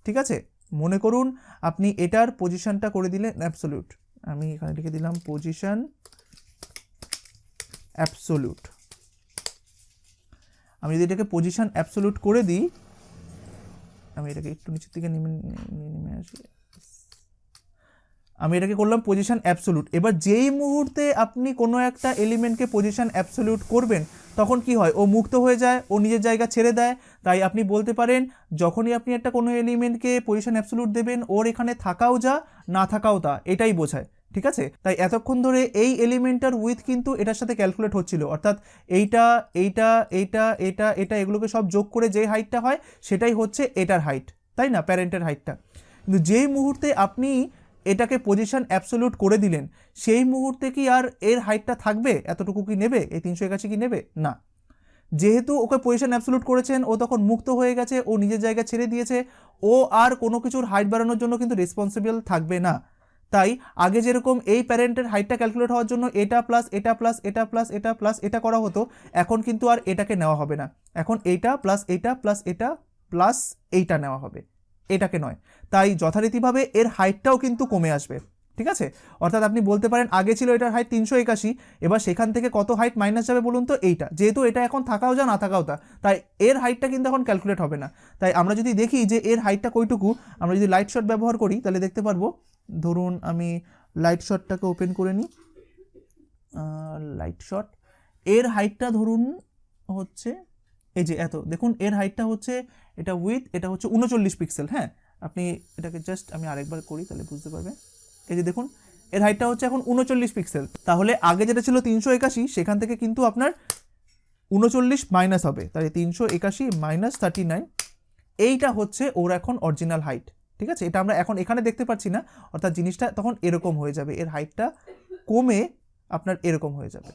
ঠিক আছে, মনে করুন আপনি এটার পজিশনটা করে দিলেন অ্যাবসোলিউট, আমি এখানে লিখে দিলাম পজিশন অ্যাবসোলিউট। আমি যদি এটাকে পজিশন অ্যাবসোলিউট করে দিই, আমি এটাকে একটু নিচের দিকে নেমে আসি, আমি এটাকে করলাম পজিশন অ্যাবসোলিউট। এবার যেই মুহূর্তে আপনি কোনো একটা এলিমেন্টকে পজিশন অ্যাবসোলিউট করবেন তখন কি হয়, ও মুক্ত হয়ে যায়, ও নিজের জায়গা ছেড়ে দেয়। তাই আপনি বলতে পারেন যখনই আপনি একটা কোনো এলিমেন্টকে পজিশন অ্যাবসোলিউট দেবেন, ওর এখানে থাকাও যা না থাকাও তা, এটাই বোঝায়, ঠিক আছে। তাই এতক্ষণ ধরে এই এলিমেন্টটার উইথ কিন্তু এটার সাথে ক্যালকুলেট হচ্ছিল, অর্থাৎ এইটা এইটা এইটা এটা এটা এগুলোকে সব যোগ করে যে হাইটটা হয় সেটাই হচ্ছে এটার হাইট, তাই না, প্যারেন্টের হাইটটা। কিন্তু যেই মুহূর্তে আপনি এটাকে পজিশন অ্যাবসোলিউট করে দিলেন সেই মুহূর্তে কি আর এর হাইটটা থাকবে, এতটুকু কি নেবে, এই 381 কি নেবে না। যেহেতু ওকে পজিশন অ্যাবসোলিউট করেছেন, ও তখন মুক্ত হয়ে গেছে, ও নিজের জায়গা ছেড়ে দিয়েছে, ও আর কোনো কিছুর হাইট বাড়ানোর জন্য কিন্তু রেসপন্সিবল থাকবে না। তাই আগে যেরকম এই প্যারেন্টের হাইটটা ক্যালকুলেট হওয়ার জন্য এটা প্লাস এটা প্লাস এটা প্লাস এটা প্লাস এটা করা হতো, এখন কিন্তু আর এটাকে নেওয়া হবে না, এখন এইটা প্লাস এটা প্লাস এটা প্লাস এইটা নেওয়া হবে, এটাকে নয়। তাই যথারীতিভাবে এর হাইটটাও কিন্তু কমে আসবে, ঠিক আছে। অর্থাৎ আপনি বলতে পারেন আগে ছিল এটার হাইট 381, এবার সেখান থেকে কত হাইট মাইনাস যাবে বলুন তো, এইটা, যেহেতু এটা এখন থাকাও যা না থাকাও তা, তাই এর হাইটটা কিন্তু এখন ক্যালকুলেট হবে না। তাই আমরা যদি দেখি যে এর হাইটটা কইটুকু, আমরা যদি লাইট শট ব্যবহার করি তাহলে দেখতে পারবো। ধরুন আমি লাইট শটটাকে ওপেন করে নিই, লাইট শট, এর হাইটটা ধরুন হচ্ছে এই যে এত, দেখুন এর হাইটটা হচ্ছে, এটা উইথ, এটা হচ্ছে 39 পিক্সেল। হ্যাঁ, আপনি এটাকে জাস্ট আমি আরেকবার করি তাহলে বুঝতে পারবেন। এই যে দেখুন এর হাইটটা হচ্ছে এখন 39 পিক্সেল, তাহলে আগে যেটা ছিল 381 সেখান থেকে কিন্তু আপনার 39 মাইনাস হবে, তাই 381 মাইনাস 39, এইটা হচ্ছে ওর এখন অরিজিনাল হাইট, ঠিক আছে। এটা আমরা এখন এখানে দেখতে পাচ্ছি না, অর্থাৎ জিনিসটা তখন এরকম হয়ে যাবে, এর হাইটটা কমে আপনার এরকম হয়ে যাবে,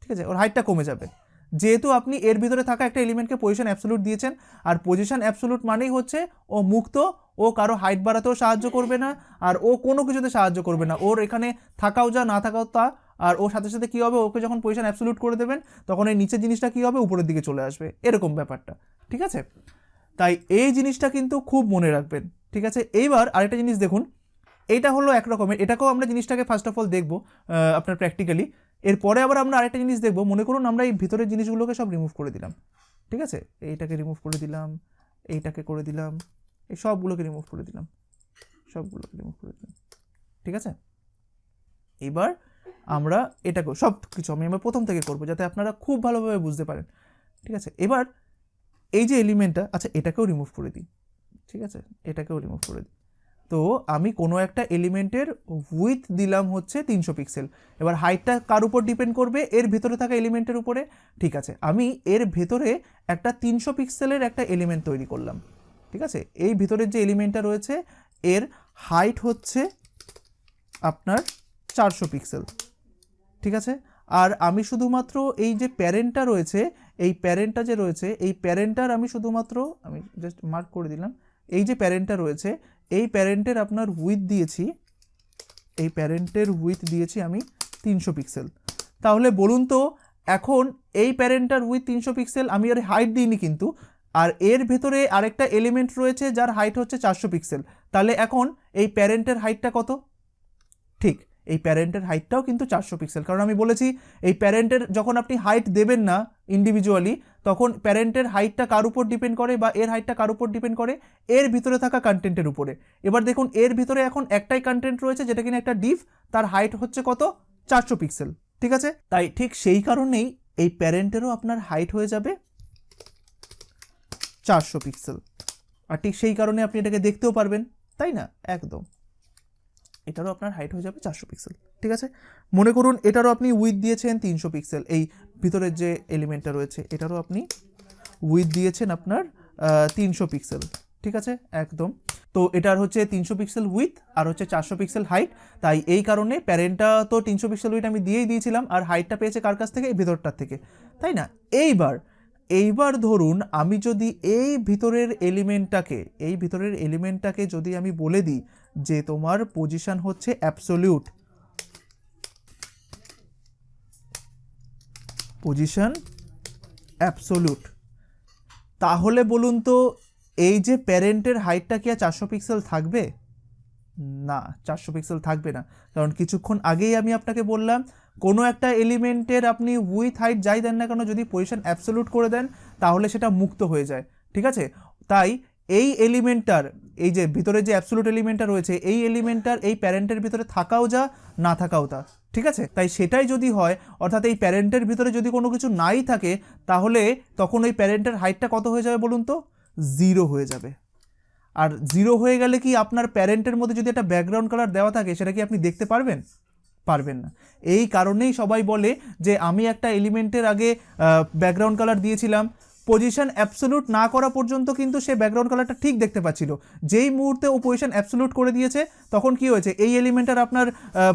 ঠিক আছে, ওর হাইটটা কমে যাবে। যেহেতু আপনি এর ভিতরে থাকা একটা এলিমেন্টকে পজিশন অ্যাবসোলিউট দিয়েছেন, আর পজিশন অ্যাবসোলিউট মানেই হচ্ছে ও মুক্ত, ও কারো হাইট বাড়াতেও সাহায্য করবে না, আর ও কোনো কিছুতে সাহায্য করবে না, ওর এখানে থাকাও যা না থাকাও তা। আর ওর সাথে সাথে কী হবে, ওকে যখন পজিশন অ্যাবসোলিউট করে দেবেন তখন এই নিচের জিনিসটা কী হবে, উপরের দিকে চলে আসবে, এরকম ব্যাপারটা, ঠিক আছে। তাই এই জিনিসটা কিন্তু খুব মনে রাখবেন, ঠিক আছে। এইবার আরেকটা জিনিস দেখুন, এইটা হলো এক রকমের, এটাকেও আমরা জিনিসটাকে ফার্স্ট অফ অল দেখবো আপনার প্র্যাকটিক্যালি। এরপরে আবার আমরা আরেকটা জিনিস দেখবো, মনে করুন আমরা এই ভিতরের জিনিসগুলোকে সব রিমুভ করে দিলাম, ঠিক আছে, এইটাকে রিমুভ করে দিলাম, এইটাকে করে দিলাম, এই সবগুলোকে রিমুভ করে দিলাম, সবগুলোকে রিমুভ করে দিলাম, ঠিক আছে। এবার আমরা এটাকেও সব কিছু আমি প্রথম থেকে করবো যাতে আপনারা খুব ভালোভাবে বুঝতে পারেন, ঠিক আছে। এবার এই যে এলিমেন্টটা, আচ্ছা এটাকেও রিমুভ করে দিই, ঠিক আছে, এটাকেও রিমুভ করে দিই। তো আমি কোনো একটা এলিমেন্টের উইথ দিলাম হচ্ছে 300 পিক্সেল, এবার হাইটটা কার উপর ডিপেন্ড করবে, এর ভেতরে থাকা এলিমেন্টের উপরে, ঠিক আছে। আমি এর ভেতরে একটা 300 পিক্সেলের একটা এলিমেন্ট তৈরি করলাম, ঠিক আছে। এই ভিতরের যে এলিমেন্টটা রয়েছে এর হাইট হচ্ছে আপনার 400 পিক্সেল, ঠিক আছে। আর আমি শুধুমাত্র এই যে প্যারেন্টটা রয়েছে, এই প্যারেন্টটা যে রয়েছে, এই প্যারেন্টটার আমি শুধুমাত্র, আমি জাস্ট মার্ক করে দিলাম, এই যে প্যারেন্টটা রয়েছে এই প্যারেন্টের আপনার উইথ দিয়েছি, এই প্যারেন্টের উইথ দিয়েছি আমি 300 পিক্সেল। তাহলে বলুন তো এখন এই প্যারেন্টটার উইথ 300 পিক্সেল, আমি আর হাইট দিইনি কিন্তু, আর এর ভেতরে আরেকটা এলিমেন্ট রয়েছে যার হাইট হচ্ছে 400 পিক্সেল, তাহলে এখন এই প্যারেন্টের হাইটটা কত, ঠিক এই প্যারেন্টের হাইটটাও কিন্তু 400 পিক্সেল, কারণ আমি বলেছি এই প্যারেন্টের যখন আপনি হাইট দেবেন না ইন্ডিভিজুয়ালি, তখন প্যারেন্টের হাইটটা কার উপর ডিপেন্ড করে বা এর হাইটটা কার উপর ডিপেন্ড করে, এর ভিতরে থাকা কন্টেন্টের উপরে। এবার দেখুন এর ভিতরে এখন একটাই কন্টেন্ট রয়েছে যেটা কিনা একটা ডিভ, তার হাইট হচ্ছে কত, 400 পিক্সেল, ঠিক আছে। তাই ঠিক সেই কারণেই এই প্যারেন্টেরও আপনার হাইট হয়ে যাবে 400 পিক্সেল, আর ঠিক সেই কারণে আপনি এটাকে দেখতেও পারবেন, তাই না, একদম এটারও আপনার হাইট হয়ে যাবে 400 পিক্সেল, ঠিক আছে। মনে করুন এটারও আপনি উইথ দিয়েছেন 300 পিক্সেল, এই ভিতরের যে এলিমেন্টটা রয়েছে এটারও আপনি উইথ দিয়েছেন আপনার 300 পিক্সেল, ঠিক আছে, একদম। তো এটার হচ্ছে 300 পিক্সেল উইথ আর হচ্ছে 400 পিক্সেল হাইট, তাই এই কারণে প্যারেন্টটা তো 300 পিক্সেল উইথ আমি দিয়েই দিয়েছিলাম, আর হাইটটা পেয়েছে কার কাছ থেকে, এই ভিতরটার থেকে, তাই না। এইবার ধরুন আমি যদি এই ভিতরের এলিমেন্টটাকে যদি আমি বলে দিই যে তোমার পজিশন হচ্ছে অ্যাবসোলিউট, পজিশন অ্যাবসোলিউট, তাহলে বলুন তো এই যে প্যারেন্টের হাইটটা কি আর 400 পিক্সেল থাকবে? না, 400 পিক্সেল থাকবে না, কারণ কিছুক্ষণ আগেই আমি আপনাকে বললাম কোনো একটা এলিমেন্টের আপনি উইথ হাইট যাই দেন না কেন, যদি পজিশন অ্যাবসোলুট করে দেন তাহলে সেটা মুক্ত হয়ে যায়। ঠিক আছে, তাই এই এলিমেন্টটার, এই যে ভিতরে যে অ্যাবসোলুট এলিমেন্টটা রয়েছে, এই এলিমেন্টটার এই প্যারেন্টের ভিতরে থাকাও যা, না থাকাও তা। ঠিক আছে, তাই সেটাই যদি হয়, অর্থাৎ এই প্যারেন্টের ভিতরে যদি কোনো কিছু নাই থাকে, তাহলে তখন ওই প্যারেন্টের হাইটটা কত হয়ে যাবে বলুন তো? 0 হয়ে যাবে। আর 0 হয়ে গেলে কি আপনার প্যারেন্টের মধ্যে যদি একটা ব্যাকগ্রাউন্ড কালার দেওয়া থাকে, সেটা কি আপনি দেখতে পারবেন? পারবেন না। এই কারণেই সবাই বলে যে আমি একটা এলিমেন্টের আগে ব্যাকগ্রাউন্ড কালার দিয়েছিলাম, পজিশন অ্যাবসোলুট না করা পর্যন্ত কিন্তু সে ব্যাকগ্রাউন্ড কালারটা ঠিক দেখতে পাচ্ছিল। যেই মুহূর্তে ও পজিশন অ্যাবসোলুট করে দিয়েছে, তখন কি হয়েছে, এই এলিমেন্টটার আপনার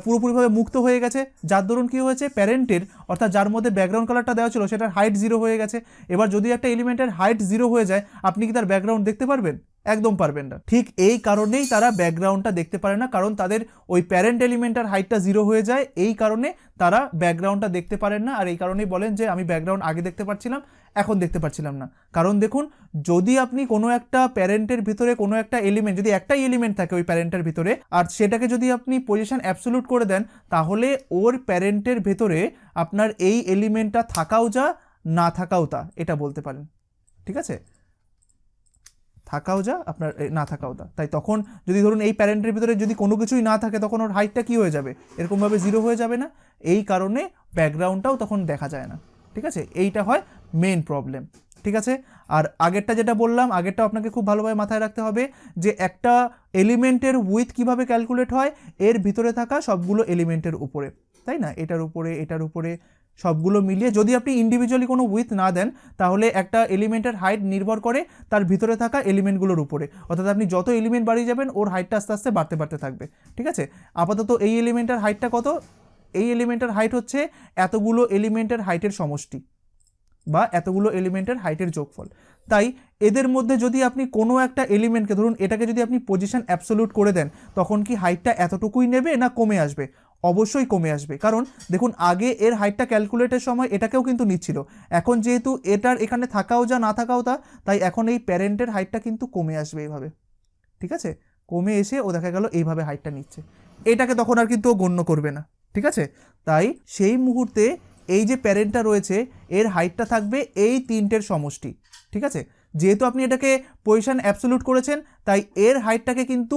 পুরোপুরিভাবে মুক্ত হয়ে গেছে, যার দরুন কি হয়েছে, প্যারেন্টের অর্থাৎ যার মধ্যে ব্যাকগ্রাউন্ড কালারটা দেওয়া ছিল সেটার হাইট 0 হয়ে গেছে। এবার যদি একটা এলিমেন্টের হাইট 0 হয়ে যায়, আপনি কি তার ব্যাকগ্রাউন্ড দেখতে পারবেন? একদম পারবেন না। ঠিক এই কারণেই তারা ব্যাকগ্রাউন্ডটা দেখতে পারে না, কারণ তাদের ওই প্যারেন্ট এলিমেন্টের হাইটটা 0 হয়ে যায়, এই কারণে তারা ব্যাকগ্রাউন্ডটা দেখতে পারেন না। আর এই কারণেই বলেন যে আমি ব্যাকগ্রাউন্ড আগে দেখতে পাচ্ছিলাম, এখন দেখতে পাচ্ছিলাম না। কারণ দেখুন, যদি আপনি কোনো একটা প্যারেন্টের ভিতরে কোনো একটা এলিমেন্ট, যদি একটাই এলিমেন্ট থাকে ওই প্যারেন্টের ভিতরে, আর সেটাকে যদি আপনি পজিশন অ্যাবসোলুট করে দেন, তাহলে ওর প্যারেন্টের ভেতরে আপনার এই এলিমেন্টটা থাকাও যা, না থাকাও তা, এটা বলতে পারেন। ঠিক আছে, থাকাও যা আপনার, না থাকাও তা। তাই তখন যদি ধরুন এই প্যারেন্টের ভিতরে যদি কোনো কিছুই না থাকে, তখন ওর হাইটটা কী হয়ে যাবে, এরকমভাবে 0 হয়ে যাবে না। এই কারণে ব্যাকগ্রাউন্ডটাও তখন দেখা যায় না। ঠিক আছে, এইটা হয় মেন প্রবলেম। ঠিক আছে, আর আগেরটা যেটা বললাম, আগেরটা আপনাকে খুব ভালোভাবে মাথায় রাখতে হবে যে একটা এলিমেন্টের উইথ কিভাবে ক্যালকুলেট হয়, এর ভিতরে থাকা সবগুলো এলিমেন্টের উপরে, তাই না, এটার উপরে, এটার উপরে, সবগুলো মিলিয়ে। যদি আপনি ইন্ডিভিজুয়ালি কোনো উইথ না দেন, তাহলে একটা এলিমেন্টের হাইট নির্ভর করে তার ভিতরে থাকা এলিমেন্টগুলোর উপরে, অর্থাৎ আপনি যত এলিমেন্ট বাড়িয়ে যাবেন, ওর হাইটটা আস্তে আস্তে বাড়তে বাড়তে থাকবে। ঠিক আছে, আপাতত এই এলিমেন্টের হাইটটা কত? এই এলিমেন্টের হাইট হচ্ছে এতগুলো এলিমেন্টের হাইটের সমষ্টি, বা এতগুলো এলিমেন্টের হাইটের যোগফল। তাই এদের মধ্যে যদি আপনি কোনো একটা এলিমেন্টকে, ধরুন এটাকে যদি আপনি পজিশন অ্যাবসোলুট করে দেন, তখন কি হাইটটা এতটুকুই নেবে না কমে আসবে? অবশ্যই কমে আসবে। কারণ দেখুন, আগে এর হাইটটা ক্যালকুলেটের সময় এটাকেও কিন্তু নিচ্ছিল, এখন যেহেতু এটার এখানে থাকাও যা, না থাকাও তা, তাই এখন এই প্যারেন্টের হাইটটা কিন্তু কমে আসবে এইভাবে। ঠিক আছে, কমে এসে ও দেখা গেল এইভাবে হাইটটা নিচ্ছে, এটাকে তখন আর কিন্তু ও গণ্য করবে না। ঠিক আছে, তাই সেই মুহূর্তে এই যে প্যারেন্টটা রয়েছে, এর হাইটটা থাকবে এই তিনটের সমষ্টি। ঠিক আছে, যেহেতু আপনি এটাকে পজিশন অ্যাবসোলুট করেছেন, তাই এর হাইটটাকে কিন্তু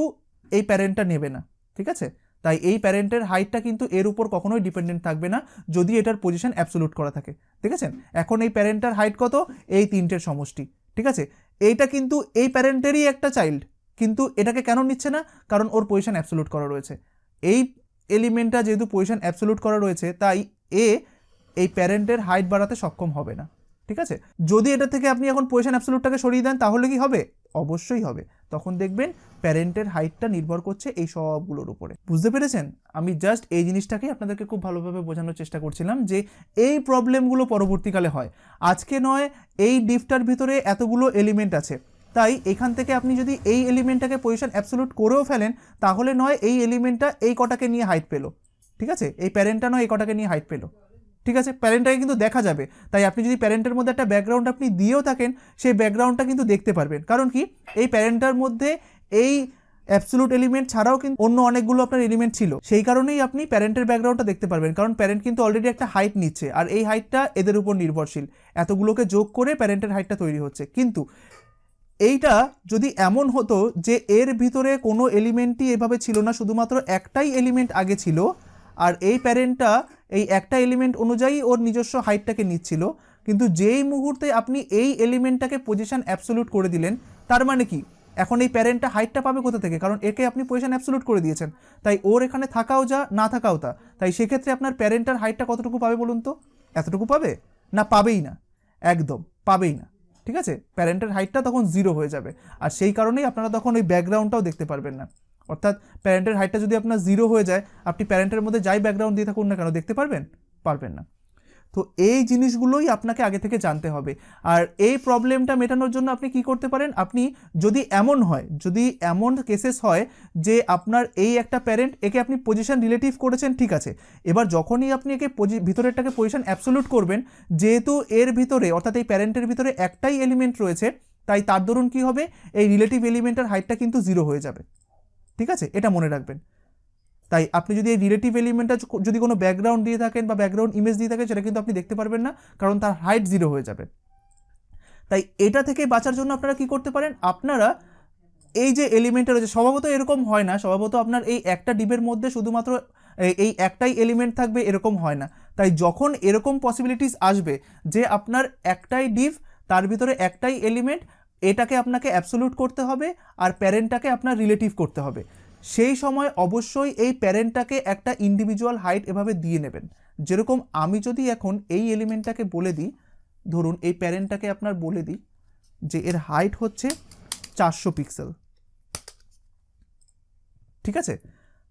এই প্যারেন্টটা নেবে না। ঠিক আছে, তাই এই প্যারেন্টের হাইটটা কিন্তু এর উপর কখনোই ডিপেন্ডেন্ট থাকবে না, যদি এটার পজিশন অ্যাবসোলুট করা থাকে। ঠিক আছে, এখন এই প্যারেন্টের হাইট কত? এই তিনটের সমষ্টি। ঠিক আছে, এইটা কিন্তু এই প্যারেন্টেরই একটা চাইল্ড, কিন্তু এটাকে কেন নিচ্ছে না? কারণ ওর পজিশন অ্যাবসোলুট করা রয়েছে। এই এলিমেন্টটা যেহেতু পজিশন অ্যাবসোলুট করা রয়েছে, তাই এই প্যারেন্টের হাইট বাড়াতে সক্ষম হবে না। ঠিক আছে, যদি এটা থেকে আপনি এখন পজিশন অ্যাবসোলুটটাকে সরিয়ে দেন, তাহলে কি হবে? অবশ্যই হবে। তখন দেখবেন প্যারেন্টের হাইটটা নির্ভর করছে এই সবগুলোর উপরে। বুঝতে পেরেছেন? আমি জাস্ট এই জিনিসটাকে আপনাদেরকে খুব ভালোভাবে বোঝানোর চেষ্টা করছিলাম যে এই প্রবলেমগুলো পরবর্তীকালে হয়, আজকে নয়। এই ডিফটার ভিতরে এতগুলো এলিমেন্ট আছে, তাই এখান থেকে আপনি যদি এই এলিমেন্টটাকে পজিশন অ্যাবসোলুট করেও ফেলেন, তাহলে নয় এই এলিমেন্টটা এই কটাকে নিয়ে হাইট পেলো, ঠিক আছে, এই প্যারেন্টটা নয় এই কটাকে নিয়ে হাইট পেলো। ঠিক আছে, প্যারেন্টটাকে কিন্তু দেখা যাবে। তাই আপনি যদি প্যারেন্টের মধ্যে একটা ব্যাকগ্রাউন্ড আপনি দিয়েও থাকেন, সেই ব্যাকগ্রাউন্ডটা কিন্তু দেখতে পারবেন। কারণ কি, এই প্যারেন্টটার মধ্যে এই অ্যাবসোলুট এলিমেন্ট ছাড়াও কিন্তু অন্য অনেকগুলো আপনার এলিমেন্ট ছিল, সেই কারণেই আপনি প্যারেন্টের ব্যাকগ্রাউন্ডটা দেখতে পারবেন। কারণ প্যারেন্ট কিন্তু অলরেডি একটা হাইট নিচ্ছে, আর এই হাইটটা এদের উপর নির্ভরশীল, এতগুলোকে যোগ করে প্যারেন্টের হাইটটা তৈরি হচ্ছে। কিন্তু এইটা যদি এমন হতো যে এর ভিতরে কোনো এলিমেন্টই এভাবে ছিল না, শুধুমাত্র একটাই এলিমেন্ট আগে ছিল, আর এই প্যারেন্টটা এই একটা এলিমেন্ট অনুযায়ী ওর নিজস্ব হাইটটাকে নিচ্ছিল, কিন্তু যেই মুহূর্তে আপনি এই এলিমেন্টটাকে পজিশন অ্যাবসোলুট করে দিলেন, তার মানে কি, এখন এই প্যারেন্টটা হাইটটা পাবে কোথা থেকে? কারণ একে আপনি পজিশন অ্যাবসোলুট করে দিয়েছেন, তাই ওর এখানে থাকাও যা, না থাকাও তা। তাই সেক্ষেত্রে আপনার প্যারেন্টার হাইটটা কতটুকু পাবে বলুন তো? এতটুকু পাবে না? পাবেই না, একদম পাবেই না। ঠিক আছে, প্যারেন্টের হাইটটা তখন 0 হয়ে যাবে, আর সেই কারণেই আপনারা তখন ওই ব্যাকগ্রাউন্ডটাও দেখতে পারবেন না। অর্থাৎ প্যারেন্টের হাইটটা যদি আপনার 0 হয়ে যায়, আপনি প্যারেন্টের মধ্যে যাই ব্যাকগ্রাউন্ড দিয়ে থাকুন না কেন, দেখতে পারবেন? পারবেন না। তো এই জিনিসগুলোই আপনাকে আগে থেকে জানতে হবে। আর এই প্রবলেমটা মেটানোর জন্য আপনি কি করতে পারেন, আপনি যদি এমন কেসেস হয় যে আপনার এই একটা প্যারেন্ট, একে আপনি পজিশন রিলেটিভ করেছেন, ঠিক আছে, এবার যখনই আপনি একে ভিতরেরটাকে পজিশন অ্যাবসোলিউট করবেন, যেহেতু এর ভিতরে অর্থাৎ এই প্যারেন্টের ভিতরে একটাই এলিমেন্ট রয়েছে, তাই তার দরুন কি হবে, এই রিলেটিভ এলিমেন্টের হাইটটা কিন্তু 0 হয়ে যাবে। ঠিক আছে, এটা মনে রাখবেন। তাই আপনি যদি এই রিলেটিভ এলিমেন্টটা যদি কোনো ব্যাকগ্রাউন্ড দিয়ে থাকেন বা ব্যাকগ্রাউন্ড ইমেজ দিয়ে থাকেন, সেটা কিন্তু আপনি দেখতে পারবেন না, কারণ তার হাইট 0 হয়ে যাবে। তাই এটা থেকে বাঁচার জন্য আপনারা কি করতে পারেন, আপনারা এই যে এলিমেন্টটা রয়েছে, স্বভাবত এরকম হয় না, স্বভাবত আপনার এই একটা ডিবের মধ্যে শুধুমাত্র এই একটাই এলিমেন্ট থাকবে, এরকম হয় না। তাই যখন এরকম পসিবিলিটিস আসবে যে আপনার একটাই ডিভ, তার ভিতরে একটাই এলিমেন্ট, এটাকে আপনাকে অ্যাবসোলিউট করতে হবে আর প্যারেন্টটাকে আপনার রিলেটিভ করতে হবে, সেই সময় অবশ্যই এই প্যারেন্টটাকে একটা ইন্ডিভিজুয়াল হাইট এভাবে দিয়ে নেবেন। যেরকম আমি যদি এখন এই এলিমেন্টটাকে বলে দিই, ধরুন এই প্যারেন্টটাকে আপনার বলে দিই যে এর হাইট হচ্ছে 400 পিক্সেল, ঠিক আছে,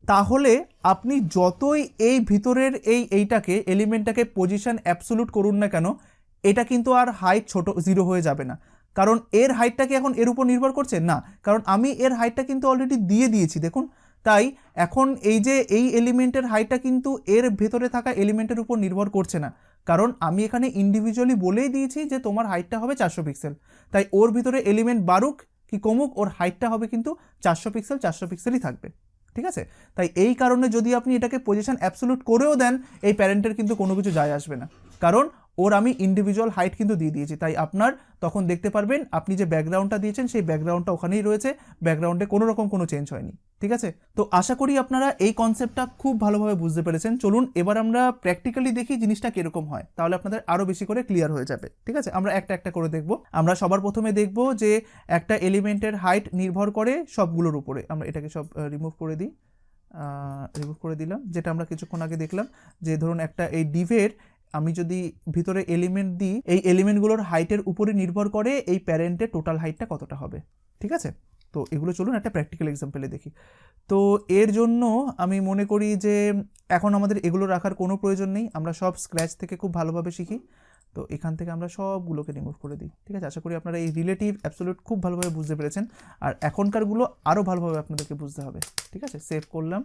তাহলে আপনি যতই এই ভিতরের এইটাকে এলিমেন্টটাকে পজিশন অ্যাবসোলিউট করুন না কেন, এটা কিন্তু আর হাইট ছোট 0 হয়ে যাবে না। কারণ এর হাইটটা কি এখন এর উপর নির্ভর করছে না, কারণ আমি এর হাইটটা কিন্তু অলরেডি দিয়ে দিয়েছি, দেখুন। তাই এখন এই যে এই এলিমেন্টের হাইটটা কিন্তু এর ভেতরে থাকা এলিমেন্টের উপর নির্ভর করছে না, কারণ আমি এখানে ইন্ডিভিজুয়ালি বলেই দিয়েছি যে তোমার হাইটটা হবে 400 পিক্সেল। তাই ওর ভিতরে এলিমেন্ট বাড়ুক কি কমুক, ওর হাইটটা হবে কিন্তু 400 পিক্সেল, 400 পিক্সেলই থাকবে। ঠিক আছে, তাই এই কারণে যদি আপনি এটাকে পজিশন অ্যাবসোলিউট করেও দেন, এই প্যারেন্টের কিন্তু কোনো কিছু যায় আসবে না, কারণ ওর আমি ইন্ডিভিজুয়াল হাইট কিন্তু দিয়ে দিয়েছি। তাই আপনার তখন দেখতে পারবেন আপনি যে ব্যাকগ্রাউন্ডটা দিয়েছেন সেই ব্যাকগ্রাউন্ডটা ওখানেই রয়েছে, ব্যাকগ্রাউন্ডে কোনো রকম কোনো চেঞ্জ হয়নি। ঠিক আছে, তো আশা করি আপনারা এই কনসেপ্টটা খুব ভালোভাবে বুঝতে পেরেছেন। চলুন এবার আমরা প্র্যাকটিক্যালি দেখি জিনিসটা কিরকম হয়, তাহলে আপনাদের আরও বেশি করে ক্লিয়ার হয়ে যাবে। ঠিক আছে, আমরা একটা একটা করে দেখব। আমরা সবার প্রথমে দেখব যে একটা এলিমেন্টের হাইট নির্ভর করে সবগুলোর উপরে। আমরা এটাকে সব রিমুভ করে দিই, রিমুভ করে দিলাম। যেটা আমরা কিছুক্ষণ আগে দেখলাম যে ধরুন একটা এই ডিভের আমি যদি ভিতরে এলিমেন্ট দিই, এই এলিমেন্টগুলোর হাইটের উপরে নির্ভর করে এই প্যারেন্টের টোটাল হাইটটা কতটা হবে। ঠিক আছে, তো এগুলো চলুন একটা প্র্যাকটিক্যাল এক্সাম্পলে দেখি। তো এর জন্য আমি মনে করি যে এখন আমাদের এগুলো রাখার কোনো প্রয়োজন নেই, আমরা সব স্ক্র্যাচ থেকে খুব ভালোভাবে শিখি। তো এখান থেকে আমরা সবগুলোকে রিমুভ করে দিই। ঠিক আছে, আশা করি আপনারা এই রিলেটিভ অ্যাবসোলিউট খুব ভালোভাবে বুঝতে পেরেছেন, আর এখনকারগুলো আরও ভালোভাবে আপনাদেরকে বুঝতে হবে। ঠিক আছে, সেভ করলাম,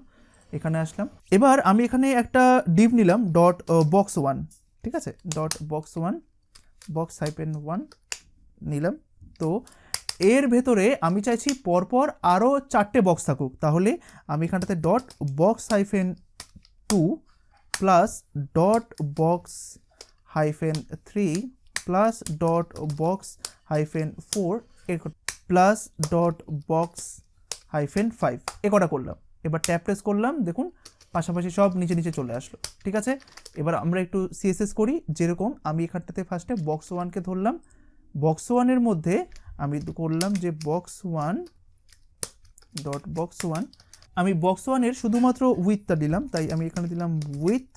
এখানে আসলাম। এবার আমি এখানে একটা ডিভ নিলাম ডট বক্স 1। ঠিক আছে, ডট বক্স 1 বক্স হাইফেন 1 নিলাম। তো এর ভেতরে আমি চাইছি পরপর আরও 4টে বক্স থাকুক, তাহলে আমি এখানটাতে dot box hyphen 2 plus dot box hyphen 3 plus dot box hyphen 4 plus dot box hyphen 5 এ কটা করলাম। এবার ট্যাব প্রেস করলাম, দেখুন পাশাপাশি সব নিচে নিচে চলে আসলো। ঠিক আছে, এবার আমরা একটু সিএসএস করি। যেরকম আমি এখানটাতে ফার্স্টে বক্স 1কে ধরলাম, বক্স 1-এর মধ্যে আমি করলাম যে বক্স 1 ডট বক্স 1, আমি বক্স 1-এর শুধুমাত্র উইথটা দিলাম, তাই আমি এখানে দিলাম উইথ।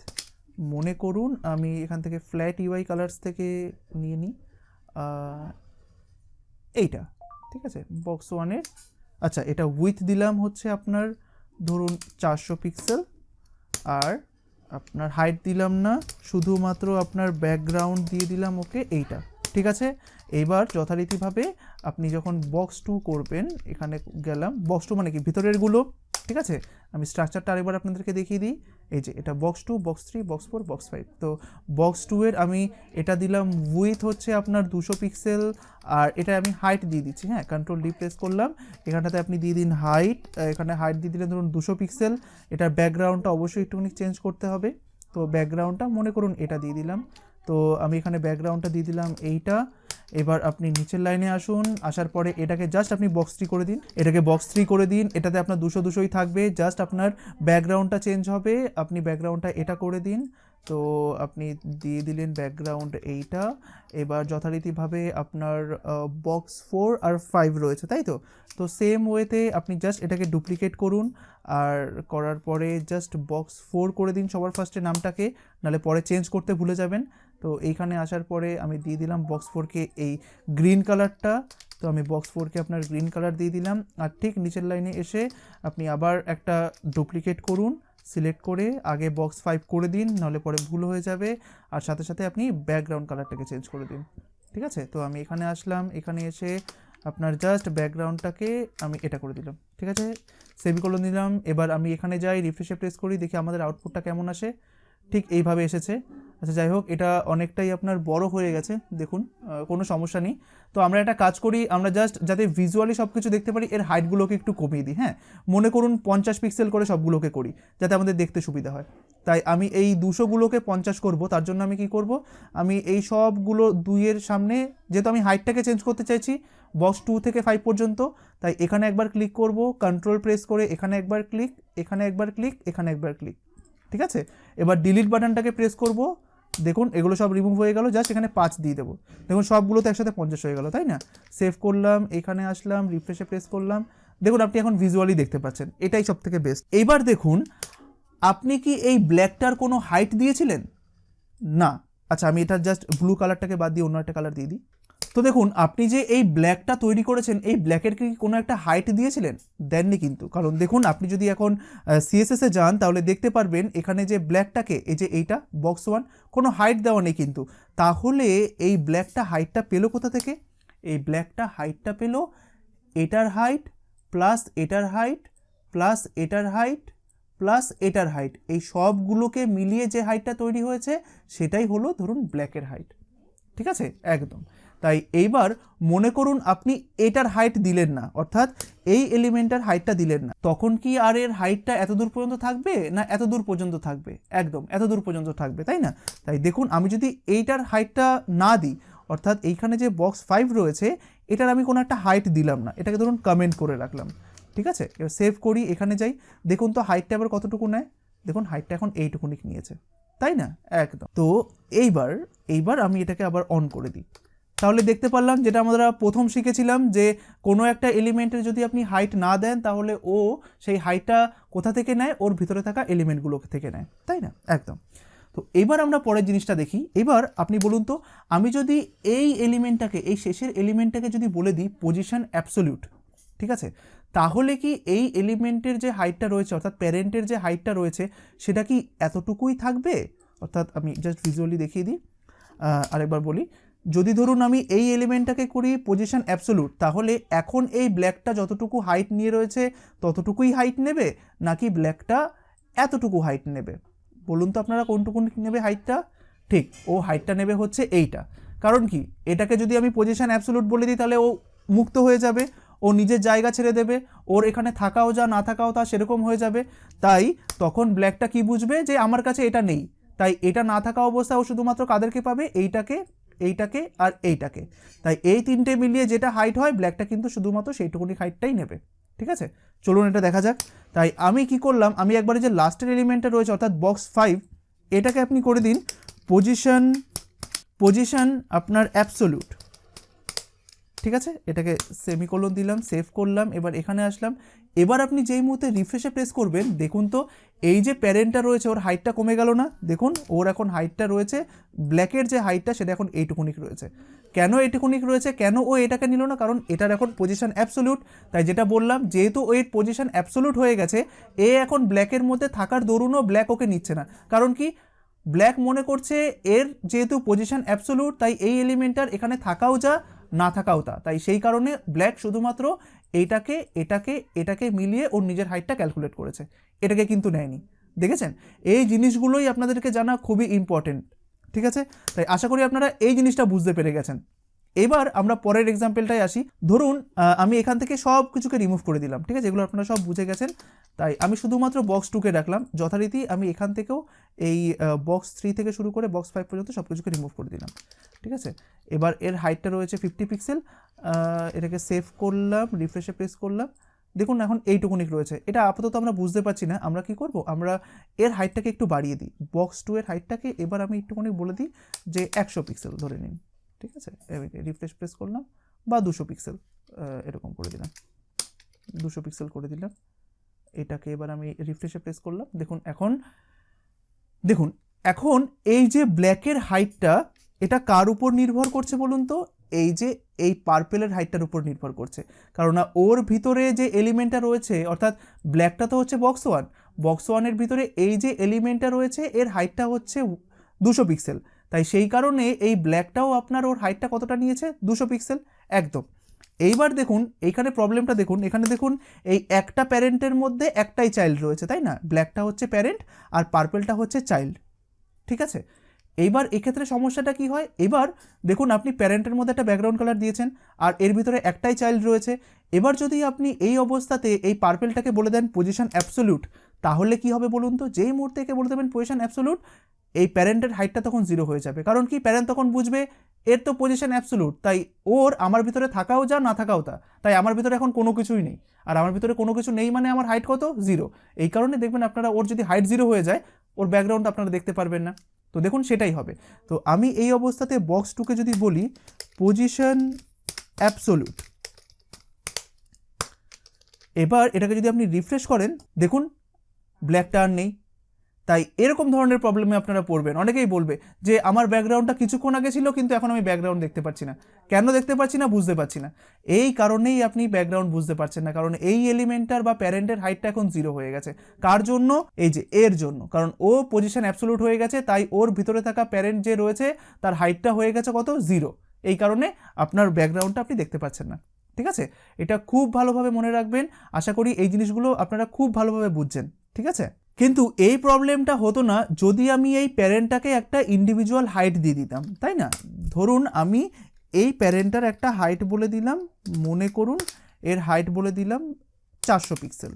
মনে করুন আমি এখান থেকে ফ্ল্যাট ইউআই কালার্স থেকে নিয়ে নিই এইটা। ঠিক আছে, বক্স 1-এর, আচ্ছা এটা উইথ দিলাম হচ্ছে আপনার ধরুন 400 পিক্সেল, আর আপনার হাইট দিলাম না, শুধুমাত্র আপনার ব্যাকগ্রাউন্ড দিয়ে দিলাম ওকে এইটা। ঠিক আছে, এইবার যথারীতিভাবে আপনি যখন বক্স 2 করবেন, এখানে গেলাম, বক্স 2 মানে কি ভিতরেরগুলো। ঠিক আছে, আমি স্ট্রাকচারটা আরেকবার আপনাদেরকে দেখিয়ে দিই। এই যে এটা বক্স 2, বক্স 3, বক্স 4, বক্স 5। তো বক্স 2-এর আমি এটা দিলাম উইথ হচ্ছে আপনার 200 পিক্সেল, আর এটা আমি হাইট দিয়ে দিচ্ছি। হ্যাঁ, কন্ট্রোল ডি প্রেস করলাম, এখানটাতে আপনি দিয়ে দিন হাইট, এখানে হাইট দিয়ে দিলেন ধরুন 200 পিক্সেল। এটার ব্যাকগ্রাউন্ডটা অবশ্যই একটুখানি চেঞ্জ করতে হবে, তো ব্যাকগ্রাউন্ডটা মনে করুন এটা দিয়ে দিলাম। তো আমি এখানে ব্যাকগ্রাউন্ডটা দিয়ে দিলাম এইটা। এবার আপনি নিচের লাইনে আসুন, আসার পরে এটাকে জাস্ট আপনি বক্স 3 করে দিন, এটাকে বক্স 3 করে দিন। এটাতে আপনার 200-200ই থাকবে, জাস্ট আপনার ব্যাকগ্রাউন্ডটা চেঞ্জ হবে, আপনি ব্যাকগ্রাউন্ডটা এটা করে দিন। তো আপনি দিয়ে দিলেন ব্যাকগ্রাউন্ড এইটা। এবার যথারীতিভাবে আপনার বক্স 4 আর 5 রয়েছে, তাই তো? তো সেম ওয়েতে আপনি জাস্ট এটাকে ডুপ্লিকেট করুন, আর করার পরে জাস্ট বক্স 4 করে দিন সবার ফার্স্টে নামটাকে, নাহলে পরে চেঞ্জ করতে ভুলে যাবেন। তো এইখানে আসার পরে আমি দিয়ে দিলাম বক্স 4-কে এই গ্রিন কালারটা, তো আমি বক্স 4-কে আপনার গ্রিন কালার দিয়ে দিলাম। আর ঠিক নিচের লাইনে এসে আপনি আবার একটা ডুপ্লিকেট করুন, সিলেক্ট করে আগে বক্স 5 করে দিন, নাহলে পরে ভুল হয়ে যাবে। আর সাথে সাথে আপনি ব্যাকগ্রাউন্ড কালারটাকে চেঞ্জ করে দিন, ঠিক আছে। তো আমি এখানে আসলাম, এখানে এসে আপনার জাস্ট ব্যাকগ্রাউন্ডটাকে আমি এটা করে দিলাম, ঠিক আছে, সেমিকোলন দিলাম। এবার আমি এখানে যাই, রিফ্রেশে প্রেস করি, দেখি আমাদের আউটপুটটা কেমন আসে। ঠিক এইভাবে এসেছে। আচ্ছা যাই হোক, এটা অনেকটাই আপনার বড় হয়ে গেছে, দেখুন কোনো সমস্যা নেই। তো আমরা একটা কাজ করি, আমরা জাস্ট যাতে ভিজুয়ালি সব কিছু দেখতে পারি এর হাইটগুলোকে একটু কমিয়ে দিই। হ্যাঁ, মনে করুন 50 পিক্সেল করে সবগুলোকে করি, যাতে আমাদের দেখতে সুবিধা হয়। তাই আমি এই 200গুলোকে 50 করব। তার জন্য আমি কি করব, আমি এই সবগুলো 2-এর সামনে, যেহেতু আমি হাইটটাকে চেঞ্জ করতে চাইছি বক্স 2 থেকে 5 পর্যন্ত, তাই এখানে একবার ক্লিক করব, কন্ট্রোল প্রেস করে এখানে একবার ক্লিক, এখানে একবার ক্লিক, এখানে একবার ক্লিক, ঠিক আছে। এবার ডিলিট বাটনটাকে প্রেস করব, দেখুন এগুলো সব রিমুভ হয়ে গেল, জাস্ট এখানে 5 দিয়ে দেবো। দেখুন সবগুলো তো একসাথে 50 হয়ে গেল, তাই না। সেভ করলাম, এখানে আসলাম, রিফ্রেশে প্রেস করলাম, দেখুন আপনি এখন ভিজুয়ালি দেখতে পাচ্ছেন, এটাই সব থেকে বেস্ট। এইবার দেখুন, আপনি কি এই ব্ল্যাকটার কোনো হাইট দিয়েছিলেন? না। আচ্ছা আমি এটা জাস্ট ব্লু কালারটাকে বাদ দিয়ে অন্য একটা কালার দিয়ে দিই। তো দেখুন আপনি যে এই ব্ল্যাকটা তৈরি করেছেন, এই ব্ল্যাকের কি কোনো একটা হাইট দিয়েছিলেন? দেননি কিন্তু। কারণ দেখুন আপনি যদি এখন সিএসএসে যান তাহলে দেখতে পারবেন এখানে যে ব্ল্যাকটাকে, এই যে এইটা বক্স 1, কোনো হাইট দেওয়া নেই কিন্তু। তাহলে এই ব্ল্যাকটা হাইটটা পেলো কোথা থেকে? এই ব্ল্যাকটা হাইটটা পেলো এটার হাইট প্লাস এটার হাইট প্লাস এটার হাইট প্লাস এটার হাইট, এই সবগুলোকে মিলিয়ে যে হাইটটা তৈরি হয়েছে সেটাই হলো ধরুন ব্ল্যাকের হাইট, ঠিক আছে, একদম। তাই এইবার মনে করুন আপনি এটার হাইট দিলেন না, অর্থাৎ এই এলিমেন্টের হাইটটা দিলেন না, তখন কি আর এর হাইটটা এত দূর পর্যন্ত থাকবে না এত দূর পর্যন্ত থাকবে? একদম এত দূর পর্যন্ত থাকবে, তাই না। তাই দেখুন আমি যদি এইটার হাইটটা না দিই, অর্থাৎ এইখানে যে বক্স 5 রয়েছে এটার আমি কোনো একটা হাইট দিলাম না, এটাকে ধরুন কমেন্ট করে রাখলাম, ঠিক আছে। এবার সেভ করি, এখানে যাই, দেখুন তো হাইটটা আবার কতটুকু নেয়, দেখুন হাইটটা এখন এইটুকুনি নিয়েছে, তাই না, একদম। তো এইবার আমি এটাকে আবার অন করে দিই, তাহলে দেখতে পারলাম যেটা আমরা প্রথম শিখেছিলাম যে কোনো একটা এলিমেন্টের যদি আপনি হাইট না দেন তাহলে ও সেই হাইটটা কোথা থেকে নেয়, ওর ভিতরে থাকা এলিমেন্টগুলো থেকে নেয়, তাই না, একদম। তো এবার আমরা পরের জিনিসটা দেখি। এবার আপনি বলুন তো, আমি যদি এই এলিমেন্টটাকে, এই শেষের এলিমেন্টটাকে যদি বলে দিই পজিশন অ্যাবসলিউট, ঠিক আছে, তাহলে কি এই এলিমেন্টের যে হাইটটা রয়েছে, অর্থাৎ প্যারেন্টের যে হাইটটা রয়েছে সেটা কি এতটুকুই থাকবে? অর্থাৎ আমি জাস্ট ভিজুয়ালি দেখিয়ে দিই, আরেকবার বলি, যদি ধরুন আমি এই এলিমেন্টটাকে করি পজিশন অ্যাবসলিউট, তাহলে এখন এই ব্ল্যাকটা যতটুকু হাইট নিয়ে রয়েছে ততটুকুই হাইট নেবে, নাকি ব্ল্যাকটা এতটুকু হাইট নেবে? বলুন তো আপনারা কোনটুকু নেবে হাইটটা? ঠিক, ও হাইটটা নেবে হচ্ছে এইটা। কারণ কি, এটাকে যদি আমি পজিশন অ্যাবসলিউট বলে দিই তাহলে ও মুক্ত হয়ে যাবে, ও নিজের জায়গা ছেড়ে দেবে, ওর এখানে থাকাও যা না থাকাও তা সেরকম হয়ে যাবে। তাই তখন ব্ল্যাকটা কি বুঝবে যে আমার কাছে এটা নেই, তাই এটা না থাকা অবস্থায় ও শুধুমাত্র কাদেরকে পাবে, এইটাকে, এইটাকে আর এইটাকে। তাই এই তিনটে মিলিয়ে যেটা হাইট হয় ব্ল্যাকটা কিন্তু শুধুমাত্র সেইটুকুনি হাইটটাই নেবে, ঠিক আছে। চলুন এটা দেখা যাক। তাই আমি কি করলাম, আমি একবারে যে লাস্টের এলিমেন্টটা রয়েছে অর্থাৎ বক্স 5, এটাকে আপনি করে দিন পজিশন আপনার অ্যাবসলিউট, ঠিক আছে। এটাকে সেমিকোলন দিলাম, সেভ করলাম, এবার এখানে আসলাম। এবার আপনি যেই মুহূর্তে রিফ্রেশে প্রেস করবেন দেখুন তো এই যে প্যারেন্টটা রয়েছে ওর হাইটটা কমে গেল না, দেখুন ওর এখন হাইটটা রয়েছে, ব্ল্যাকের যে হাইটটা সেটা এখন এইটুকুনিক রয়েছে। কেন এইটুকুনিক রয়েছে, কেন ও এটাকে নিল না? কারণ এটার এখন পজিশন অ্যাবসলিউট। তাই যেটা বললাম, যেহেতু ওই পজিশন অ্যাবসলিউট হয়ে গেছে, এ এখন ব্ল্যাকের মধ্যে থাকার দরুনও ব্ল্যাক ওকে নিচ্ছে না। কারণ কি, ব্ল্যাক মনে করছে এর যেহেতু পজিশন অ্যাবসলিউট তাই এই এলিমেন্টটার এখানে থাকাও যা না থাকাও তা, তাই সেই কারণে ব্ল্যাক শুধুমাত্র এইটাকে এটাকে এটাকে মিলিয়ে ওর নিজের হাইটটা ক্যালকুলেট করেছে, এটাকে কিন্তু নেয়নি। দেখেছেন, এই জিনিসগুলোই আপনাদেরকে জানা খুবই ইম্পর্টেন্ট, ঠিক আছে। তাই আশা করি আপনারা এই জিনিসটা বুঝতে পেরে গেছেন। এবার আমরা পরের এক্সাম্পলটাই আসি। ধরুন আমি এখান থেকে সব কিছুকে রিমুভ করে দিলাম, ঠিক আছে, এগুলো আপনারা সব বুঝে গেছেন। তাই আমি শুধুমাত্র বক্স 2কে রাখলাম, যথারীতি আমি এখান থেকেও এই বক্স 3 থেকে শুরু করে বক্স 5 পর্যন্ত সব কিছুকে রিমুভ করে দিলাম, ঠিক আছে। এবার এর হাইটটা রয়েছে 50 পিক্সেল, এটাকে সেভ করলাম, রিফ্রেশে প্রেস করলাম, দেখুন এখন এইটুকুনিক রয়েছে। এটা আপাতত আমরা বুঝতে পারছি না, আমরা কি করব, আমরা এর হাইটটাকে একটু বাড়িয়ে দিই, বক্স 2 এর হাইটটাকে এবার আমি একটুখানি বলে দিই যে 100 পিক্সেল ধরে নিন, ঠিক আছে। রিফ্রেশ প্রেস করলাম, বা 200 পিক্সেল এরকম করে দিলাম, 200 পিক্সেল করে দিলাম। এটাকে এবার আমি রিফ্রেশে প্রেস করলাম, দেখুন এখন এই যে ব্ল্যাকের হাইটটা এটা কার উপর নির্ভর করছে বলুন তো? এই যে এই পার্পেলের হাইটটার উপর নির্ভর করছে, কারণ ওর ভিতরে যে এলিমেন্টটা রয়েছে, অর্থাৎ ব্ল্যাকটা তো হচ্ছে বক্স 1, বক্স ওয়ানের ভিতরে এই যে এলিমেন্টটা রয়েছে এর হাইটটা হচ্ছে 200 পিক্সেল, তাই সেই কারণে এই ব্ল্যাকটাও আপনার ওর হাইটটা কতটা নিয়েছে 200 পিক্সেল একদম। এইবার দেখুন এইখানে প্রবলেমটা দেখুন, এখানে দেখুন এই একটা প্যারেন্টের মধ্যে একটাই চাইল্ড রয়েছে, তাই না? ব্ল্যাকটা হচ্ছে প্যারেন্ট আর পার্পেলটা হচ্ছে চাইল্ড, ঠিক আছে? এইবার এক্ষেত্রে সমস্যাটা কি হয়, এবার দেখুন আপনি প্যারেন্টের মধ্যে একটা ব্যাকগ্রাউন্ড কালার দিয়েছেন আর এর ভিতরে একটাই চাইল্ড রয়েছে। এবার যদি আপনি এই অবস্থাতে এই পার্পেলটাকে বলে দেন পজিশন অ্যাবসোলিউট, তাহলে কি হবে বলুন তো? যেই মুহূর্তে একে বলে দেবেন পজিশন অ্যাবসোলিউট, এই প্যারেন্টের হাইটটা তখন 0 হয়ে যাবে। কারণ কি, প্যারেন্ট তখন বুঝবে এর তো পজিশন অ্যাবসোলিউট, তাই ওর আমার ভিতরে থাকাও যা না থাকাও তা, তাই আমার ভিতরে এখন কোনো কিছুই নেই। আর আমার ভিতরে কোনো কিছু নেই মানে আমার হাইট কত? 0। এই কারণে দেখবেন আপনারা ওর যদি হাইট 0 হয়ে যায় ওর ব্যাকগ্রাউন্ড আপনারা দেখতে পারবেন না। তো দেখুন সেটাই হবে। তো আমি এই অবস্থাতে বক্স 2কে যদি বলি পজিশন অ্যাবসোলিউট, এবার এটাকে যদি আপনি রিফ্রেশ করেন দেখুন ব্ল্যাকটা আর নেই। তাই এরকম ধরনের প্রবলেমে আপনারা পড়বেন। অনেকেই বলবে যে আমার ব্যাকগ্রাউন্ডটা কিছুক্ষণ আগে ছিল কিন্তু এখন আমি ব্যাকগ্রাউন্ড দেখতে পাচ্ছি না। কেন দেখতে পাচ্ছি না? বুঝতে পারছি না। এই কারণেই আপনি ব্যাকগ্রাউন্ড বুঝতে পারছেন না, কারণ এই এলিমেন্টটার বা প্যারেন্টের হাইটটা এখন 0 হয়ে গেছে। কার জন্য? এই যে এর জন্য, কারণ ও পজিশন অ্যাবসোলিউট হয়ে গেছে, তাই ওর ভিতরে থাকা প্যারেন্ট যে রয়েছে তার হাইটটা হয়ে গেছে কত? 0। এই কারণে আপনার ব্যাকগ্রাউন্ডটা আপনি দেখতে পাচ্ছেন না, ঠিক আছে? এটা খুব ভালোভাবে মনে রাখবেন। আশা করি এই জিনিসগুলো আপনারা খুব ভালোভাবে বুঝছেন, ঠিক আছে? কিন্তু এই প্রবলেমটা হতো না যদি আমি এই প্যারেন্টটাকে একটা ইন্ডিভিজুয়াল হাইট দিয়ে দিতাম, তাই না? ধরুন আমি এই প্যারেন্টটার একটা হাইট বলে দিলাম, মনে করুন এর হাইট বলে দিলাম 400 পিক্সেল,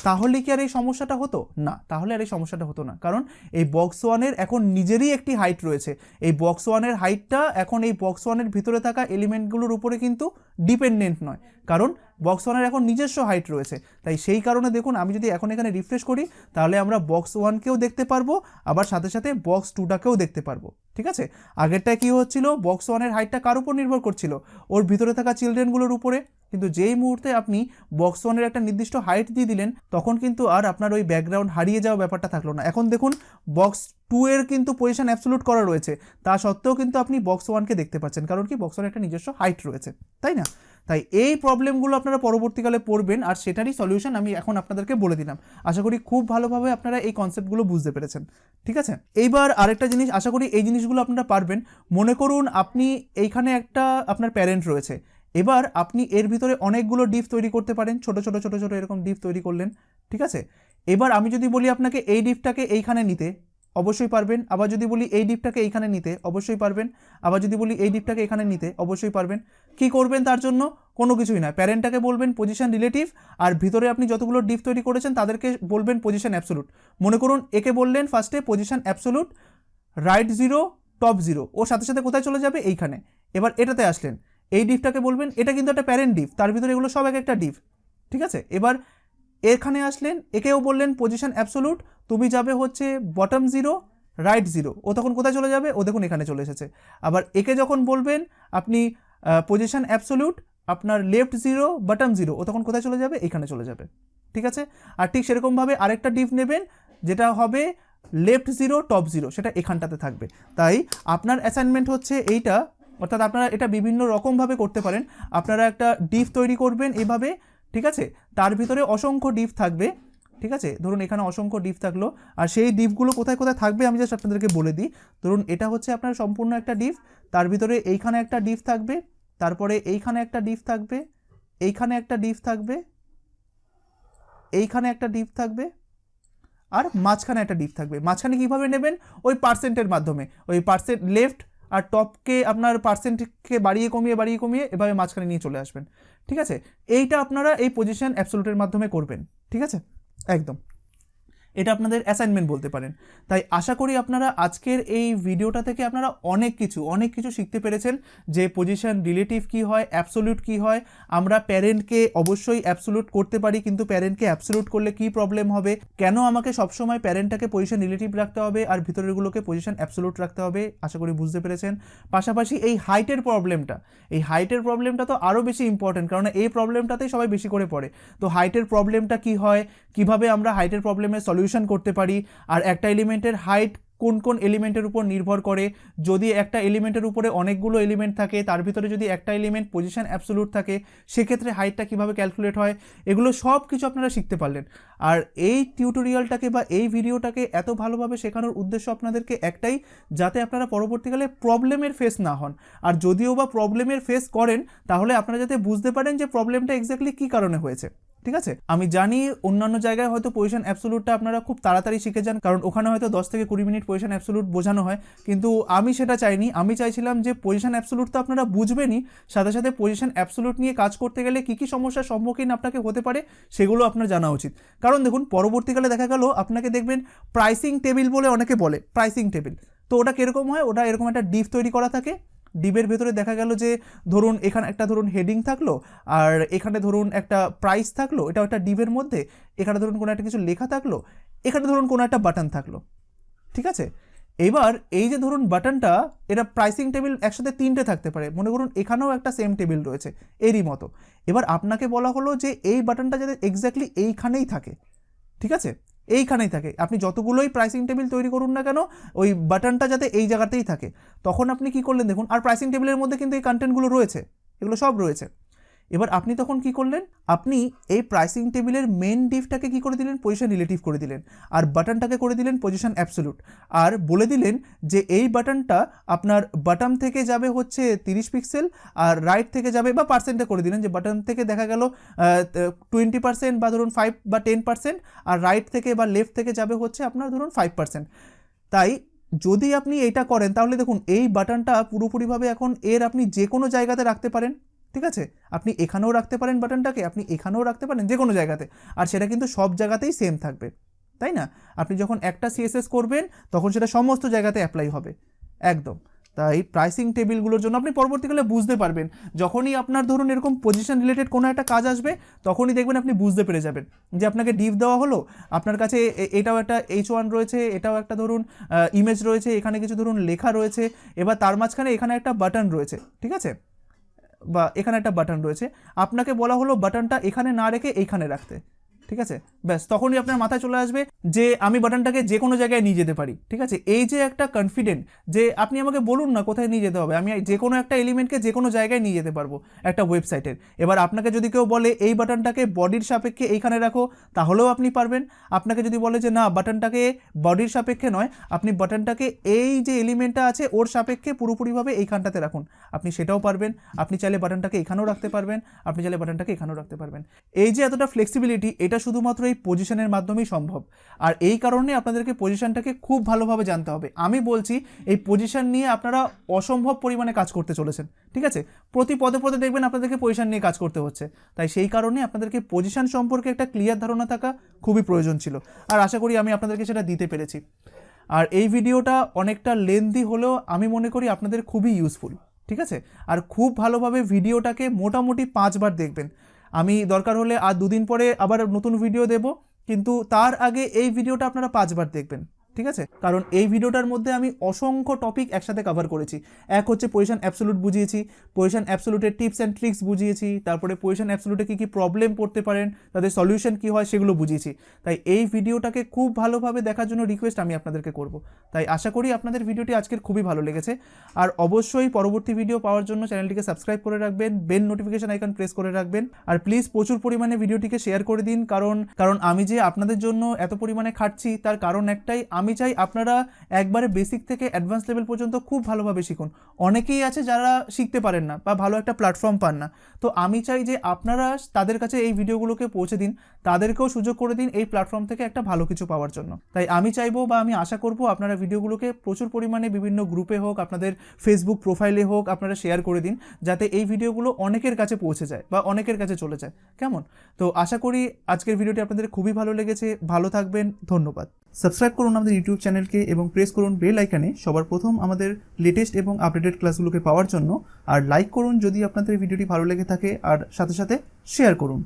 তাহলে কি আর এই সমস্যাটা হতো? না, তাহলে আর এই সমস্যাটা হতো না। কারণ এই বক্স ওয়ানের এখন নিজেরই একটি হাইট রয়েছে। এই বক্স ওয়ানের হাইটটা এখন এই বক্স ওয়ানের ভিতরে থাকা এলিমেন্টগুলোর উপরে কিন্তু ডিপেন্ডেন্ট নয়, কারণ বক্স ওয়ানের এখন নিজস্ব হাইট রয়েছে। তাই সেই কারণে দেখুন আমি যদি এখন এখানে রিফ্রেশ করি তাহলে আমরা বক্স ওয়ানকেও দেখতে পারবো, আবার সাথে সাথে বক্স 2টাকেও দেখতে পারবো, ঠিক আছে? আগেরটা কি হচ্ছিল, বক্স ওয়ানের হাইটটা কার উপর নির্ভর করছিল? ওর ভিতরে থাকা চিলড্রেনগুলোর উপরে। কিন্তু যেই মুহূর্তে আপনি বক্স ওয়ানের একটা নির্দিষ্ট হাইট দিয়ে দিলেন তখন কিন্তু আর আপনার ওই ব্যাকগ্রাউন্ড হারিয়ে যাওয়া ব্যাপারটা থাকলো না। এখন দেখুন বক্স 2 এর কিন্তু পজিশন অ্যাবসোলিউট করা রয়েছে, তা সত্ত্বেও কিন্তু আপনি বক্স ওয়ানকে দেখতে পাচ্ছেন, কারণ কি বক্স ওয়ানের একটা নিজস্ব হাইট রয়েছে, তাই না? তাই এই প্রবলেমগুলো আপনারা পরবর্তীকালে পড়বেন আর সেটারই সলিউশন আমি এখন আপনাদেরকে বলে দিলাম। আশা করি খুব ভালোভাবে আপনারা এই কনসেপ্টগুলো বুঝতে পেরেছেন, ঠিক আছে? এইবার আরেকটা জিনিস, আশা করি এই জিনিসগুলো আপনারা পারবেন। মনে করুন আপনি এইখানে একটা আপনার প্যারেন্ট রয়েছে, এবার আপনি এর ভিতরে অনেকগুলো ডিপ তৈরি করতে পারেন, ছোট ছোট ছোট ছোট এরকম ডিপ তৈরি করলেন, ঠিক আছে? এবার আমি যদি বলি আপনাকে এই ডিপটাকে এইখানে নিতে, অবশ্যই পারবেন। আবার যদি বলি এই ডিপটাকে এইখানে নিতে, অবশ্যই পারবেন। আবার যদি বলি এই ডিপটাকে এখানে নিতে, অবশ্যই পারবেন। কি করবেন তার জন্য? কোনো কিছুই না, প্যারেন্টটাকে বলবেন পজিশন রিলেটিভ, আর ভিতরে আপনি যতগুলো ডিপ তৈরি করেছেন তাদেরকে বলবেন পজিশন অ্যাবসোলিউট। মনে করুন একে বললেন ফার্স্টে পজিশন অ্যাবসোলিউট, রাইট 0 টপ 0, ওর সাথে সাথে কোথায় চলে যাবে? এইখানে। এবার এটাতে আসলেন, এই ডিপটাকে বলবেন, এটা কিন্তু একটা প্যারেন্ট ডিপ, তার ভিতরে এগুলো সব এক একটা ডিপ, ঠিক আছে? এবার এখানে আসলেন, একেও বললেন পজিশন অ্যাবসোলিউট, তুমি যাবে হচ্ছে বটম 0 রাইট 0, ও তখন কোথায় চলে যাবে? ও দেখুন এখানে চলে এসেছে। আবার একে যখন বলবেন আপনি পজিশন অ্যাবসোলিউট আপনার লেফট 0 বটম 0, ও তখন কোথায় চলে যাবে? এখানে চলে যাবে, ঠিক আছে? আর ঠিক সেরকমভাবে আরেকটা ডিপ নেবেন যেটা হবে লেফট 0 টপ 0, সেটা এখানটাতে থাকবে। তাই আপনার অ্যাসাইনমেন্ট হচ্ছে এইটা, অর্থাৎ আপনারা এটা বিভিন্ন রকমভাবে করতে পারেন। আপনারা একটা ডিপ তৈরি করবেন এভাবে, ঠিক আছে? তার ভিতরে অসংখ্য ডিপ থাকবে, ঠিক আছে? ধরুন এখানে অসংখ্য ডিপ থাকলো, আর সেই ডিপগুলো কোথায় কোথায় থাকবে আমি জাস্ট আপনাদেরকে বলে দিই। ধরুন এটা হচ্ছে আপনার সম্পূর্ণ একটা ডিপ, তার ভিতরে এইখানে একটা ডিপ থাকবে, তারপরে এইখানে একটা ডিপ থাকবে, এইখানে একটা ডিপ থাকবে, এইখানে একটা ডিপ থাকবে, আর মাঝখানে একটা ডিপ থাকবে। মাঝখানে কীভাবে নেবেন? ওই পার্সেন্টের মাধ্যমে, ওই পার্সেন্ট লেফট আর টপকে আপনার পার্সেন্টকে বাড়িয়ে কমিয়ে এভাবে মাঝখানে নিয়ে চলে আসবেন, ঠিক আছে? এইটা আপনারা এই পজিশন অ্যাবসোলিউটের মাধ্যমে করবেন, ঠিক আছে? একদম, এটা আপনাদের অ্যাসাইনমেন্ট বলতে পারেন। তাই আশা করি আপনারা আজকের এই ভিডিওটা থেকে আপনারা অনেক কিছু শিখতে পেরেছেন, যে পজিশন রিলেটিভ কী হয়, অ্যাবসোলিউট কী হয়। আমরা প্যারেন্টকে অবশ্যই অ্যাবসোলিউট করতে পারি, কিন্তু প্যারেন্টকে অ্যাবসোলিউট করলে কী প্রবলেম হবে, কেন আমাকে সবসময় প্যারেন্টটাকে পজিশন রিলেটিভ রাখতে হবে আর ভিতরেরগুলোকে পজিশন অ্যাবসোলিউট রাখতে হবে, আশা করি বুঝতে পেরেছেন। পাশাপাশি এই হাইটের প্রবলেমটা তো আরও বেশি ইম্পর্টেন্ট, কারণ এই প্রবলেমটাতেই সবাই বেশি করে পড়ে। তো হাইটের প্রবলেমটা কী হয়, কিভাবে আমরা হাইটের প্রবলেমের সলিউশন করতে পারি, আর একটা এলিমেন্টের হাইট কোন কোন এলিমেন্টের উপর নির্ভর করে, যদি একটা এলিমেন্টের উপরে অনেকগুলো এলিমেন্ট থাকে, তার ভিতরে যদি একটা এলিমেন্ট পজিশন অ্যাবসলিউট থাকে, সেক্ষেত্রে হাইটটা কীভাবে ক্যালকুলেট হয়, এগুলো সব কিছু আপনারা শিখতে পারলেন। আর এই টিউটোরিয়ালটাকে বা এই ভিডিওটাকে এত ভালোভাবে শেখানোর উদ্দেশ্য আপনাদেরকে একটাই, যাতে আপনারা পরবর্তীকালে প্রবলেমের ফেস না হন। আর যদিও বা প্রবলেমের ফেস করেন, তাহলে আপনারা যাতে বুঝতে পারেন যে প্রবলেমটা এক্স্যাক্টলি কী কারণে হয়েছে। ঠিক আছে, আমি জানি অন্যান্য জায়গায় হয়তো পজিশন অ্যাবসলিউটটা আপনারা খুব তাড়াতাড়ি শিখে যান, কারণ ওখানে হয়তো 10 থেকে 20 মিনিট পজিশন অ্যাবসলিউট বোঝানো হয়, কিন্তু আমি সেটা চাইনি। আমি চাইছিলাম যে পজিশন অ্যাবসলিউট তো আপনারা বুঝবেনই, সাথে সাথে পজিশন অ্যাবসলিউট নিয়ে কাজ করতে গেলে কী কী সমস্যার সম্মুখীন আপনাকে হতে পারে সেগুলো আপনার জানা উচিত। কারণ দেখুন, পরবর্তীকালে দেখা গেল আপনাকে দেখবেন প্রাইসিং টেবিল বলে অনেকে বলে, প্রাইসিং টেবিল। তো ওটা কীরকম হয়, ওটা এরকম একটা ডিপ তৈরি করা থাকে। ডিবের ভেতরে দেখা গেল যে ধরুন এখানে একটা ধরুন হেডিং থাকলো, আর এখানে ধরুন একটা প্রাইস থাকলো, এটা একটা ডিবের মধ্যে, এখানে ধরুন কোনো একটা কিছু লেখা থাকলো, এখানে ধরুন কোনো একটা বাটন থাকলো। ঠিক আছে, এবার এই যে ধরুন বাটনটা, এটা প্রাইসিং টেবিল একসাথে 3টে থাকতে পারে, মনে করুন এখানেও একটা সেম টেবিল রয়েছে এরই মতো। এবার আপনাকে বলা হলো যে এই বাটনটা যাতে এক্স্যাক্টলি এইখানেই থাকে। ঠিক আছে, এইখানেই থাকে, আপনি যতগুলোই প্রাইসিং টেবিল তৈরি করুন না কেন, ওই বাটনটা যাতে এই জায়গাতেই থাকে। তখন আপনি কি করলেন দেখুন, আর প্রাইসিং টেবিলের মধ্যে কিন্তু এই কন্টেন্টগুলো রয়েছে, এগুলো সব রয়েছে। এবার আপনি তখন কি করলেন, আপনি এই প্রাইসিং টেবিলের মেন ডিভটাকে কি করে দিলেন, পজিশন রিলেটিভ করে দিলেন, আর বাটনটাকে করে দিলেন পজিশন অ্যাবসলিউট, আর বলে দিলেন যে এই বাটনটা আপনার বাটন থেকে যাবে হচ্ছে 30 পিক্সেল, আর রাইট থেকে যাবে, বা পার্সেন্টে করে দিলেন যে বাটন থেকে দেখা গেল 20% বা ধরুন 5 বা 10%, আর রাইট থেকে বা লেফট থেকে যাবে হচ্ছে আপনার ধরুন 5%। তাই যদি আপনি এটা করেন, তাহলে দেখুন এই বাটনটা পুরোপুরিভাবে এখন এর আপনি যে কোনো জায়গাতে রাখতে পারেন। ঠিক আছে, আপনি এখানেও রাখতে পারেন বাটনটাকে, আপনি এখানেও রাখতে পারেন, যে কোনো জায়গাতে, আর সেটা কিন্তু সব জায়গাতেই সেম থাকবে, তাই না? আপনি যখন একটা সিএসএস করবেন, তখন সেটা সমস্ত জায়গাতে অ্যাপ্লাই হবে একদম। তাই প্রাইসিং টেবিলগুলোর জন্য আপনি পরবর্তীকালে বুঝতে পারবেন, যখনই আপনার ধরুন এরকম পজিশন রিলেটেড কোনো একটা কাজ আসবে, তখনই দেখবেন আপনি বুঝতে পেরে যাবেন যে আপনাকে ডিভ দেওয়া হলো, আপনার কাছে এটাও একটা H1 রয়েছে, এটাও একটা ধরুন ইমেজ রয়েছে, এখানে কিছু ধরুন লেখা রয়েছে, এবার তার মাঝখানে এখানে একটা বাটন রয়েছে। ঠিক আছে, বা এখানে একটা বাটন রয়েছে, আপনাকে বলা হলো বাটনটা এখানে না রেখে এইখানে রাখতে। ঠিক আছে, ব্যাস তখনই আপনার মাথায় চলে আসবে যে আমি বাটনটাকে যে কোনো জায়গায় নিয়ে যেতে পারি। ঠিক আছে, এই যে একটা কনফিডেন্ট যে আপনি আমাকে বলুন না কোথায় নিয়ে যেতে হবে, আমি যে কোনো একটা এলিমেন্টকে যে কোনো জায়গায় নিয়ে যেতে পারবো একটা ওয়েবসাইটের। এবার আপনাকে যদি কেউ বলে এই বাটনটাকে বডির সাপেক্ষে এইখানে রাখো, তাহলেও আপনি পারবেন। আপনাকে যদি বলে যে না, বাটনটাকে বডির সাপেক্ষে নয়, আপনি বাটনটাকে এই যে এলিমেন্টটা আছে ওর সাপেক্ষে পুরোপুরিভাবে এইখানটাতে রাখুন, আপনি সেটাও পারবেন। আপনি চাইলে বাটনটাকে এখানেও রাখতে পারবেন, আপনি চাইলে বাটনটাকে এখানেও রাখতে পারবেন। এই যে এতটা ফ্লেক্সিবিলিটি, এটা শুধুমাত্র এই পজিশনের মাধ্যমেই সম্ভব। আর এই কারণে আপনাদেরকে পজিশনটাকে খুব ভালোভাবে জানতে হবে। আমি বলছি এই পজিশন নিয়ে আপনারা অসম্ভব পরিমাণে কাজ করতে চলেছেন। ঠিক আছে, প্রতি পদে পদে দেখবেন আপনাদেরকে পজিশন নিয়ে কাজ করতে হচ্ছে। তাই সেই কারণে আপনাদেরকে পজিশন সম্পর্কে একটা ক্লিয়ার ধারণা থাকা খুবই প্রয়োজন ছিল, আর আশা করি আমি আপনাদেরকে সেটা দিতে পেরেছি। আর এই ভিডিওটা অনেকটা লেন্দি হলেও আমি মনে করি আপনাদের খুবই ইউজফুল। ঠিক আছে, আর খুব ভালোভাবে ভিডিওটাকে মোটামুটি 5 বার দেখবেন। আমি দরকার হলে আর 2 দিন পরে আবার নতুন ভিডিও দেব, কিন্তু তার আগে এই ভিডিওটা আপনারা 5 বার দেখবেন। ঠিক আছে, কারণ এই ভিডিওটার মধ্যে আমি অসংখ্য টপিক একসাথে কভার করেছি। এক হচ্ছে পজিশন অ্যাবসলিউট বুঝিয়েছি, পজিশন অ্যাবসলিউটের টিপস অ্যান্ড ট্রিক্স বুঝিয়েছি, তারপরে পজিশন অ্যাবসলিউটে কী কী প্রবলেম পড়তে পারেন, তাদের সলিউশন কী হয় সেগুলো বুঝিয়েছি। তাই এই ভিডিওটাকে খুব ভালোভাবে দেখার জন্য রিকোয়েস্ট আমি আপনাদেরকে করব। তাই আশা করি আপনাদের ভিডিওটি আজকের খুবই ভালো লেগেছে। আর অবশ্যই পরবর্তী ভিডিও পাওয়ার জন্য চ্যানেলটিকে সাবস্ক্রাইব করে রাখবেন, বেল নোটিফিকেশন আইকন প্রেস করে রাখবেন, আর প্লিজ প্রচুর পরিমাণে ভিডিওটিকে শেয়ার করে দিন। কারণ আমি যে আপনাদের জন্য এত পরিমাণে খাটছি, তার কারণ একটাই, আমি চাই আপনারা একবারে বেসিক থেকে অ্যাডভান্স লেভেল পর্যন্ত খুব ভালোভাবে শিখুন। অনেকেই আছে যারা শিখতে পারেন না বা ভালো একটা প্ল্যাটফর্ম পান না, তো আমি চাই যে আপনারা তাদের কাছে এই ভিডিওগুলোকে পৌঁছে দিন, তাদেরকেও সুযোগ করে দিন এই প্ল্যাটফর্ম থেকে একটা ভালো কিছু পাওয়ার জন্য। তাই আমি চাইবো বা আমি আশা করব আপনারা ভিডিওগুলোকে প্রচুর পরিমাণে বিভিন্ন গ্রুপে হোক, আপনাদের ফেসবুক প্রোফাইলে হোক, আপনারা শেয়ার করে দিন, যাতে এই ভিডিওগুলো অনেকের কাছে পৌঁছে যায় বা অনেকের কাছে চলে যায়। কেমন? তো আশা করি আজকের ভিডিওটি আপনাদের খুবই ভালো লেগেছে। ভালো থাকবেন, ধন্যবাদ। সাবস্ক্রাইব করুন আমাদের ইউটিউব চ্যানেলকে এবং প্রেস করুন বেল আইকনে সবার প্রথম আমাদের লেটেস্ট এবং আপডেটেড ক্লাসগুলোকে পাওয়ার জন্য। আর লাইক করুন যদি আপনাদের ভিডিওটি ভালো লেগে থাকে, আর সাথে সাথে শেয়ার করুন।